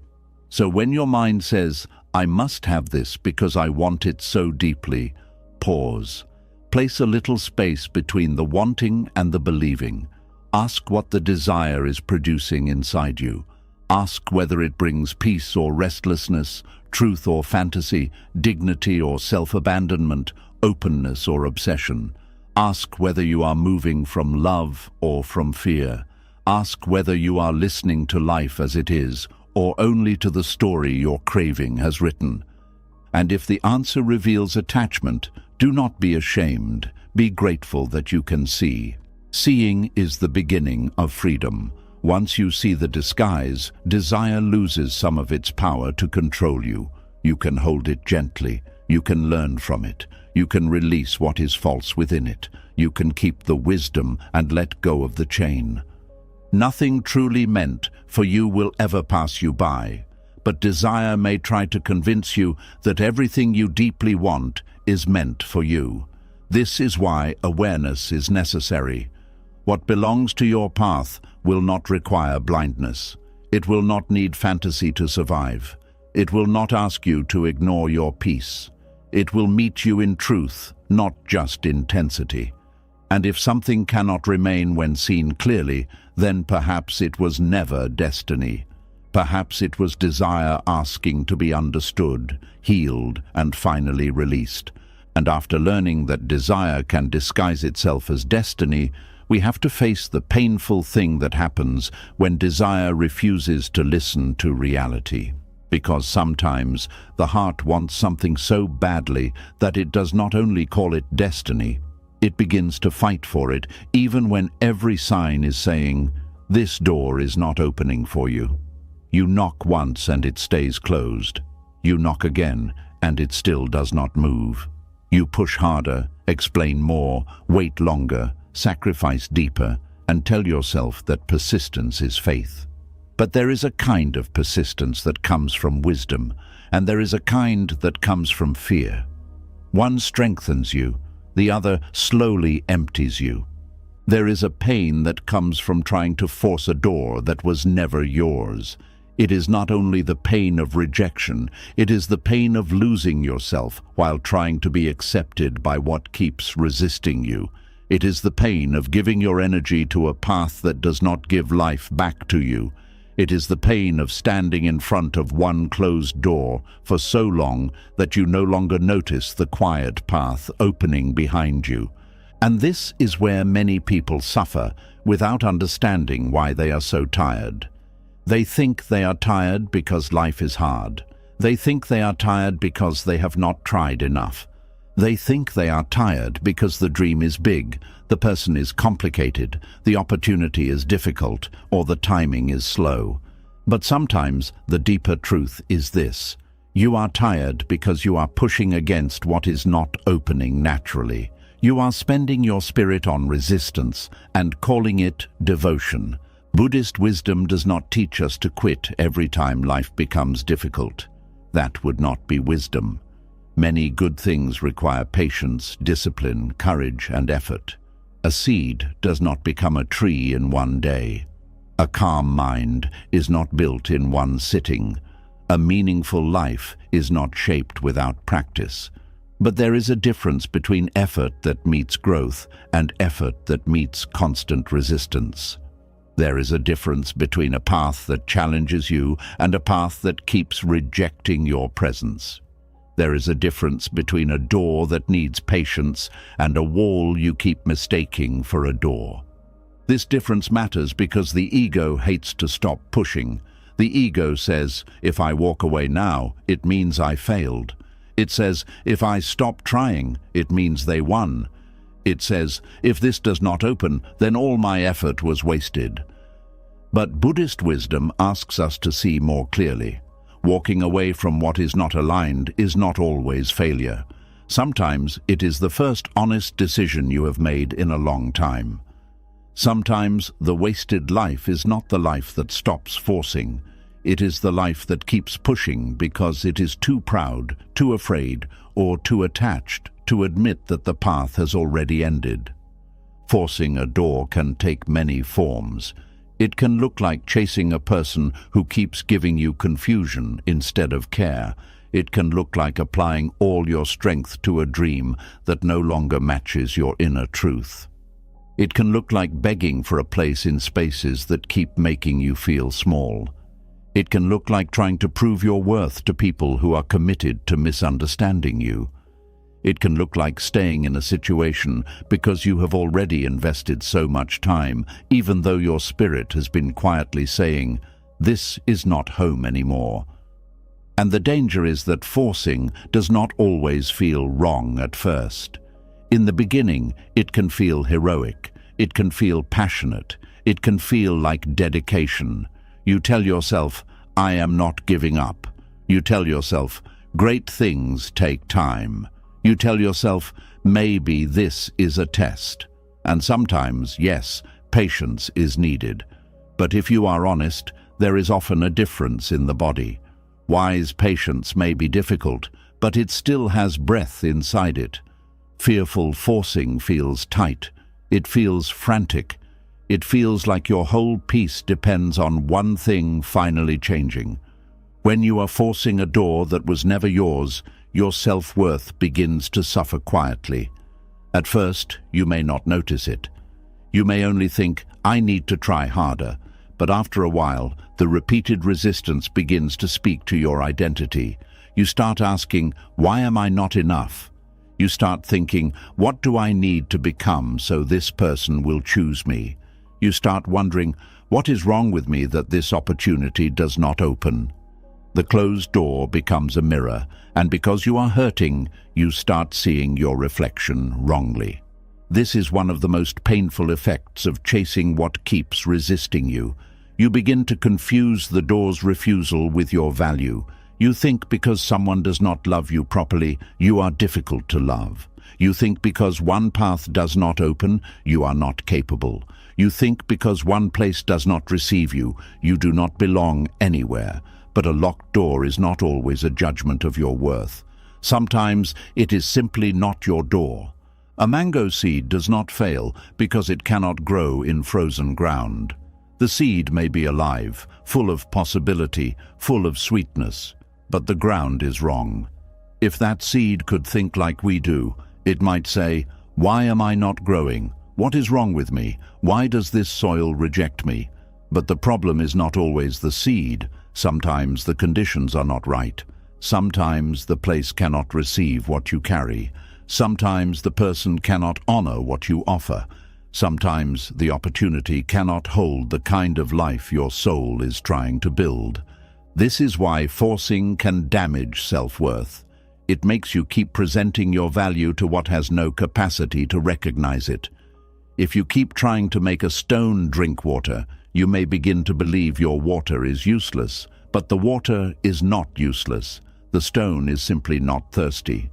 So when your mind says, "I must have this because I want it so deeply," pause. Place a little space between the wanting and the believing. Ask what the desire is producing inside you. Ask whether it brings peace or restlessness, truth or fantasy, dignity or self-abandonment, openness or obsession. Ask whether you are moving from love or from fear. Ask whether you are listening to life as it is, or only to the story your craving has written. And if the answer reveals attachment, do not be ashamed. Be grateful that you can see. Seeing is the beginning of freedom. Once you see the disguise, desire loses some of its power to control you. You can hold it gently. You can learn from it. You can release what is false within it. You can keep the wisdom and let go of the chain. Nothing truly meant for you will ever pass you by, but desire may try to convince you that everything you deeply want is meant for you. This is why awareness is necessary. What belongs to your path will not require blindness. It will not need fantasy to survive. It will not ask you to ignore your peace. It will meet you in truth, not just intensity. And if something cannot remain when seen clearly, then perhaps it was never destiny. Perhaps it was desire asking to be understood, healed, and finally released. And after learning that desire can disguise itself as destiny, we have to face the painful thing that happens when desire refuses to listen to reality. Because sometimes the heart wants something so badly that it does not only call it destiny, it begins to fight for it, even when every sign is saying, "This door is not opening for you." You knock once and it stays closed. You knock again and it still does not move. You push harder, explain more, wait longer, sacrifice deeper, and tell yourself that persistence is faith. But there is a kind of persistence that comes from wisdom, and there is a kind that comes from fear. One strengthens you, the other slowly empties you. There is a pain that comes from trying to force a door that was never yours. It is not only the pain of rejection, it is the pain of losing yourself while trying to be accepted by what keeps resisting you. It is the pain of giving your energy to a path that does not give life back to you. It is the pain of standing in front of one closed door for so long that you no longer notice the quiet path opening behind you. And this is where many people suffer without understanding why they are so tired. They think they are tired because life is hard. They think they are tired because they have not tried enough. They think they are tired because the dream is big, the person is complicated, the opportunity is difficult, or the timing is slow. But sometimes the deeper truth is this: you are tired because you are pushing against what is not opening naturally. You are spending your spirit on resistance and calling it devotion. Buddhist wisdom does not teach us to quit every time life becomes difficult. That would not be wisdom. Many good things require patience, discipline, courage, and effort. A seed does not become a tree in one day. A calm mind is not built in one sitting. A meaningful life is not shaped without practice. But there is a difference between effort that meets growth and effort that meets constant resistance. There is a difference between a path that challenges you and a path that keeps rejecting your presence. There is a difference between a door that needs patience and a wall you keep mistaking for a door. This difference matters because the ego hates to stop pushing. The ego says, if I walk away now, it means I failed. It says, if I stop trying, it means they won. It says, if this does not open, then all my effort was wasted. But Buddhist wisdom asks us to see more clearly. Walking away from what is not aligned is not always failure. Sometimes it is the first honest decision you have made in a long time. Sometimes the wasted life is not the life that stops forcing. It is the life that keeps pushing because it is too proud, too afraid, or too attached to admit that the path has already ended. Forcing a door can take many forms. It can look like chasing a person who keeps giving you confusion instead of care. It can look like applying all your strength to a dream that no longer matches your inner truth. It can look like begging for a place in spaces that keep making you feel small. It can look like trying to prove your worth to people who are committed to misunderstanding you. It can look like staying in a situation because you have already invested so much time, even though your spirit has been quietly saying, "This is not home anymore." And the danger is that forcing does not always feel wrong at first. In the beginning, it can feel heroic, it can feel passionate, it can feel like dedication. You tell yourself, "I am not giving up." You tell yourself, "Great things take time." You tell yourself, "Maybe this is a test." And sometimes, yes, patience is needed. But if you are honest, there is often a difference in the body. Wise patience may be difficult, but it still has breath inside it. Fearful forcing feels tight. It feels frantic. It feels like your whole peace depends on one thing finally changing. When you are forcing a door that was never yours, your self-worth begins to suffer quietly. At first, you may not notice it. You may only think, "I need to try harder." But after a while, the repeated resistance begins to speak to your identity. You start asking, "Why am I not enough?" You start thinking, "What do I need to become so this person will choose me?" You start wondering, "What is wrong with me that this opportunity does not open?" The closed door becomes a mirror, and because you are hurting, you start seeing your reflection wrongly. This is one of the most painful effects of chasing what keeps resisting you. You begin to confuse the door's refusal with your value. You think because someone does not love you properly, you are difficult to love. You think because one path does not open, you are not capable. You think because one place does not receive you, you do not belong anywhere. But a locked door is not always a judgment of your worth. Sometimes it is simply not your door. A mango seed does not fail because it cannot grow in frozen ground. The seed may be alive, full of possibility, full of sweetness, but the ground is wrong. If that seed could think like we do, it might say, "Why am I not growing? What is wrong with me? Why does this soil reject me?" But the problem is not always the seed. Sometimes the conditions are not right. Sometimes the place cannot receive what you carry. Sometimes the person cannot honor what you offer. Sometimes the opportunity cannot hold the kind of life your soul is trying to build. This is why forcing can damage self-worth. It makes you keep presenting your value to what has no capacity to recognize it. If you keep trying to make a stone drink water, you may begin to believe your water is useless, but the water is not useless. The stone is simply not thirsty.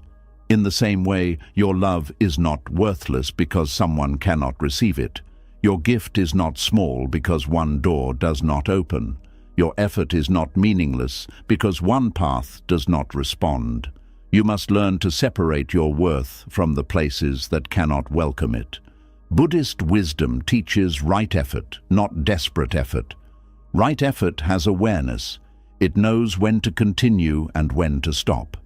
In the same way, your love is not worthless because someone cannot receive it. Your gift is not small because one door does not open. Your effort is not meaningless because one path does not respond. You must learn to separate your worth from the places that cannot welcome it. Buddhist wisdom teaches right effort, not desperate effort. Right effort has awareness. It knows when to continue and when to stop.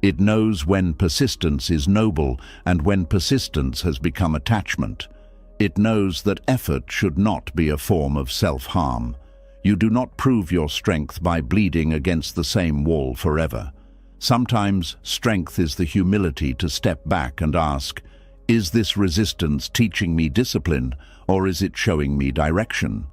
It knows when persistence is noble and when persistence has become attachment. It knows that effort should not be a form of self-harm. You do not prove your strength by bleeding against the same wall forever. Sometimes strength is the humility to step back and ask, "Is this resistance teaching me discipline, or is it showing me direction?"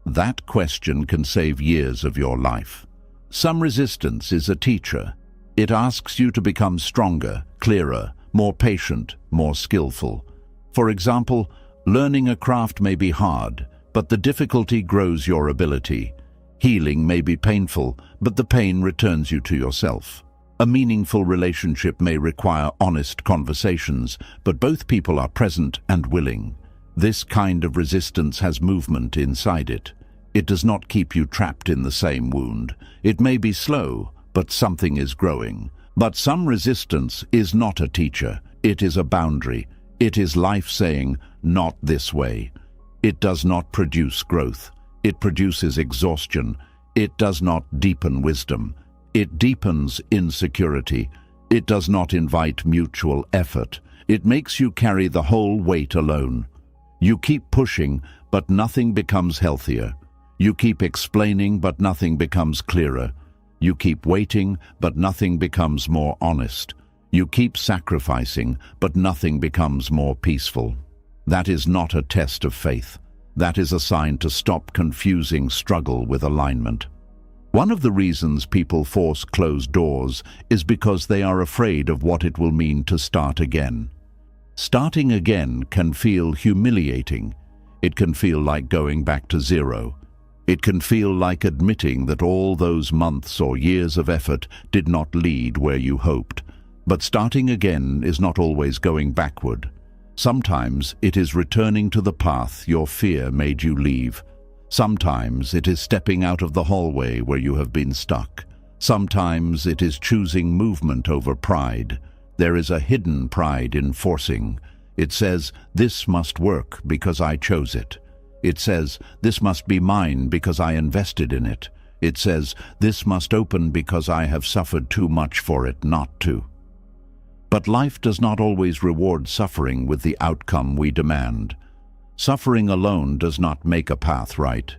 That question can save years of your life. Some resistance is a teacher. It asks you to become stronger, clearer, more patient, more skillful. For example, learning a craft may be hard, but the difficulty grows your ability. Healing may be painful, but the pain returns you to yourself. A meaningful relationship may require honest conversations, but both people are present and willing. This kind of resistance has movement inside it. It does not keep you trapped in the same wound. It may be slow, but something is growing. But some resistance is not a teacher. It is a boundary. It is life saying, not this way. It does not produce growth. It produces exhaustion. It does not deepen wisdom. It deepens insecurity. It does not invite mutual effort. It makes you carry the whole weight alone. You keep pushing, but nothing becomes healthier. You keep explaining, but nothing becomes clearer. You keep waiting, but nothing becomes more honest. You keep sacrificing, but nothing becomes more peaceful. That is not a test of faith. That is a sign to stop confusing struggle with alignment. One of the reasons people force closed doors is because they are afraid of what it will mean to start again. Starting again can feel humiliating. It can feel like going back to zero. It can feel like admitting that all those months or years of effort did not lead where you hoped. But starting again is not always going backward. Sometimes it is returning to the path your fear made you leave. Sometimes it is stepping out of the hallway where you have been stuck. Sometimes it is choosing movement over pride. There is a hidden pride in forcing. It says, this must work because I chose it. It says, this must be mine because I invested in it. It says, this must open because I have suffered too much for it not to. But life does not always reward suffering with the outcome we demand. Suffering alone does not make a path right.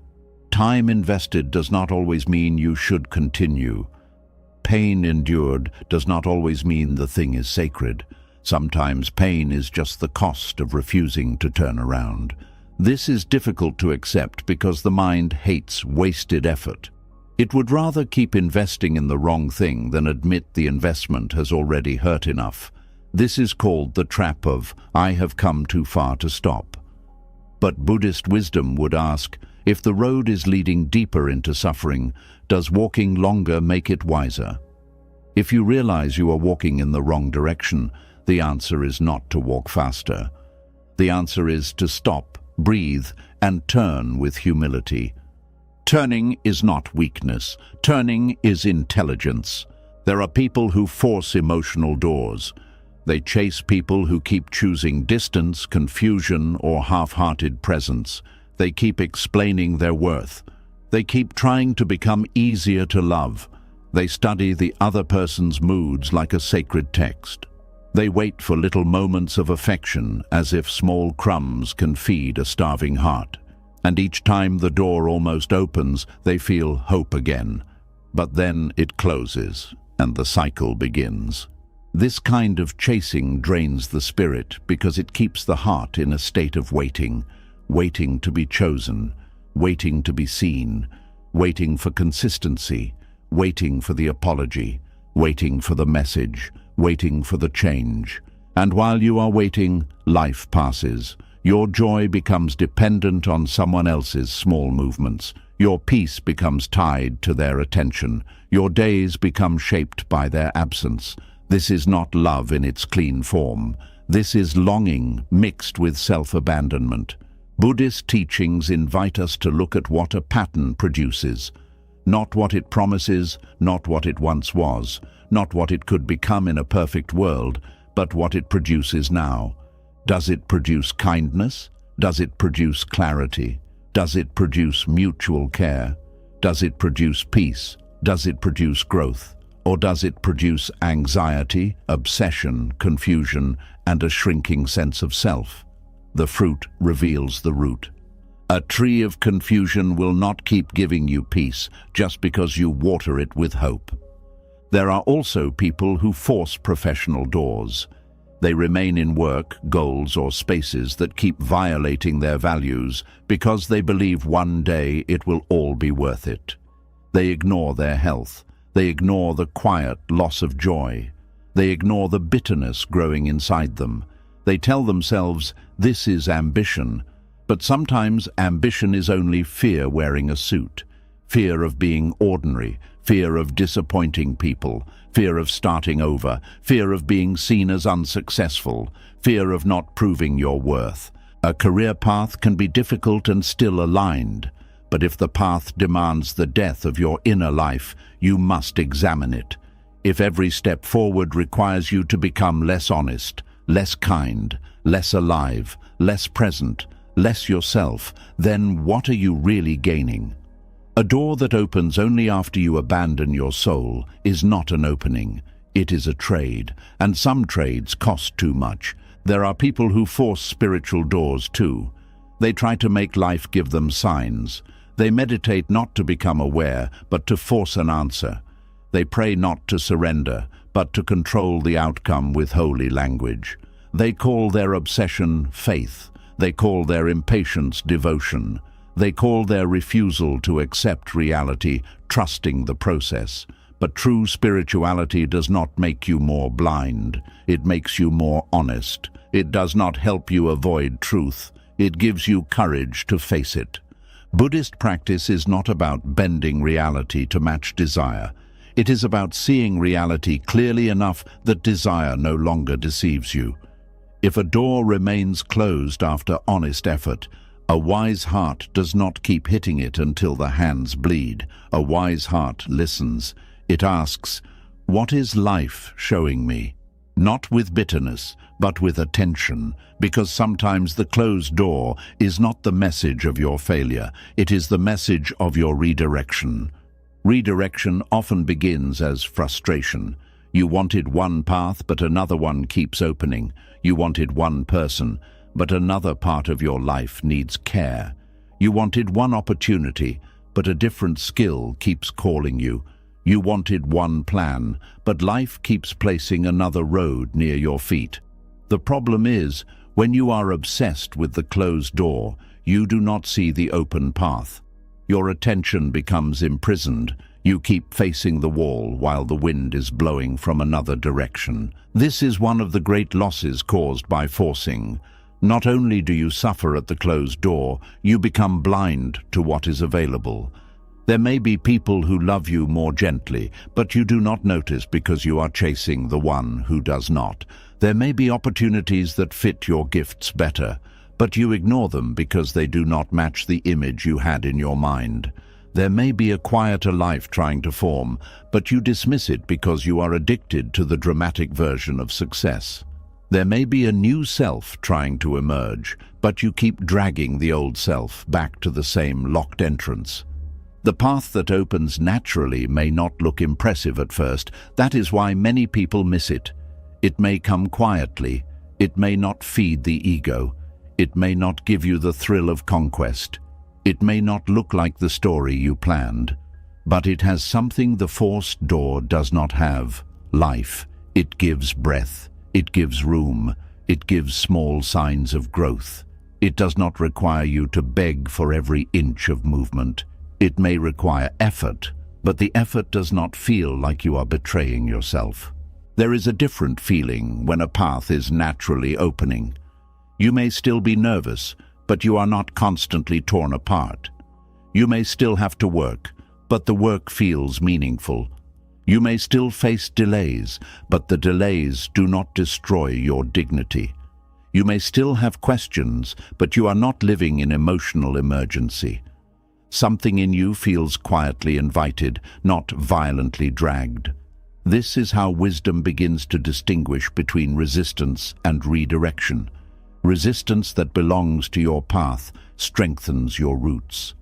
Time invested does not always mean you should continue. Pain endured does not always mean the thing is sacred. Sometimes pain is just the cost of refusing to turn around. This is difficult to accept because the mind hates wasted effort. It would rather keep investing in the wrong thing than admit the investment has already hurt enough. This is called the trap of, I have come too far to stop. But Buddhist wisdom would ask, if the road is leading deeper into suffering, does walking longer make it wiser? If you realize you are walking in the wrong direction, the answer is not to walk faster. The answer is to stop, breathe, and turn with humility. Turning is not weakness. Turning is intelligence. There are people who force emotional doors. They chase people who keep choosing distance, confusion, or half-hearted presence. They keep explaining their worth. They keep trying to become easier to love. They study the other person's moods like a sacred text. They wait for little moments of affection as if small crumbs can feed a starving heart. And each time the door almost opens, they feel hope again. But then it closes, and the cycle begins. This kind of chasing drains the spirit because it keeps the heart in a state of waiting, waiting to be chosen, waiting to be seen, waiting for consistency, waiting for the apology, waiting for the message, waiting for the change. And while you are waiting, life passes. Your joy becomes dependent on someone else's small movements. Your peace becomes tied to their attention. Your days become shaped by their absence. This is not love in its clean form. This is longing mixed with self-abandonment. Buddhist teachings invite us to look at what a pattern produces. Not what it promises, not what it once was, not what it could become in a perfect world, but what it produces now. Does it produce kindness? Does it produce clarity? Does it produce mutual care? Does it produce peace? Does it produce growth? Or does it produce anxiety, obsession, confusion, and a shrinking sense of self? The fruit reveals the root. A tree of confusion will not keep giving you peace just because you water it with hope. There are also people who force professional doors. They remain in work, goals, or spaces that keep violating their values because they believe one day it will all be worth it. They ignore their health. They ignore the quiet loss of joy. They ignore the bitterness growing inside them. They tell themselves, this is ambition. But sometimes ambition is only fear wearing a suit. Fear of being ordinary, fear of disappointing people, fear of starting over, fear of being seen as unsuccessful, fear of not proving your worth. A career path can be difficult and still aligned, but if the path demands the death of your inner life, you must examine it. If every step forward requires you to become less honest, less kind, less alive, less present, less yourself, then what are you really gaining? A door that opens only after you abandon your soul is not an opening. It is a trade, and some trades cost too much. There are people who force spiritual doors too. They try to make life give them signs. They meditate not to become aware, but to force an answer. They pray not to surrender, but to control the outcome with holy language. They call their obsession faith. They call their impatience devotion. They call their refusal to accept reality trusting the process. But true spirituality does not make you more blind. It makes you more honest. It does not help you avoid truth. It gives you courage to face it. Buddhist practice is not about bending reality to match desire. It is about seeing reality clearly enough that desire no longer deceives you. If a door remains closed after honest effort, a wise heart does not keep hitting it until the hands bleed. A wise heart listens. It asks, what is life showing me? Not with bitterness, but with attention, because sometimes the closed door is not the message of your failure, it is the message of your redirection. Redirection often begins as frustration. You wanted one path, but another one keeps opening. You wanted one person, but another part of your life needs care. You wanted one opportunity, but a different skill keeps calling you. You wanted one plan, but life keeps placing another road near your feet. The problem is, when you are obsessed with the closed door, you do not see the open path. Your attention becomes imprisoned. You keep facing the wall while the wind is blowing from another direction. This is one of the great losses caused by forcing. Not only do you suffer at the closed door, you become blind to what is available. There may be people who love you more gently, but you do not notice because you are chasing the one who does not. There may be opportunities that fit your gifts better, but you ignore them because they do not match the image you had in your mind. There may be a quieter life trying to form, but you dismiss it because you are addicted to the dramatic version of success. There may be a new self trying to emerge, but you keep dragging the old self back to the same locked entrance. The path that opens naturally may not look impressive at first. That is why many people miss it. It may come quietly. It may not feed the ego. It may not give you the thrill of conquest. It may not look like the story you planned. But it has something the forced door does not have: life. It gives breath. It gives room. It gives small signs of growth. It does not require you to beg for every inch of movement. It may require effort, but the effort does not feel like you are betraying yourself. There is a different feeling when a path is naturally opening. You may still be nervous, but you are not constantly torn apart. You may still have to work, but the work feels meaningful. You may still face delays, but the delays do not destroy your dignity. You may still have questions, but you are not living in emotional emergency. Something in you feels quietly invited, not violently dragged. This is how wisdom begins to distinguish between resistance and redirection. Resistance that belongs to your path strengthens your roots.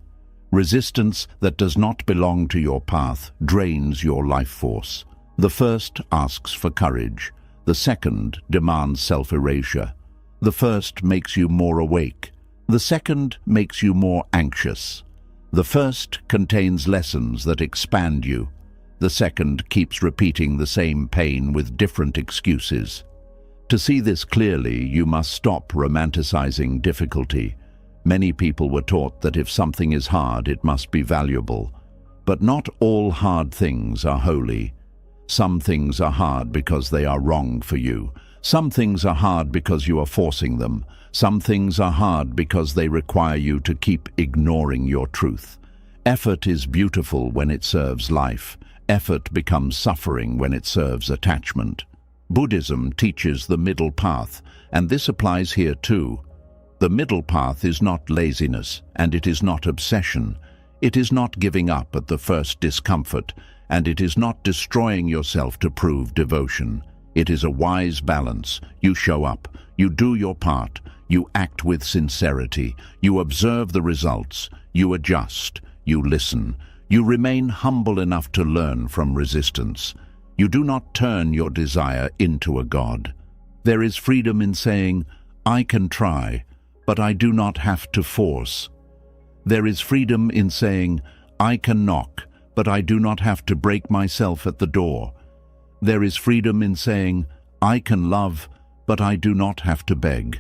Resistance that does not belong to your path drains your life force. The first asks for courage. The second demands self-erasure. The first makes you more awake. The second makes you more anxious. The first contains lessons that expand you. The second keeps repeating the same pain with different excuses. To see this clearly, you must stop romanticizing difficulty. Many people were taught that if something is hard, it must be valuable. But not all hard things are holy. Some things are hard because they are wrong for you. Some things are hard because you are forcing them. Some things are hard because they require you to keep ignoring your truth. Effort is beautiful when it serves life. Effort becomes suffering when it serves attachment. Buddhism teaches the middle path, and this applies here too. The middle path is not laziness, and it is not obsession. It is not giving up at the first discomfort, and it is not destroying yourself to prove devotion. It is a wise balance. You show up, you do your part, you act with sincerity, you observe the results, you adjust, you listen, you remain humble enough to learn from resistance. You do not turn your desire into a god. There is freedom in saying, I can try, but I do not have to force. There is freedom in saying, I can knock, but I do not have to break myself at the door. There is freedom in saying, I can love, but I do not have to beg.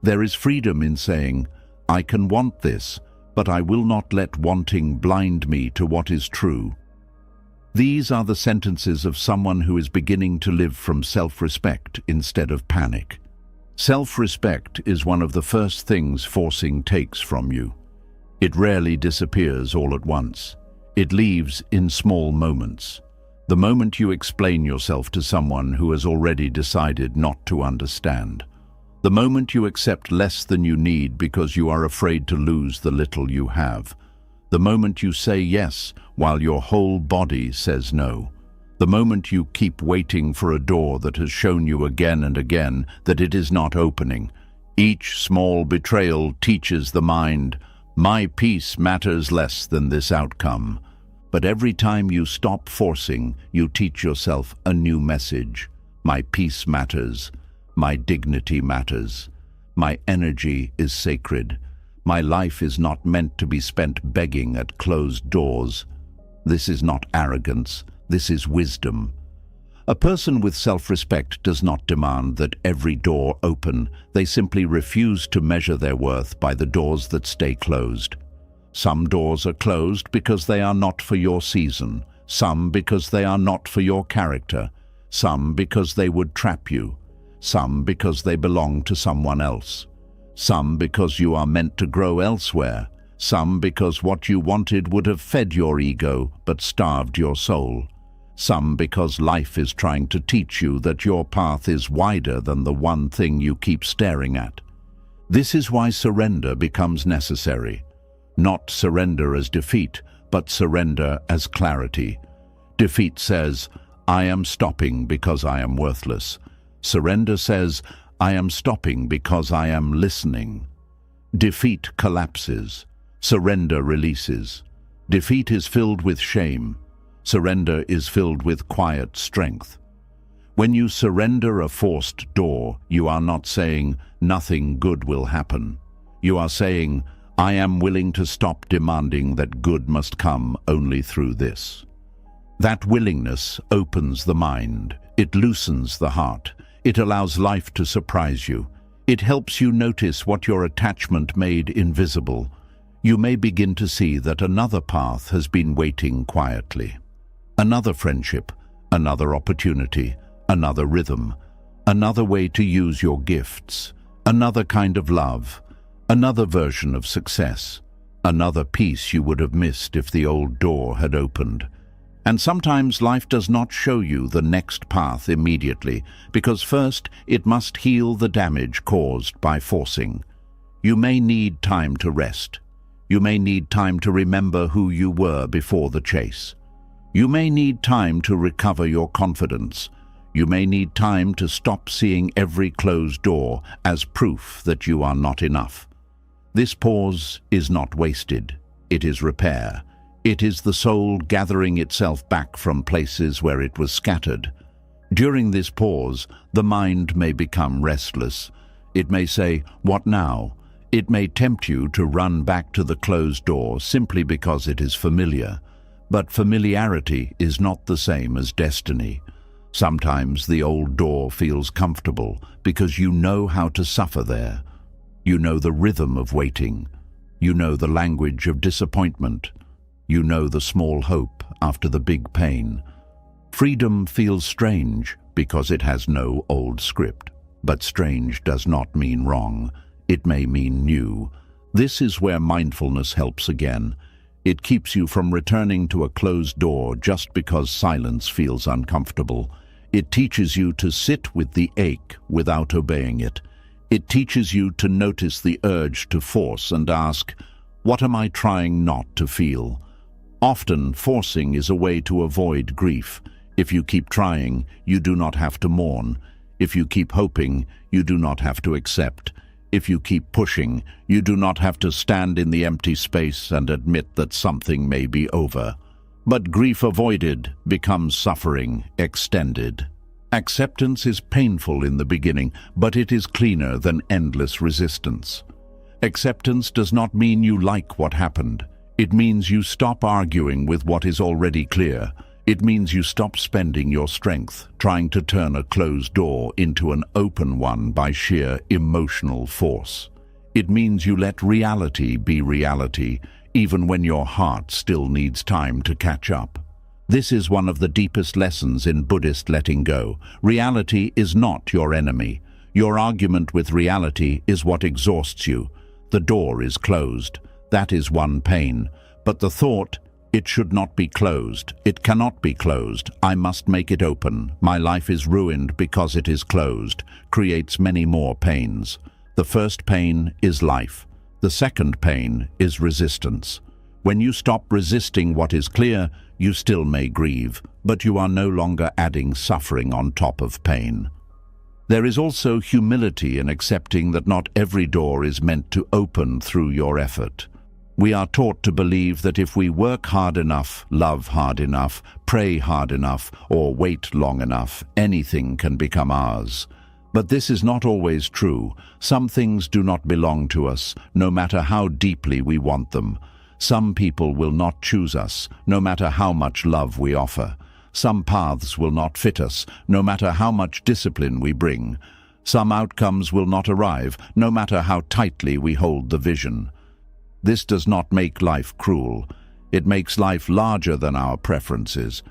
There is freedom in saying, I can want this, but I will not let wanting blind me to what is true. These are the sentences of someone who is beginning to live from self-respect instead of panic. Self-respect is one of the first things forcing takes from you. It rarely disappears all at once. It leaves in small moments. The moment you explain yourself to someone who has already decided not to understand. The moment you accept less than you need because you are afraid to lose the little you have. The moment you say yes while your whole body says no. The moment you keep waiting for a door that has shown you again and again that it is not opening. Each small betrayal teaches the mind, my peace matters less than this outcome. But every time you stop forcing, you teach yourself a new message. My peace matters. My dignity matters. My energy is sacred. My life is not meant to be spent begging at closed doors. This is not arrogance. This is wisdom. A person with self-respect does not demand that every door open. They simply refuse to measure their worth by the doors that stay closed. Some doors are closed because they are not for your season. Some because they are not for your character. Some because they would trap you. Some because they belong to someone else. Some because you are meant to grow elsewhere. Some because what you wanted would have fed your ego but starved your soul. Some because life is trying to teach you that your path is wider than the one thing you keep staring at. This is why surrender becomes necessary. Not surrender as defeat, but surrender as clarity. Defeat says, I am stopping because I am worthless. Surrender says, I am stopping because I am listening. Defeat collapses. Surrender releases. Defeat is filled with shame. Surrender is filled with quiet strength. When you surrender a forced door, you are not saying, nothing good will happen. You are saying, I am willing to stop demanding that good must come only through this. That willingness opens the mind. It loosens the heart. It allows life to surprise you. It helps you notice what your attachment made invisible. You may begin to see that another path has been waiting quietly. Another friendship, another opportunity, another rhythm, another way to use your gifts, another kind of love, another version of success, another piece you would have missed if the old door had opened. And sometimes life does not show you the next path immediately, because first it must heal the damage caused by forcing. You may need time to rest. You may need time to remember who you were before the chase. You may need time to recover your confidence. You may need time to stop seeing every closed door as proof that you are not enough. This pause is not wasted. It is repair. It is the soul gathering itself back from places where it was scattered. During this pause, the mind may become restless. It may say, "What now?" It may tempt you to run back to the closed door simply because it is familiar. But familiarity is not the same as destiny. Sometimes the old door feels comfortable because you know how to suffer there. You know the rhythm of waiting. You know the language of disappointment. You know the small hope after the big pain. Freedom feels strange because it has no old script. But strange does not mean wrong. It may mean new. This is where mindfulness helps again. It keeps you from returning to a closed door just because silence feels uncomfortable. It teaches you to sit with the ache without obeying it. It teaches you to notice the urge to force and ask, what am I trying not to feel? Often, forcing is a way to avoid grief. If you keep trying, you do not have to mourn. If you keep hoping, you do not have to accept. If you keep pushing, you do not have to stand in the empty space and admit that something may be over. But grief avoided becomes suffering extended. Acceptance is painful in the beginning, but it is cleaner than endless resistance. Acceptance does not mean you like what happened. It means you stop arguing with what is already clear. It means you stop spending your strength trying to turn a closed door into an open one by sheer emotional force. It means you let reality be reality, even when your heart still needs time to catch up. This is one of the deepest lessons in Buddhist letting go. Reality is not your enemy. Your argument with reality is what exhausts you. The door is closed. That is one pain. But the thought, it should not be closed. It cannot be closed. I must make it open. My life is ruined because it is closed, creates many more pains. The first pain is life. The second pain is resistance. When you stop resisting what is clear, you still may grieve, but you are no longer adding suffering on top of pain. There is also humility in accepting that not every door is meant to open through your effort. We are taught to believe that if we work hard enough, love hard enough, pray hard enough, or wait long enough, anything can become ours. But this is not always true. Some things do not belong to us, no matter how deeply we want them. Some people will not choose us, no matter how much love we offer. Some paths will not fit us, no matter how much discipline we bring. Some outcomes will not arrive, no matter how tightly we hold the vision. This does not make life cruel. It makes life larger than our preferences.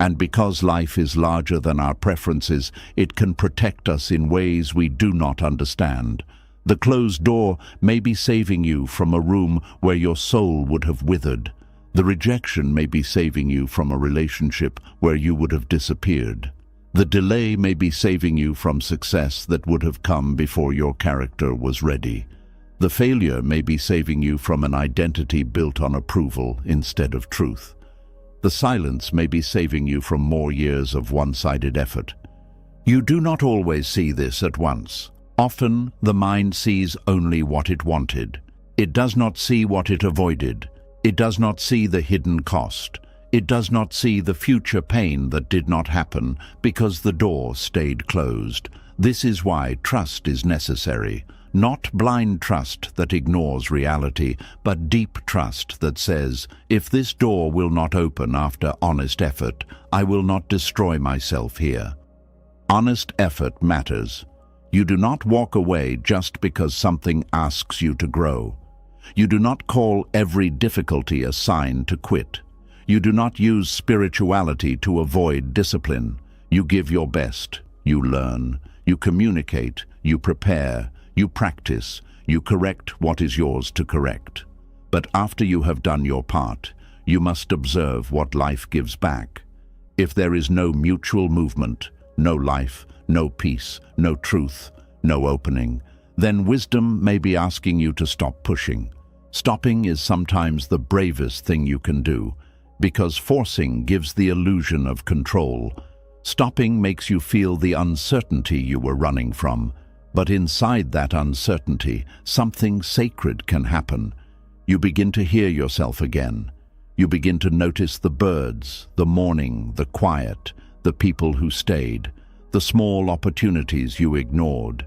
And because life is larger than our preferences, it can protect us in ways we do not understand. The closed door may be saving you from a room where your soul would have withered. The rejection may be saving you from a relationship where you would have disappeared. The delay may be saving you from success that would have come before your character was ready. The failure may be saving you from an identity built on approval instead of truth. The silence may be saving you from more years of one-sided effort. You do not always see this at once. Often, the mind sees only what it wanted. It does not see what it avoided. It does not see the hidden cost. It does not see the future pain that did not happen because the door stayed closed. This is why trust is necessary. Not blind trust that ignores reality, but deep trust that says, if this door will not open after honest effort, I will not destroy myself here. Honest effort matters. You do not walk away just because something asks you to grow. You do not call every difficulty a sign to quit. You do not use spirituality to avoid discipline. You give your best. You learn. You communicate. You prepare. You practice. You correct what is yours to correct. But after you have done your part, you must observe what life gives back. If there is no mutual movement, no life, no peace, no truth, no opening, then wisdom may be asking you to stop pushing. Stopping is sometimes the bravest thing you can do, because forcing gives the illusion of control. Stopping makes you feel the uncertainty you were running from, but inside that uncertainty, something sacred can happen. You begin to hear yourself again. You begin to notice the birds, the morning, the quiet, the people who stayed, the small opportunities you ignored.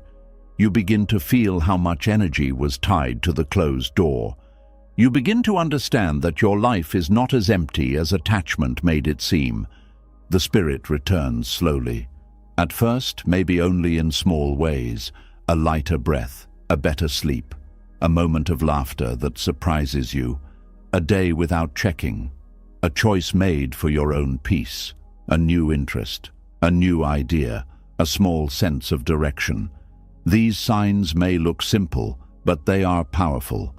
You begin to feel how much energy was tied to the closed door. You begin to understand that your life is not as empty as attachment made it seem. The spirit returns slowly. At first, maybe only in small ways, a lighter breath, a better sleep, a moment of laughter that surprises you, a day without checking, a choice made for your own peace, a new interest, a new idea, a small sense of direction. These signs may look simple, but they are powerful.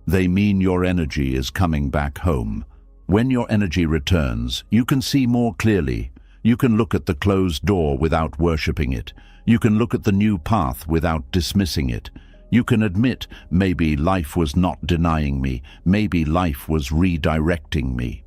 They mean your energy is coming back home. When your energy returns, you can see more clearly. You can look at the closed door without worshipping it. You can look at the new path without dismissing it. You can admit, maybe life was not denying me, maybe life was redirecting me.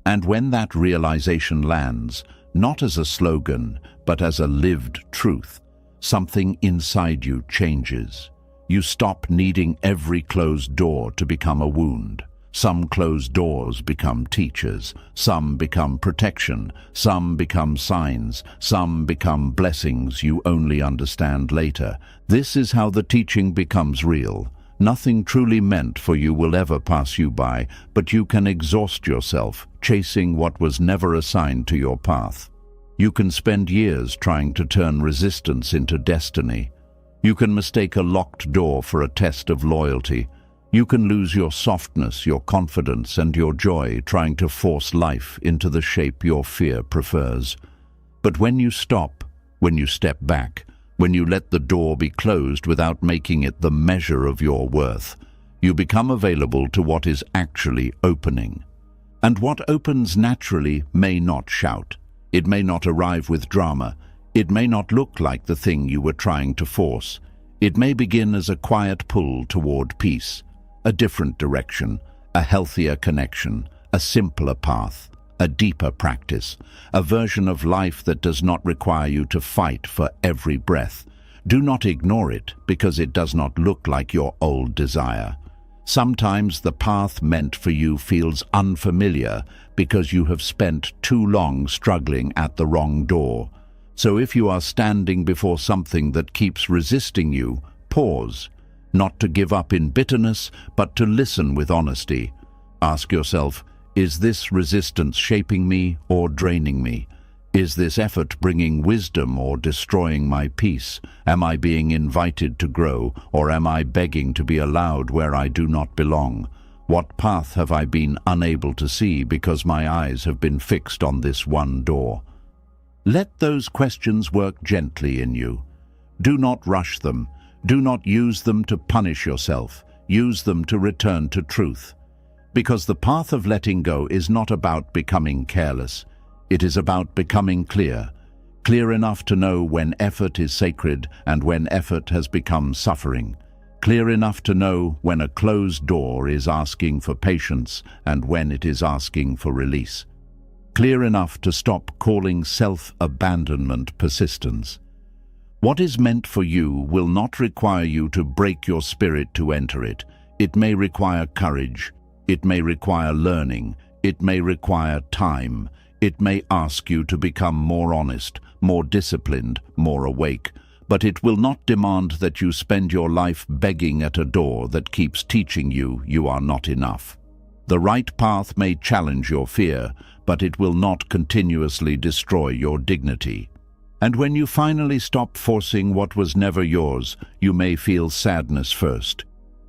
And when that realization lands, not as a slogan, but as a lived truth, something inside you changes. You stop needing every closed door to become a wound. Some closed doors become teachers, some become protection, some become signs, some become blessings you only understand later. This is how the teaching becomes real. Nothing truly meant for you will ever pass you by, but you can exhaust yourself, chasing what was never assigned to your path. You can spend years trying to turn resistance into destiny. You can mistake a locked door for a test of loyalty. You can lose your softness, your confidence, and your joy trying to force life into the shape your fear prefers. But when you stop, when you step back, when you let the door be closed without making it the measure of your worth, you become available to what is actually opening. And what opens naturally may not shout. It may not arrive with drama. It may not look like the thing you were trying to force. It may begin as a quiet pull toward peace, a different direction, a healthier connection, a simpler path, a deeper practice, a version of life that does not require you to fight for every breath. Do not ignore it because it does not look like your old desire. Sometimes the path meant for you feels unfamiliar because you have spent too long struggling at the wrong door. So if you are standing before something that keeps resisting you, pause. Not to give up in bitterness, but to listen with honesty. Ask yourself, is this resistance shaping me or draining me? Is this effort bringing wisdom or destroying my peace? Am I being invited to grow, or am I begging to be allowed where I do not belong? What path have I been unable to see because my eyes have been fixed on this one door? Let those questions work gently in you. Do not rush them. Do not use them to punish yourself. Use them to return to truth. Because the path of letting go is not about becoming careless. It is about becoming clear. Clear enough to know when effort is sacred and when effort has become suffering. Clear enough to know when a closed door is asking for patience and when it is asking for release. Clear enough to stop calling self-abandonment persistence. What is meant for you will not require you to break your spirit to enter it. It may require courage. It may require learning. It may require time. It may ask you to become more honest, more disciplined, more awake. But it will not demand that you spend your life begging at a door that keeps teaching you you are not enough. The right path may challenge your fear, but it will not continuously destroy your dignity. And when you finally stop forcing what was never yours, you may feel sadness first.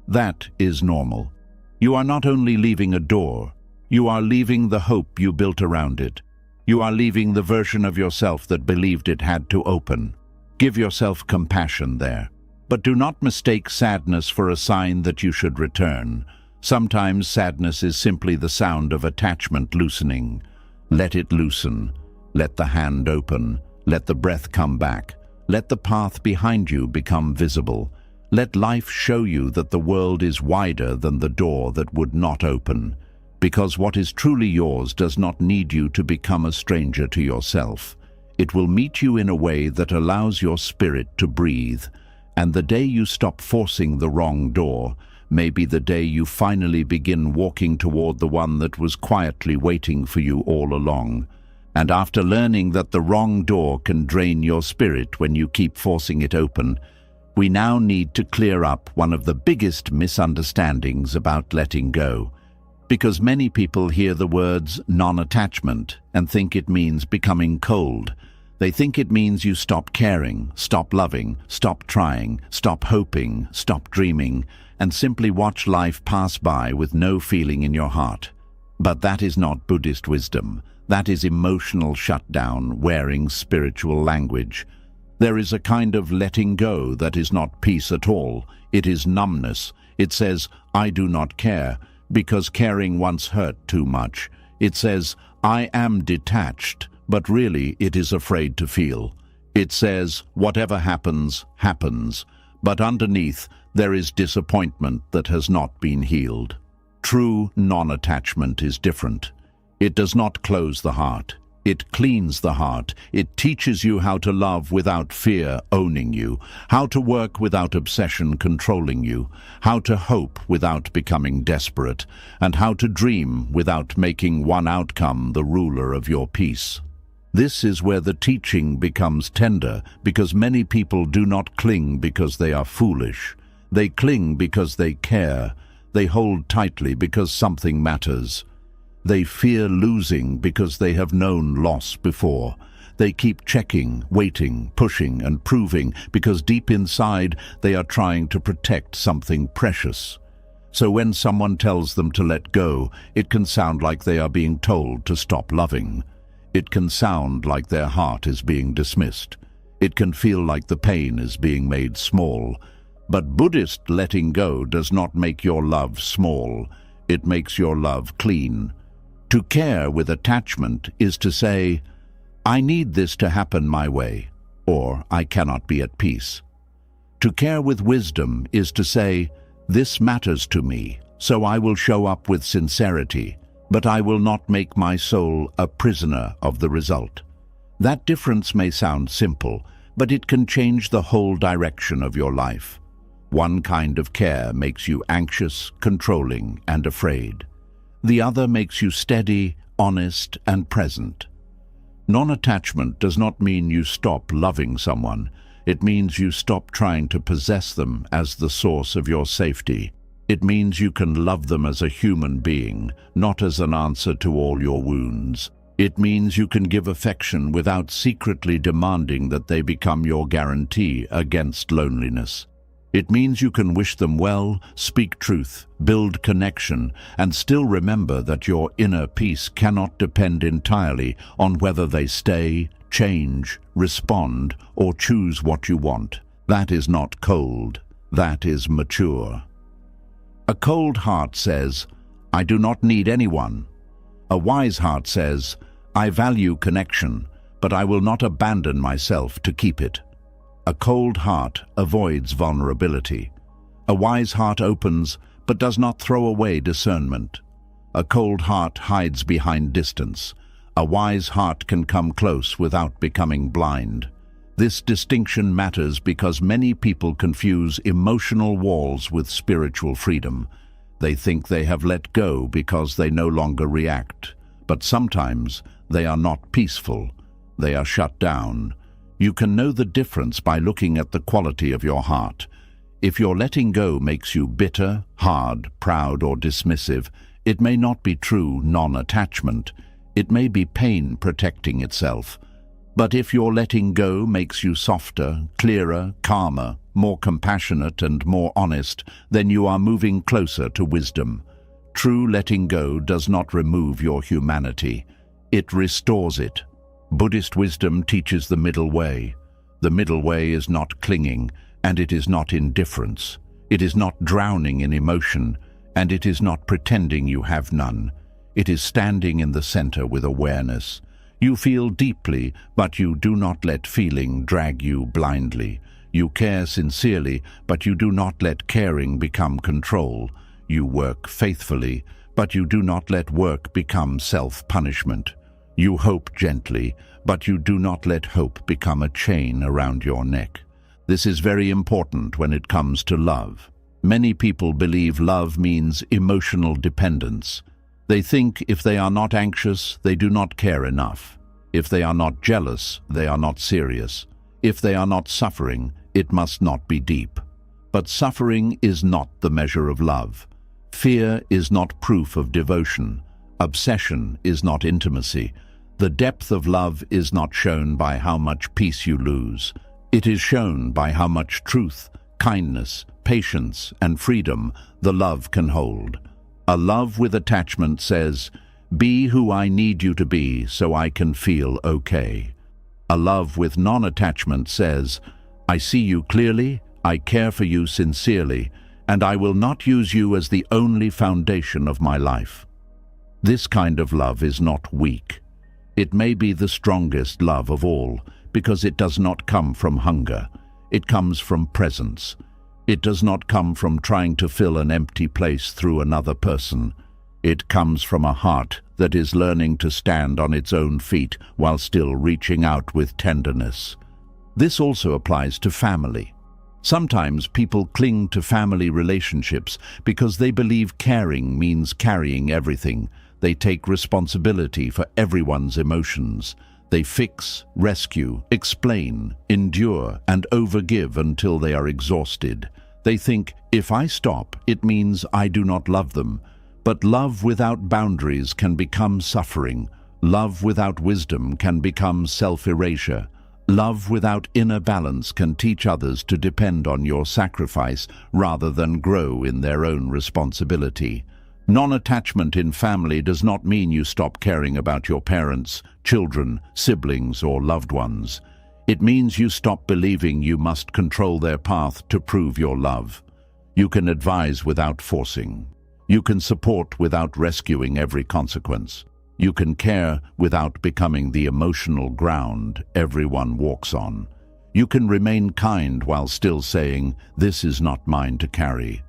That is normal. You are not only leaving a door, you are leaving the hope you built around it. You are leaving the version of yourself that believed it had to open. Give yourself compassion there. But do not mistake sadness for a sign that you should return. Sometimes sadness is simply the sound of attachment loosening. Let it loosen. Let the hand open. Let the breath come back. Let the path behind you become visible. Let life show you that the world is wider than the door that would not open. Because what is truly yours does not need you to become a stranger to yourself. It will meet you in a way that allows your spirit to breathe. And the day you stop forcing the wrong door may be the day you finally begin walking toward the one that was quietly waiting for you all along. And after learning that the wrong door can drain your spirit when you keep forcing it open, we now need to clear up one of the biggest misunderstandings about letting go. Because many people hear the words non-attachment and think it means becoming cold. They think it means you stop caring, stop loving, stop trying, stop hoping, stop dreaming, and simply watch life pass by with no feeling in your heart. But that is not Buddhist wisdom. That is emotional shutdown wearing spiritual language. There is a kind of letting go that is not peace at all. It is numbness. It says, I do not care, because caring once hurt too much. It says, I am detached, but really it is afraid to feel. It says, whatever happens, happens. But underneath, there is disappointment that has not been healed. True non-attachment is different. It does not close the heart. It cleans the heart. It teaches you how to love without fear owning you, how to work without obsession controlling you, how to hope without becoming desperate, and how to dream without making one outcome the ruler of your peace. This is where the teaching becomes tender, because many people do not cling because they are foolish. They cling because they care. They hold tightly because something matters. They fear losing because they have known loss before. They keep checking, waiting, pushing, and proving because deep inside they are trying to protect something precious. So when someone tells them to let go, it can sound like they are being told to stop loving. It can sound like their heart is being dismissed. It can feel like the pain is being made small. But Buddhist letting go does not make your love small. It makes your love clean. To care with attachment is to say, I need this to happen my way, or I cannot be at peace. To care with wisdom is to say, this matters to me, so I will show up with sincerity, but I will not make my soul a prisoner of the result. That difference may sound simple, but it can change the whole direction of your life. One kind of care makes you anxious, controlling, and afraid. The other makes you steady, honest, and present. Non-attachment does not mean you stop loving someone. It means you stop trying to possess them as the source of your safety. It means you can love them as a human being, not as an answer to all your wounds. It means you can give affection without secretly demanding that they become your guarantee against loneliness. It means you can wish them well, speak truth, build connection, and still remember that your inner peace cannot depend entirely on whether they stay, change, respond, or choose what you want. That is not cold. That is mature. A cold heart says, I do not need anyone. A wise heart says, I value connection, but I will not abandon myself to keep it. A cold heart avoids vulnerability. A wise heart opens, but does not throw away discernment. A cold heart hides behind distance. A wise heart can come close without becoming blind. This distinction matters because many people confuse emotional walls with spiritual freedom. They think they have let go because they no longer react. But sometimes they are not peaceful. They are shut down. You can know the difference by looking at the quality of your heart. If your letting go makes you bitter, hard, proud, or dismissive, it may not be true non-attachment. It may be pain protecting itself. But if your letting go makes you softer, clearer, calmer, more compassionate, and more honest, then you are moving closer to wisdom. True letting go does not remove your humanity. It restores it. Buddhist wisdom teaches the middle way. The middle way is not clinging, and it is not indifference. It is not drowning in emotion, and it is not pretending you have none. It is standing in the center with awareness. You feel deeply, but you do not let feeling drag you blindly. You care sincerely, but you do not let caring become control. You work faithfully, but you do not let work become self-punishment. You hope gently, but you do not let hope become a chain around your neck. This is very important when it comes to love. Many people believe love means emotional dependence. They think if they are not anxious, they do not care enough. If they are not jealous, they are not serious. If they are not suffering, it must not be deep. But suffering is not the measure of love. Fear is not proof of devotion. Obsession is not intimacy. The depth of love is not shown by how much peace you lose. It is shown by how much truth, kindness, patience, and freedom the love can hold. A love with attachment says, Be who I need you to be so I can feel okay. A love with non-attachment says, I see you clearly, I care for you sincerely, and I will not use you as the only foundation of my life. This kind of love is not weak. It may be the strongest love of all, because it does not come from hunger. It comes from presence. It does not come from trying to fill an empty place through another person. It comes from a heart that is learning to stand on its own feet while still reaching out with tenderness. This also applies to family. Sometimes people cling to family relationships because they believe caring means carrying everything. They take responsibility for everyone's emotions. They fix, rescue, explain, endure, and overgive until they are exhausted. They think, if I stop, it means I do not love them. But love without boundaries can become suffering. Love without wisdom can become self-erasure. Love without inner balance can teach others to depend on your sacrifice rather than grow in their own responsibility. Non-attachment in family does not mean you stop caring about your parents, children, siblings, or loved ones. It means you stop believing you must control their path to prove your love. You can advise without forcing. You can support without rescuing every consequence. You can care without becoming the emotional ground everyone walks on. You can remain kind while still saying, "This is not mine to carry."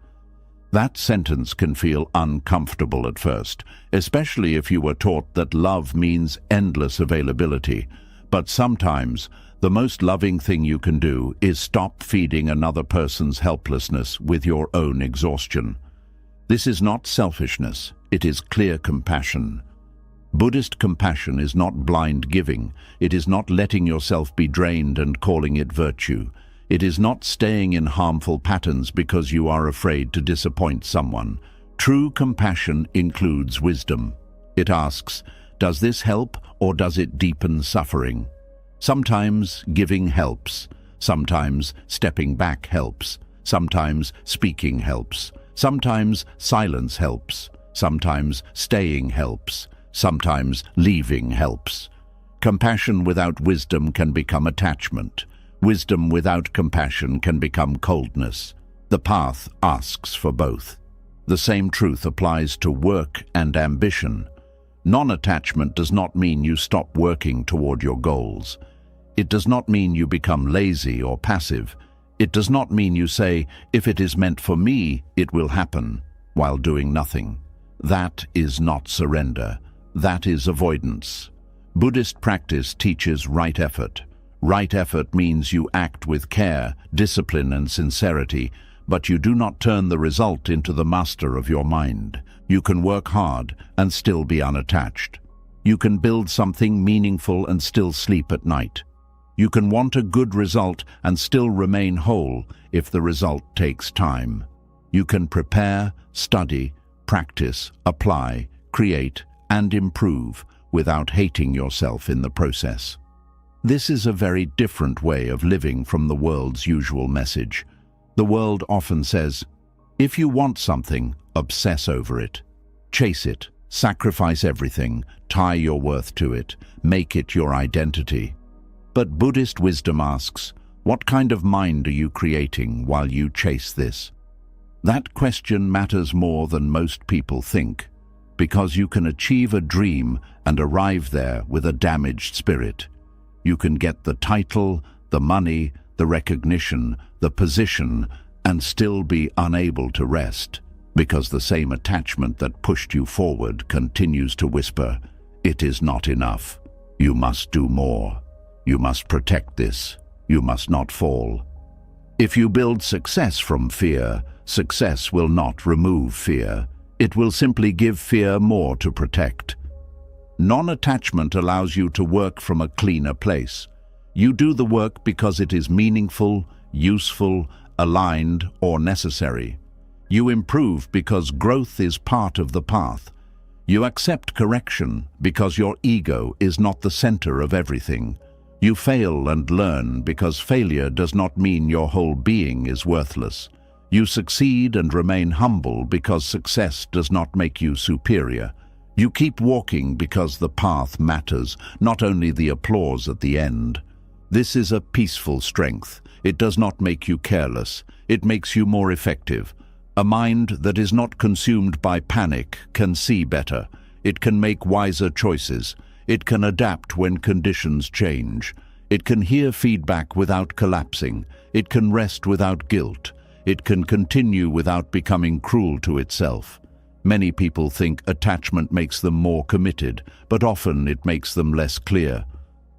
That sentence can feel uncomfortable at first, especially if you were taught that love means endless availability. But sometimes, the most loving thing you can do is stop feeding another person's helplessness with your own exhaustion. This is not selfishness, it is clear compassion. Buddhist compassion is not blind giving. It is not letting yourself be drained and calling it virtue. It is not staying in harmful patterns because you are afraid to disappoint someone. True compassion includes wisdom. It asks, does this help or does it deepen suffering? Sometimes giving helps. Sometimes stepping back helps. Sometimes speaking helps. Sometimes silence helps. Sometimes staying helps. Sometimes leaving helps. Compassion without wisdom can become attachment. Wisdom without compassion can become coldness. The path asks for both. The same truth applies to work and ambition. Non-attachment does not mean you stop working toward your goals. It does not mean you become lazy or passive. It does not mean you say, if it is meant for me, it will happen, while doing nothing. That is not surrender. That is avoidance. Buddhist practice teaches right effort. Right effort means you act with care, discipline, and sincerity, but you do not turn the result into the master of your mind. You can work hard and still be unattached. You can build something meaningful and still sleep at night. You can want a good result and still remain whole if the result takes time. You can prepare, study, practice, apply, create, and improve without hating yourself in the process. This is a very different way of living from the world's usual message. The world often says, if you want something, obsess over it. Chase it, sacrifice everything, tie your worth to it, make it your identity. But Buddhist wisdom asks, what kind of mind are you creating while you chase this? That question matters more than most people think, because you can achieve a dream and arrive there with a damaged spirit. You can get the title, the money, the recognition, the position, and still be unable to rest, because the same attachment that pushed you forward continues to whisper, it is not enough. You must do more. You must protect this. You must not fall. If you build success from fear, success will not remove fear. It will simply give fear more to protect. Non-attachment allows you to work from a cleaner place. You do the work because it is meaningful, useful, aligned, or necessary. You improve because growth is part of the path. You accept correction because your ego is not the center of everything. You fail and learn because failure does not mean your whole being is worthless. You succeed and remain humble because success does not make you superior. You keep walking because the path matters, not only the applause at the end. This is a peaceful strength. It does not make you careless. It makes you more effective. A mind that is not consumed by panic can see better. It can make wiser choices. It can adapt when conditions change. It can hear feedback without collapsing. It can rest without guilt. It can continue without becoming cruel to itself. Many people think attachment makes them more committed, but often it makes them less clear.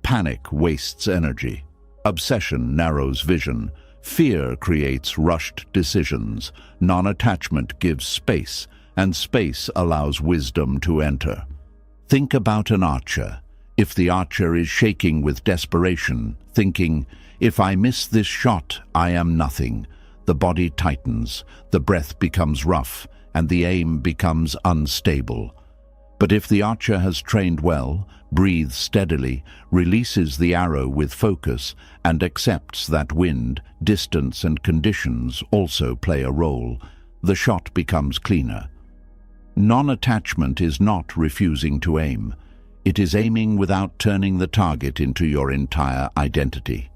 Panic wastes energy. Obsession narrows vision. Fear creates rushed decisions. Non-attachment gives space, and space allows wisdom to enter. Think about an archer. If the archer is shaking with desperation, thinking, "If I miss this shot, I am nothing," the body tightens, the breath becomes rough, and the aim becomes unstable. But if the archer has trained well, breathes steadily, releases the arrow with focus, and accepts that wind, distance, and conditions also play a role, the shot becomes cleaner. Non-attachment is not refusing to aim. It is aiming without turning the target into your entire identity.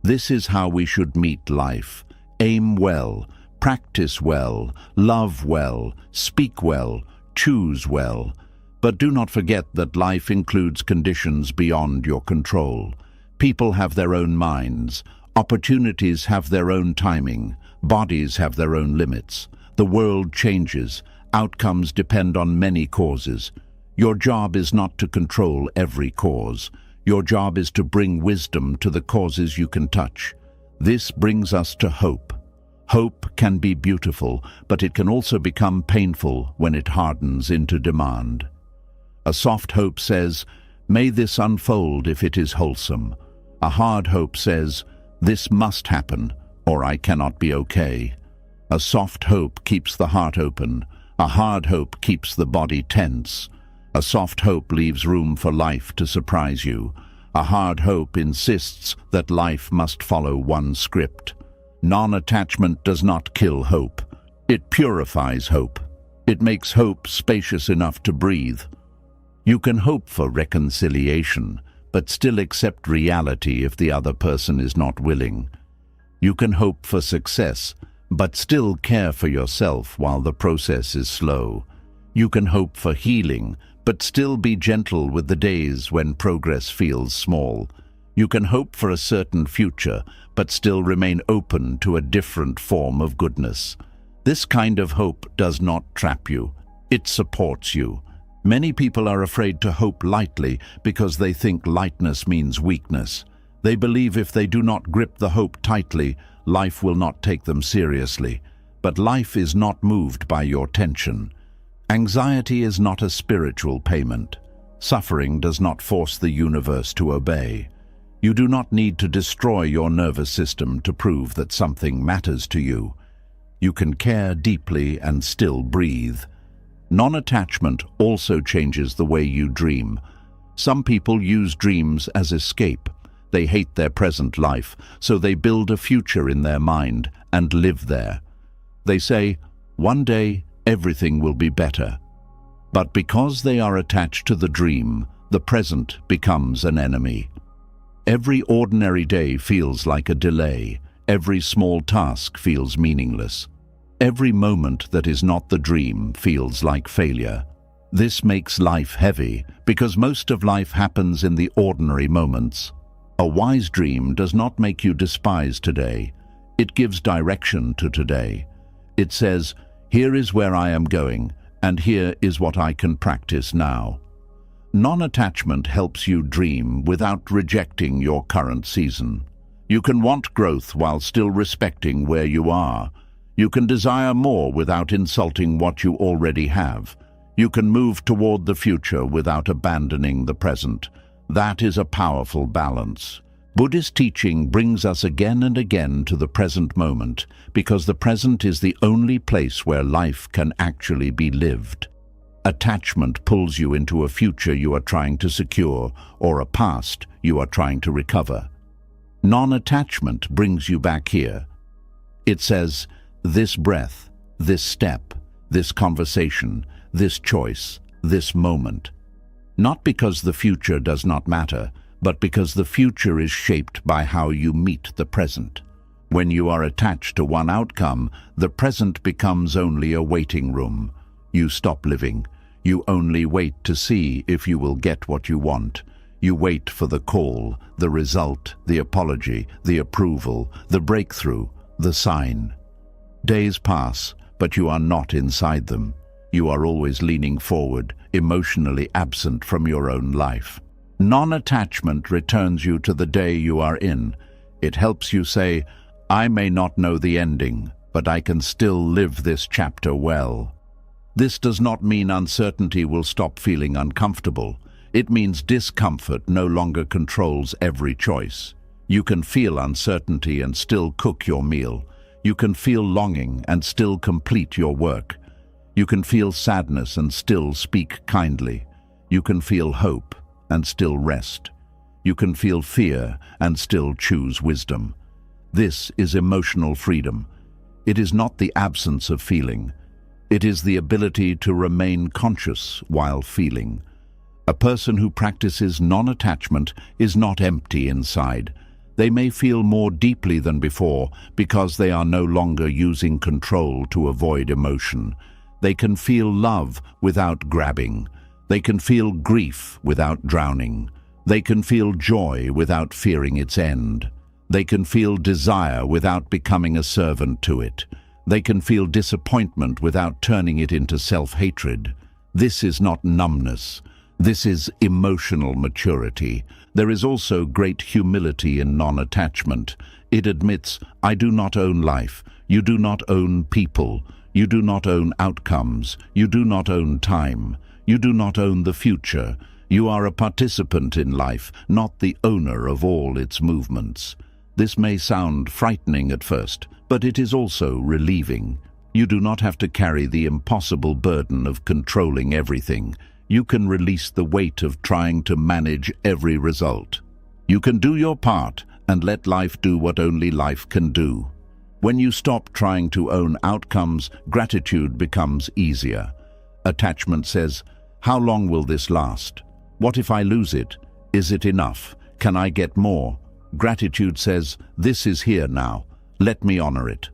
This is how we should meet life. Aim well, practice well, love well, speak well, choose well. But do not forget that life includes conditions beyond your control. People have their own minds. Opportunities have their own timing. Bodies have their own limits. The world changes. Outcomes depend on many causes. Your job is not to control every cause. Your job is to bring wisdom to the causes you can touch. This brings us to hope. Hope can be beautiful, but it can also become painful when it hardens into demand. A soft hope says, "May this unfold if it is wholesome." A hard hope says, "This must happen, or I cannot be okay." A soft hope keeps the heart open. A hard hope keeps the body tense. A soft hope leaves room for life to surprise you. A hard hope insists that life must follow one script. Non-attachment does not kill hope. It purifies hope. It makes hope spacious enough to breathe. You can hope for reconciliation, but still accept reality if the other person is not willing. You can hope for success, but still care for yourself while the process is slow. You can hope for healing, but still be gentle with the days when progress feels small. You can hope for a certain future, but still remain open to a different form of goodness. This kind of hope does not trap you. It supports you. Many people are afraid to hope lightly because they think lightness means weakness. They believe if they do not grip the hope tightly, life will not take them seriously. But life is not moved by your tension. Anxiety is not a spiritual payment. Suffering does not force the universe to obey. You do not need to destroy your nervous system to prove that something matters to you. You can care deeply and still breathe. Non-attachment also changes the way you dream. Some people use dreams as escape. They hate their present life, so they build a future in their mind and live there. They say, "One day, everything will be better." But because they are attached to the dream, the present becomes an enemy. Every ordinary day feels like a delay. Every small task feels meaningless. Every moment that is not the dream feels like failure. This makes life heavy because most of life happens in the ordinary moments. A wise dream does not make you despise today. It gives direction to today. It says, "Here is where I am going, and here is what I can practice now." Non-attachment helps you dream without rejecting your current season. You can want growth while still respecting where you are. You can desire more without insulting what you already have. You can move toward the future without abandoning the present. That is a powerful balance. Buddhist teaching brings us again and again to the present moment because the present is the only place where life can actually be lived. Attachment pulls you into a future you are trying to secure or a past you are trying to recover. Non-attachment brings you back here. It says, "This breath, this step, this conversation, this choice, this moment. Not because the future does not matter, but because the future is shaped by how you meet the present. When you are attached to one outcome, the present becomes only a waiting room. You stop living. You only wait to see if you will get what you want. You wait for the call, the result, the apology, the approval, the breakthrough, the sign. Days pass, but you are not inside them. You are always leaning forward, emotionally absent from your own life. Non-attachment returns you to the day you are in. It helps you say, I may not know the ending, but I can still live this chapter well. This does not mean uncertainty will stop feeling uncomfortable. It means discomfort no longer controls every choice. You can feel uncertainty and still cook your meal. You can feel longing and still complete your work. You can feel sadness and still speak kindly. You can feel hope and still rest. You can feel fear and still choose wisdom. This is emotional freedom. It is not the absence of feeling. It is the ability to remain conscious while feeling. A person who practices non-attachment is not empty inside. They may feel more deeply than before because they are no longer using control to avoid emotion. They can feel love without grabbing. They can feel grief without drowning. They can feel joy without fearing its end. They can feel desire without becoming a servant to it. They can feel disappointment without turning it into self-hatred. This is not numbness. This is emotional maturity. There is also great humility in non-attachment. It admits, I do not own life. You do not own people. You do not own outcomes. You do not own time. You do not own the future. You are a participant in life, not the owner of all its movements. This may sound frightening at first, but it is also relieving. You do not have to carry the impossible burden of controlling everything. You can release the weight of trying to manage every result. You can do your part and let life do what only life can do. When you stop trying to own outcomes, gratitude becomes easier. Attachment says, how long will this last? What if I lose it? Is it enough? Can I get more? Gratitude says, this is here now. Let me honor it.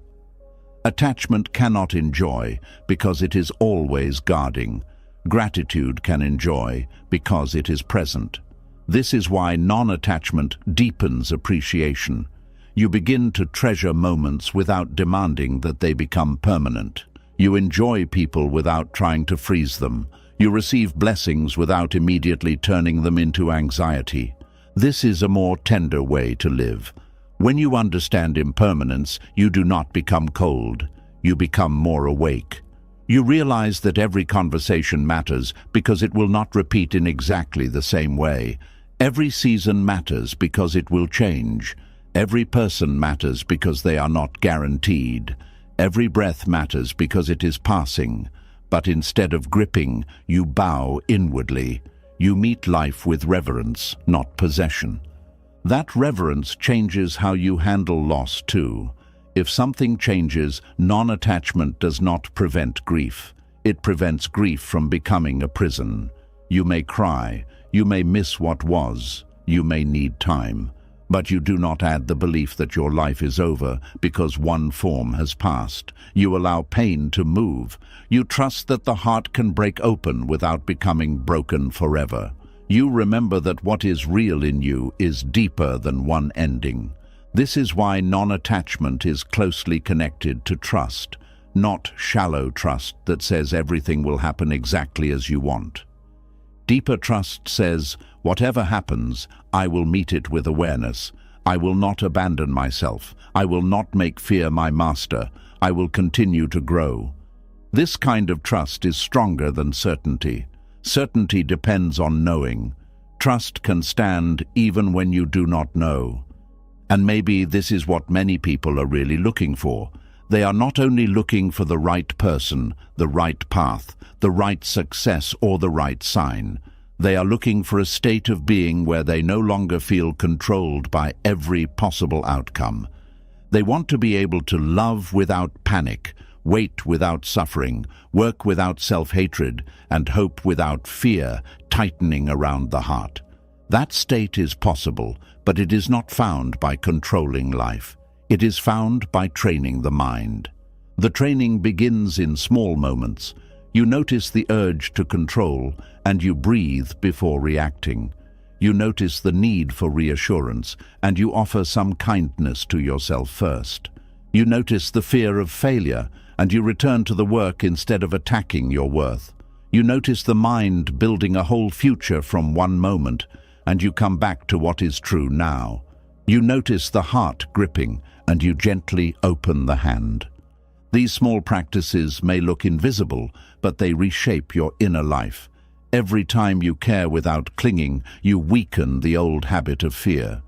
Attachment cannot enjoy because it is always guarding. Gratitude can enjoy because it is present. This is why non-attachment deepens appreciation. You begin to treasure moments without demanding that they become permanent. You enjoy people without trying to freeze them. You receive blessings without immediately turning them into anxiety. This is a more tender way to live. When you understand impermanence, you do not become cold. You become more awake. You realize that every conversation matters because it will not repeat in exactly the same way. Every season matters because it will change. Every person matters because they are not guaranteed. Every breath matters because it is passing. But instead of gripping, you bow inwardly. You meet life with reverence, not possession. That reverence changes how you handle loss too. If something changes, non-attachment does not prevent grief. It prevents grief from becoming a prison. You may cry, you may miss what was, you may need time. But you do not add the belief that your life is over because one form has passed. You allow pain to move. You trust that the heart can break open without becoming broken forever. You remember that what is real in you is deeper than one ending. This is why non-attachment is closely connected to trust, not shallow trust that says everything will happen exactly as you want. Deeper trust says, whatever happens, I will meet it with awareness. I will not abandon myself. I will not make fear my master. I will continue to grow. This kind of trust is stronger than certainty. Certainty depends on knowing. Trust can stand even when you do not know. And maybe this is what many people are really looking for. They are not only looking for the right person, the right path, the right success, or the right sign. They are looking for a state of being where they no longer feel controlled by every possible outcome. They want to be able to love without panic, wait without suffering, work without self-hatred, and hope without fear tightening around the heart. That state is possible, but it is not found by controlling life. It is found by training the mind. The training begins in small moments. You notice the urge to control, and you breathe before reacting. You notice the need for reassurance, and you offer some kindness to yourself first. You notice the fear of failure, and you return to the work instead of attacking your worth. You notice the mind building a whole future from one moment, and you come back to what is true now. You notice the heart gripping, and you gently open the hand. These small practices may look invisible, but they reshape your inner life. Every time you care without clinging, you weaken the old habit of fear.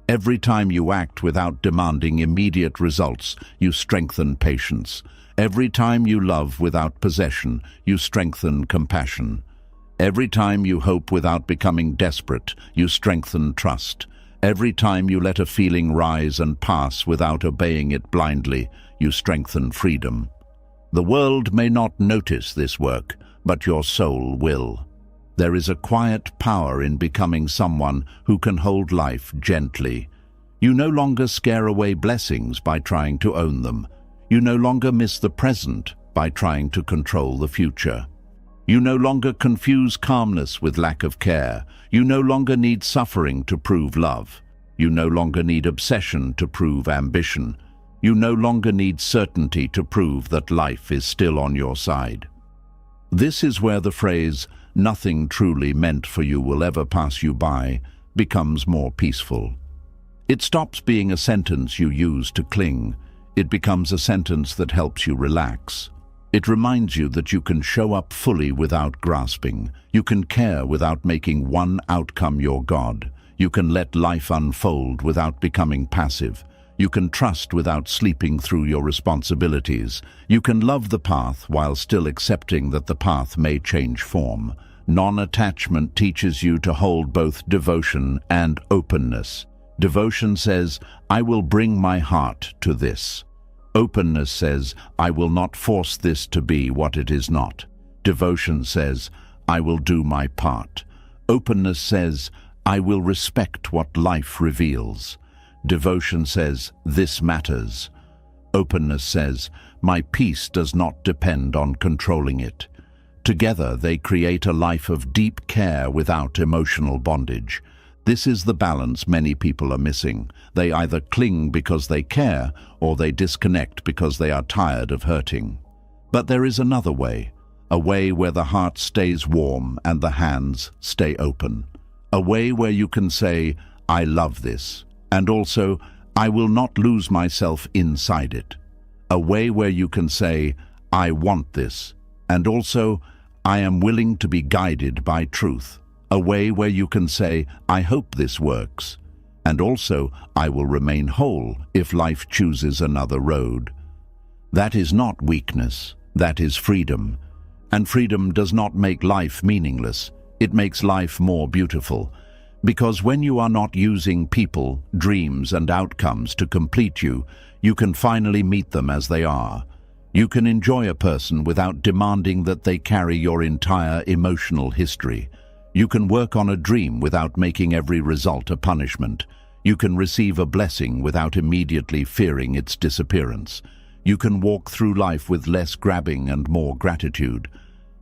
Every time you act without demanding immediate results, you strengthen patience. Every time you love without possession, you strengthen compassion. Every time you hope without becoming desperate, you strengthen trust. Every time you let a feeling rise and pass without obeying it blindly, you strengthen freedom. The world may not notice this work, but your soul will. There is a quiet power in becoming someone who can hold life gently. You no longer scare away blessings by trying to own them. You no longer miss the present by trying to control the future. You no longer confuse calmness with lack of care. You no longer need suffering to prove love. You no longer need obsession to prove ambition. You no longer need certainty to prove that life is still on your side. This is where the phrase, "nothing truly meant for you will ever pass you by," becomes more peaceful. It stops being a sentence you use to cling. It becomes a sentence that helps you relax. It reminds you that you can show up fully without grasping. You can care without making one outcome your God. You can let life unfold without becoming passive. You can trust without sleeping through your responsibilities. You can love the path while still accepting that the path may change form. Non-attachment teaches you to hold both devotion and openness. Devotion says, "I will bring my heart to this." Openness says, "I will not force this to be what it is not." Devotion says, "I will do my part." Openness says, "I will respect what life reveals." Devotion says, "This matters." Openness says, "My peace does not depend on controlling it." Together they create a life of deep care without emotional bondage. This is the balance many people are missing. They either cling because they care, or they disconnect because they are tired of hurting. But there is another way, a way where the heart stays warm and the hands stay open. A way where you can say, "I love this," and also, "I will not lose myself inside it." A way where you can say, "I want this," and also, "I am willing to be guided by truth." A way where you can say, "I hope this works," and also, "I will remain whole if life chooses another road." That is not weakness, that is freedom. And freedom does not make life meaningless, it makes life more beautiful. Because when you are not using people, dreams, and outcomes to complete you, you can finally meet them as they are. You can enjoy a person without demanding that they carry your entire emotional history. You can work on a dream without making every result a punishment. You can receive a blessing without immediately fearing its disappearance. You can walk through life with less grabbing and more gratitude.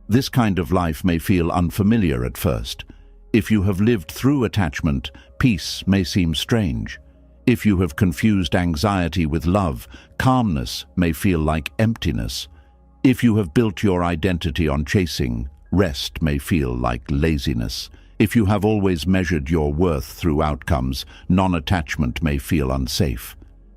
This kind of life may feel unfamiliar at first. If you have lived through attachment, peace may seem strange. If you have confused anxiety with love, calmness may feel like emptiness. If you have built your identity on chasing, rest may feel like laziness. If you have always measured your worth through outcomes, non-attachment may feel unsafe.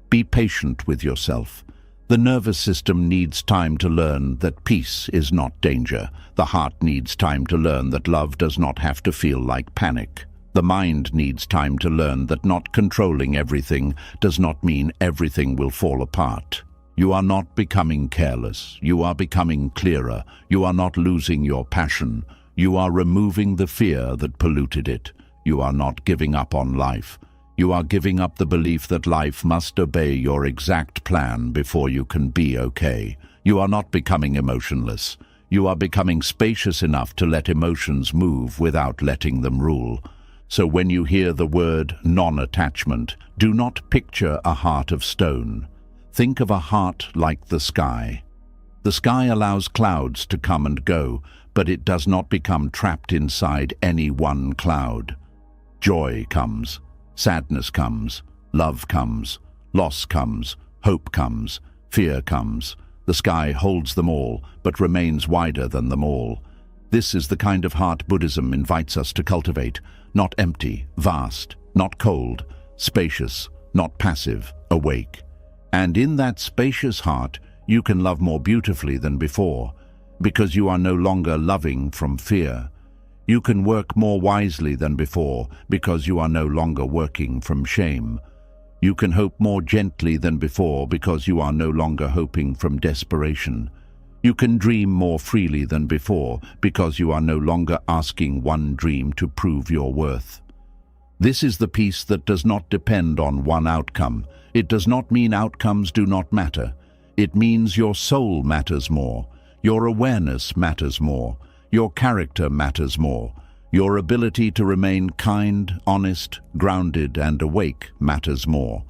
Be patient with yourself. The nervous system needs time to learn that peace is not danger. The heart needs time to learn that love does not have to feel like panic. The mind needs time to learn that not controlling everything does not mean everything will fall apart. You are not becoming careless. You are becoming clearer. You are not losing your passion. You are removing the fear that polluted it. You are not giving up on life. You are giving up the belief that life must obey your exact plan before you can be okay. You are not becoming emotionless. You are becoming spacious enough to let emotions move without letting them rule. So when you hear the word non-attachment, do not picture a heart of stone. Think of a heart like the sky. The sky allows clouds to come and go, but it does not become trapped inside any one cloud. Joy comes, sadness comes, love comes, loss comes, hope comes, fear comes. The sky holds them all, but remains wider than them all. This is the kind of heart Buddhism invites us to cultivate, not empty, vast, not cold, spacious, not passive, awake. And in that spacious heart, you can love more beautifully than before, because you are no longer loving from fear. You can work more wisely than before, because you are no longer working from shame. You can hope more gently than before, because you are no longer hoping from desperation. You can dream more freely than before, because you are no longer asking one dream to prove your worth. This is the peace that does not depend on one outcome. It does not mean outcomes do not matter. It means your soul matters more, your awareness matters more, your character matters more, your ability to remain kind, honest, grounded, and awake matters more.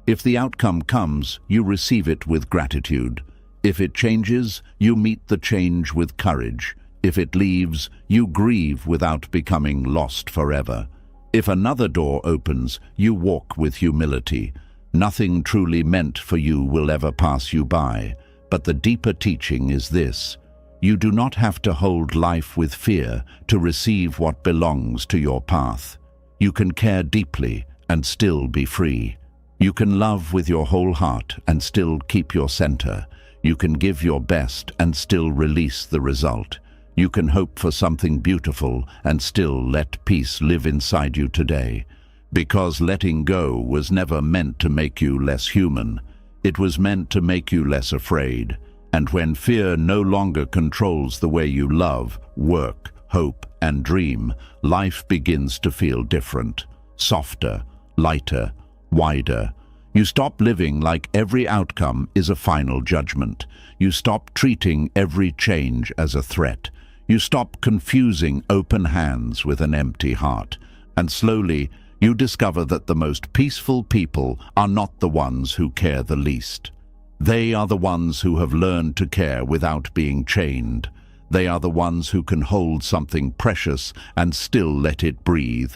If the outcome comes, you receive it with gratitude. If it changes, you meet the change with courage. If it leaves, you grieve without becoming lost forever. If another door opens, you walk with humility. Nothing truly meant for you will ever pass you by. But the deeper teaching is this: you do not have to hold life with fear to receive what belongs to your path. You can care deeply and still be free. You can love with your whole heart and still keep your center. You can give your best and still release the result. You can hope for something beautiful and still let peace live inside you today. Because letting go was never meant to make you less human. It was meant to make you less afraid. And when fear no longer controls the way you love, work, hope, and dream, life begins to feel different, softer, lighter, wider. You stop living like every outcome is a final judgment. You stop treating every change as a threat. You stop confusing open hands with an empty heart. And slowly, you discover that the most peaceful people are not the ones who care the least. They are the ones who have learned to care without being chained. They are the ones who can hold something precious and still let it breathe.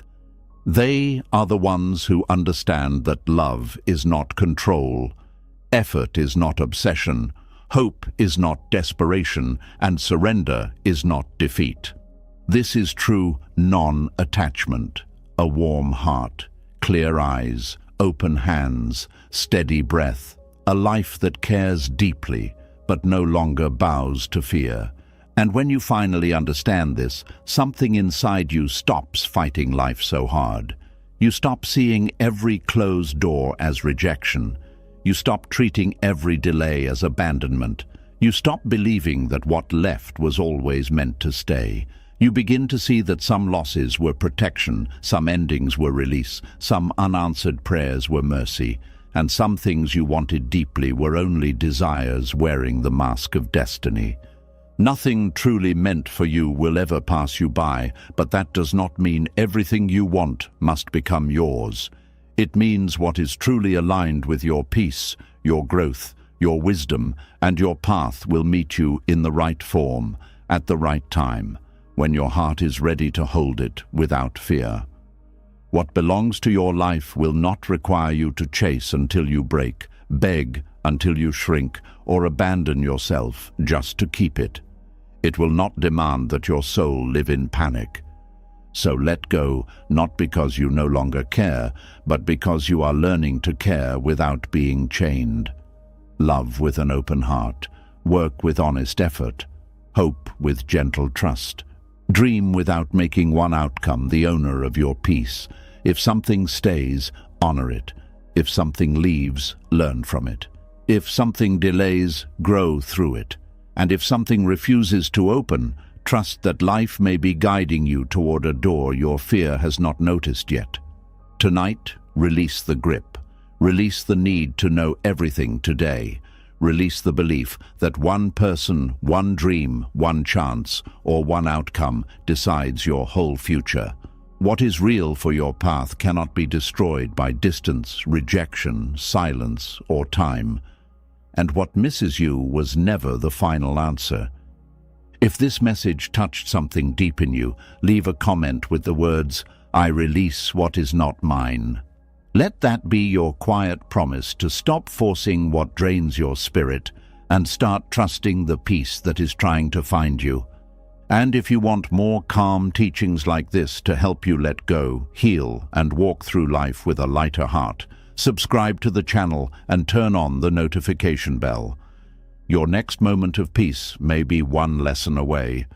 They are the ones who understand that love is not control, effort is not obsession, hope is not desperation, and surrender is not defeat. This is true non-attachment, a warm heart, clear eyes, open hands, steady breath, a life that cares deeply but no longer bows to fear. And when you finally understand this, something inside you stops fighting life so hard. You stop seeing every closed door as rejection. You stop treating every delay as abandonment. You stop believing that what left was always meant to stay. You begin to see that some losses were protection, some endings were release, some unanswered prayers were mercy, and some things you wanted deeply were only desires wearing the mask of destiny. Nothing truly meant for you will ever pass you by, but that does not mean everything you want must become yours. It means what is truly aligned with your peace, your growth, your wisdom, and your path will meet you in the right form, at the right time, when your heart is ready to hold it without fear. What belongs to your life will not require you to chase until you break, beg until you shrink, or abandon yourself just to keep it. It will not demand that your soul live in panic. So let go, not because you no longer care, but because you are learning to care without being chained. Love with an open heart, work with honest effort, hope with gentle trust. Dream without making one outcome the owner of your peace. If something stays, honor it. If something leaves, learn from it. If something delays, grow through it. And if something refuses to open, trust that life may be guiding you toward a door your fear has not noticed yet. Tonight, release the grip. Release the need to know everything today. Release the belief that one person, one dream, one chance, or one outcome decides your whole future. What is real for your path cannot be destroyed by distance, rejection, silence, or time. And what misses you was never the final answer. If this message touched something deep in you, leave a comment with the words, "I release what is not mine." Let that be your quiet promise to stop forcing what drains your spirit and start trusting the peace that is trying to find you. And if you want more calm teachings like this to help you let go, heal, and walk through life with a lighter heart, subscribe to the channel and turn on the notification bell. Your next moment of peace may be one lesson away,